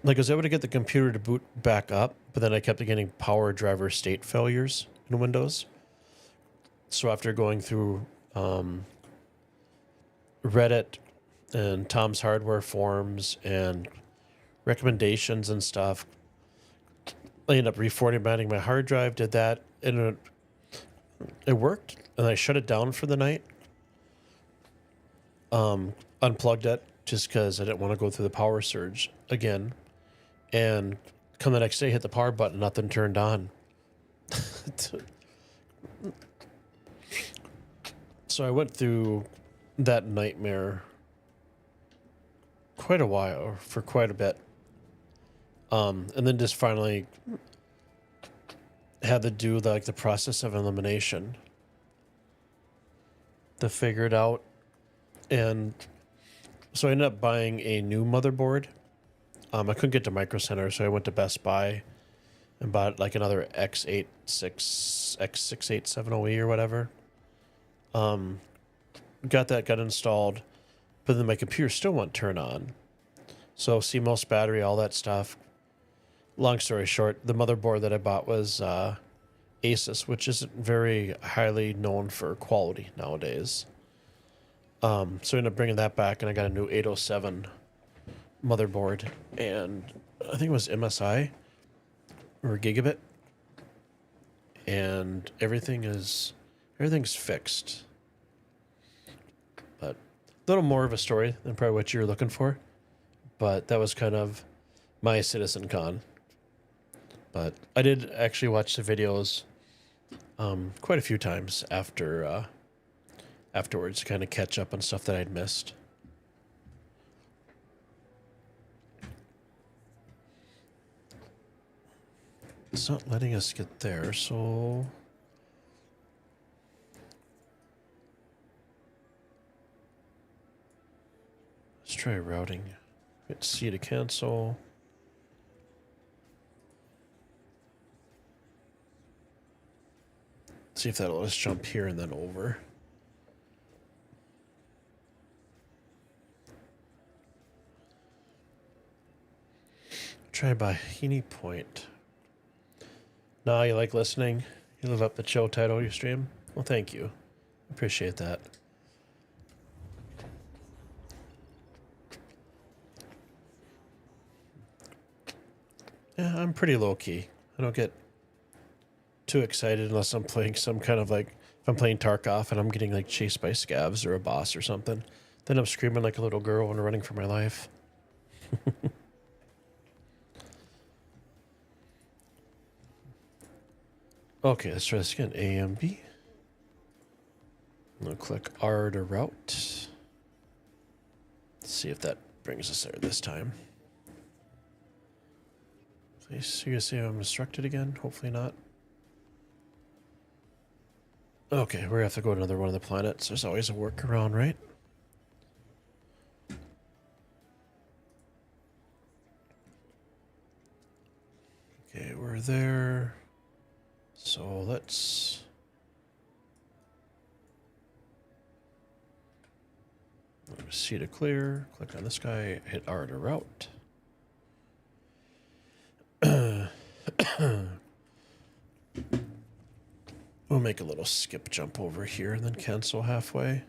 Like I was able to get the computer to boot back up, but then I kept getting power driver state failures in Windows. So after going through Reddit and Tom's Hardware forums and recommendations and stuff, I ended up reformatting my hard drive, did that, and it worked, and I shut it down for the night. Unplugged it just because I didn't want to go through the power surge again. And come the next day, hit the power button, nothing turned on. So I went through that nightmare quite a while, for quite a bit. And then just finally had to do the process of elimination to figure it out. And so I ended up buying a new motherboard. I couldn't get to Micro Center, so I went to Best Buy and bought like another X687OE or whatever. Got installed, but then my computer still won't turn on. So CMOS battery, all that stuff. Long story short, the motherboard that I bought was Asus, which isn't very highly known for quality nowadays. So I ended up bringing that back, and I got a new 807 motherboard, and I think it was MSI or Gigabit, and everything's fixed. But a little more of a story than probably what you were looking for, but that was kind of my CitizenCon. But I did actually watch the videos quite a few times afterwards to kind of catch up on stuff that I'd missed. It's not letting us get there, so let's try routing. Hit C to cancel. See if that'll let us jump here and then over. Try Bikini Point. Nah, you like listening? You live up the chill title of your stream? Well, thank you. Appreciate that. Yeah, I'm pretty low-key. I don't get too excited unless I'm playing some kind of like... If I'm playing Tarkov and I'm getting like chased by scavs or a boss or something, then I'm screaming like a little girl and running for my life. Okay, let's try this again. A and B. I'm going to click R to route. Let's see if that brings us there this time. Please, you gonna see I'm instructed again? Hopefully not. Okay, we're gonna have to go to another one of the planets. There's always a workaround, right? Okay, we're there. So let's... C to clear. Click on this guy. Hit R to route. We'll make a little skip jump over here and then cancel halfway.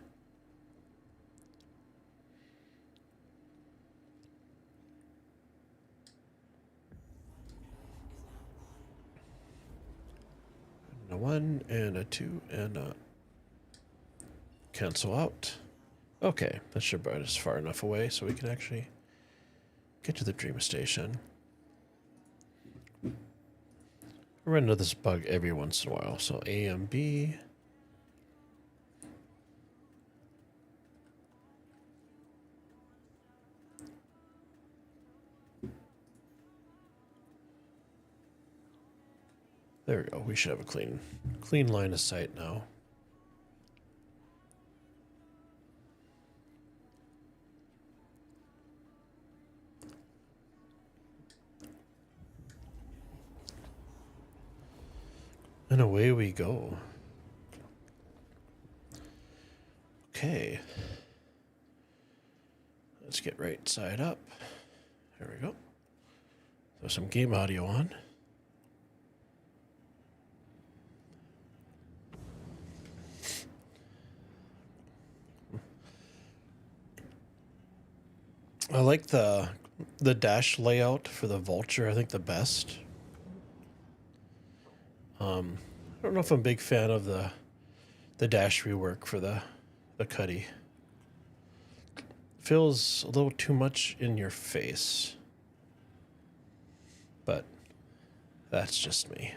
And a 1 and a 2 and a cancel out. Okay, that should bring us far enough away so we can actually get to the dream station. I run into this bug every once in a while. So A and B. There we go. We should have a clean line of sight now. And away we go. Okay. Let's get right side up. There we go. Throw some game audio on. I like the dash layout for the Vulture, I think the best. I don't know if I'm a big fan of the dash rework for the Cutty. Feels a little too much in your face. But that's just me.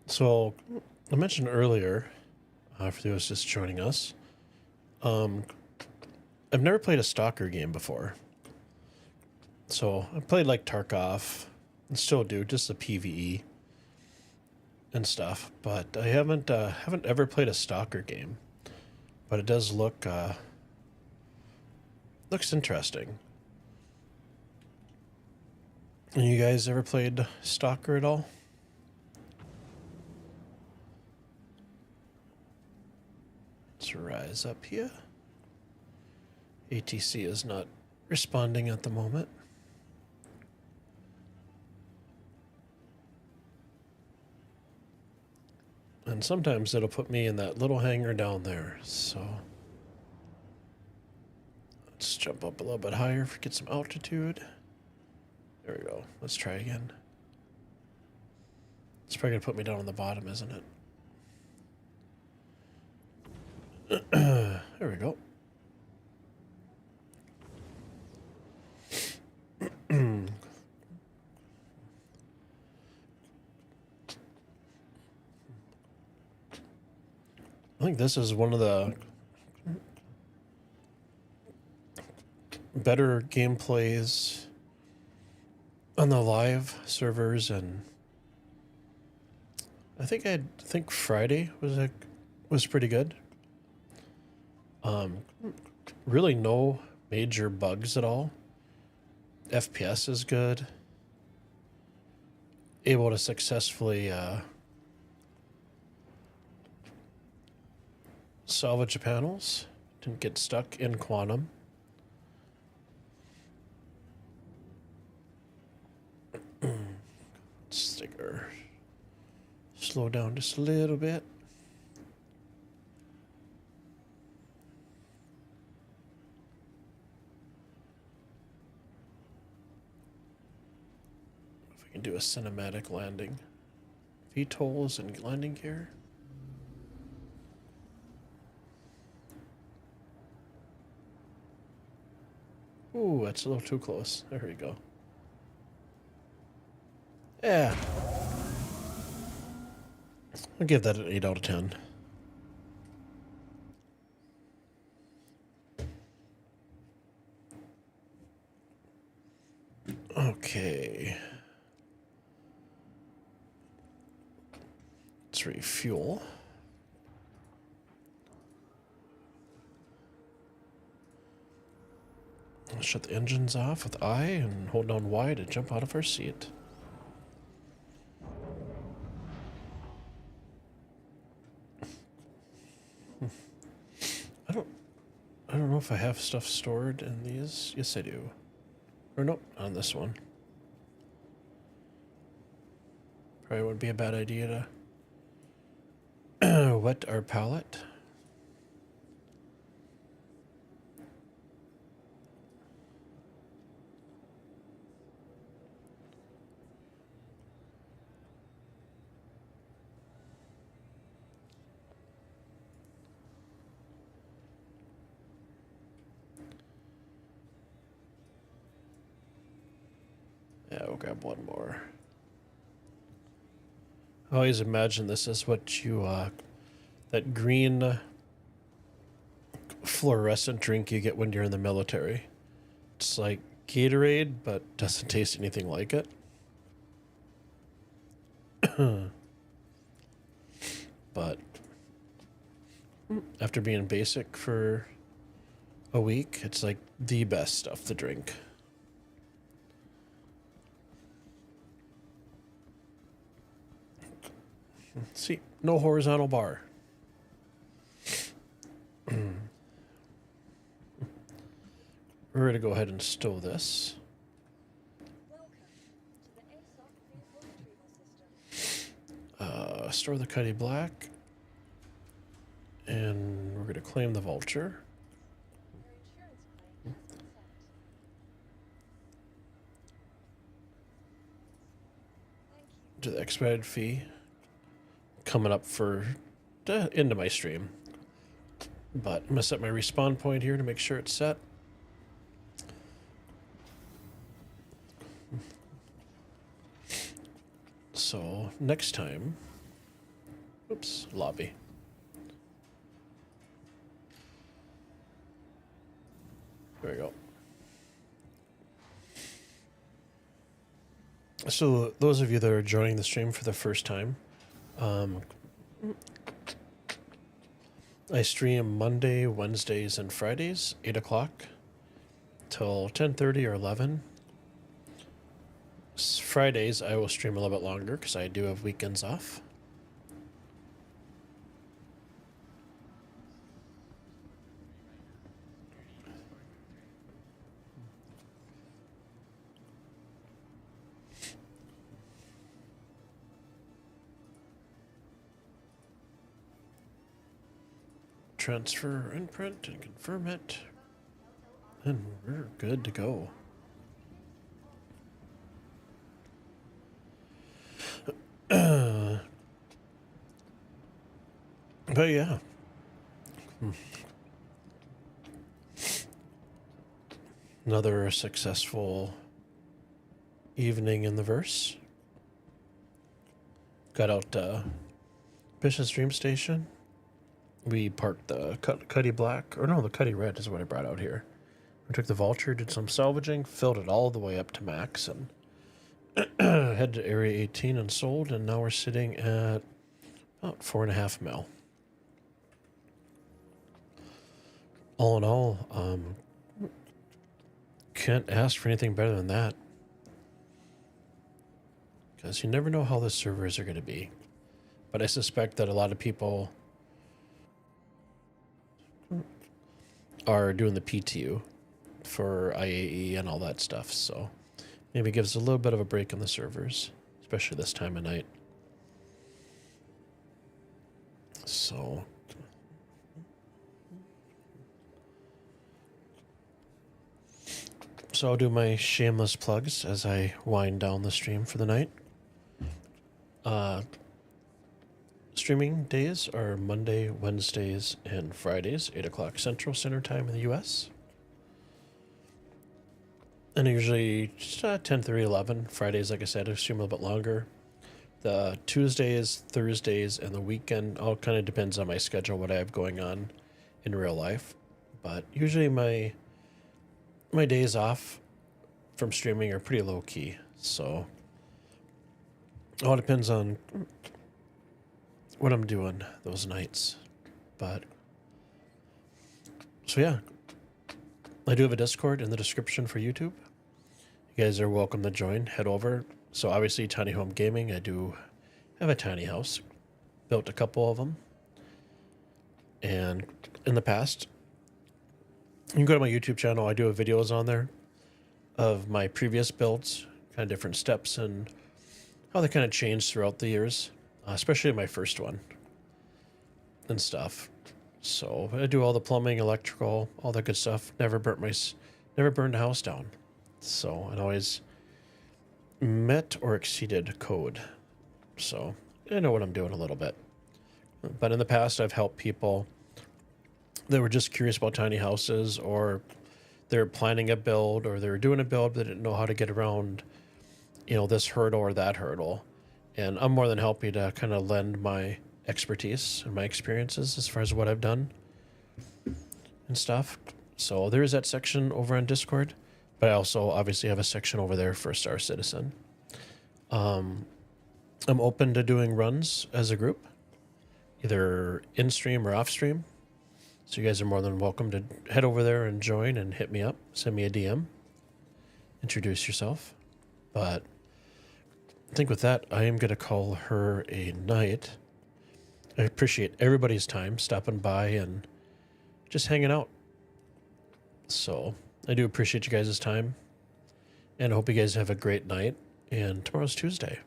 So, I mentioned earlier, for those just joining us, I've never played a stalker game before. So, I played like Tarkov, and still do, just the PvE and stuff, but I haven't ever played a stalker game. But it does look, looks interesting. You guys ever played stalker at all? Let's rise up here. ATC is not responding at the moment. And sometimes it'll put me in that little hangar down there, so let's jump up a little bit higher, get some altitude. There we go. Let's try again. It's probably gonna put me down on the bottom, isn't it? There we go. I think this is one of the better gameplays on the live servers, and I think Friday was pretty good. Really no major bugs at all. FPS is good. able to successfully salvage the panels. Didn't get stuck in Quantum. Sticker. Slow down just a little bit. If we can do a cinematic landing. VTOLs and landing gear. Ooh, that's a little too close. There we go. Yeah. I'll give that an 8 out of 10. Okay. Let's refuel. I'll shut the engines off with I and hold down Y to jump out of our seat. I don't know if I have stuff stored in these. Yes, I do. Or nope, on this one. Probably wouldn't be a bad idea to wet our palette. Yeah, we'll grab one more. I always imagine this is what you, that green fluorescent drink you get when you're in the military. It's like Gatorade, but doesn't taste anything like it. But after being basic for a week, it's like the best stuff to drink. See, no horizontal bar. We're going to go ahead and stow this. Store the Cutty Black. And we're going to claim the Vulture. Do the expedited fee. Coming up for the end of my stream. But I'm going to set my respawn point here to make sure it's set. So next time, oops, lobby. There we go. So those of you that are joining the stream for the first time, I stream Monday, Wednesdays, and Fridays, 8 o'clock till 10:30 or 11. Fridays, I will stream a little bit longer because I do have weekends off. Transfer imprint and confirm it. And we're good to go. But yeah. Another successful evening in the verse. Got out Bishop's Dream Station. We parked the Cutty Black, or no, the Cutty Red is what I brought out here. We took the Vulture, did some salvaging, filled it all the way up to max, and head to Area 18 and sold, and now we're sitting at about 4.5 mil. All in all, can't ask for anything better than that. because you never know how the servers are going to be. But I suspect that a lot of people are doing the PTU for IAE and all that stuff, so maybe it gives a little bit of a break on the servers, especially this time of night. So I'll do my shameless plugs as I wind down the stream for the night. Streaming days are Monday, Wednesdays, and Fridays, 8 o'clock Central Standard Time in the US. And usually just 10 through 11. Fridays, like I said, I stream a little bit longer. The Tuesdays, Thursdays, and the weekend all kind of depends on my schedule, what I have going on in real life. But usually my days off from streaming are pretty low key. So it all depends on what I'm doing those nights. But so yeah, I do have a Discord in the description for YouTube. You guys are welcome to join. Head over. So obviously Tiny Home Gaming, I do have a tiny house. Built a couple of them. And in the past, you can go to my YouTube channel. I do have videos on there of my previous builds, kind of different steps and how they kind of changed throughout the years, especially my first one and stuff. So I do all the plumbing, electrical, all that good stuff. Never burned the house down. So I always met or exceeded code. So I know what I'm doing a little bit. But in the past, I've helped people that were just curious about tiny houses, or they're planning a build, or they're doing a build but didn't know how to get around, this hurdle or that hurdle. And I'm more than happy to kind of lend my expertise and my experiences as far as what I've done and stuff. So there is that section over on Discord, but I also obviously have a section over there for Star Citizen. I'm open to doing runs as a group, either in stream or off stream. So you guys are more than welcome to head over there and join and hit me up. Send me a DM. Introduce yourself. But I think with that, I am going to call her a night. I appreciate everybody's time stopping by and just hanging out. So I do appreciate you guys' time. And I hope you guys have a great night. And tomorrow's Tuesday.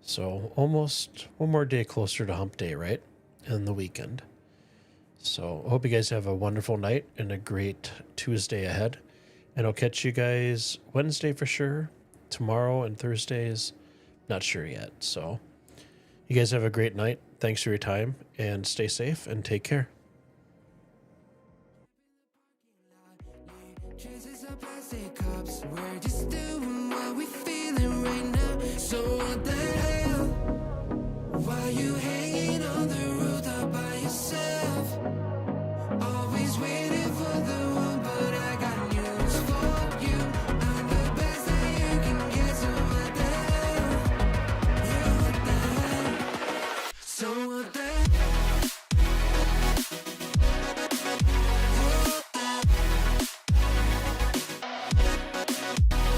So almost one more day closer to hump day, right? And the weekend. So I hope you guys have a wonderful night and a great Tuesday ahead. And I'll catch you guys Wednesday for sure. Tomorrow and Thursdays, not sure yet. So you guys have a great night. Thanks for your time and stay safe and take care. Why you hanging on the rooftop by yourself? Always waiting for the one, but I got news for you. I'm the best that you can get, so what the hell? Yeah, what the hell? So what the hell?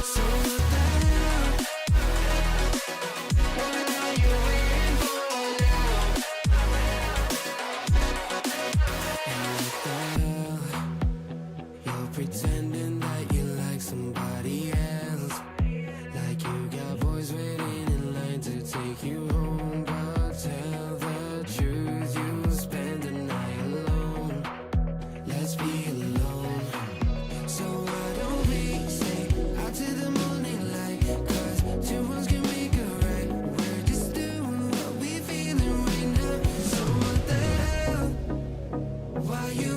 So what the hell? What are you waiting for now? And what the hell? You're pretending that you like somebody else, like you got boys waiting in line to take you home. But tell the truth, you spend the night alone. Let's be alone. So why don't we stay out to the morning light? 'Cause two wrongs can make a right. We're just doing what we feeling right now. So what the hell? Why you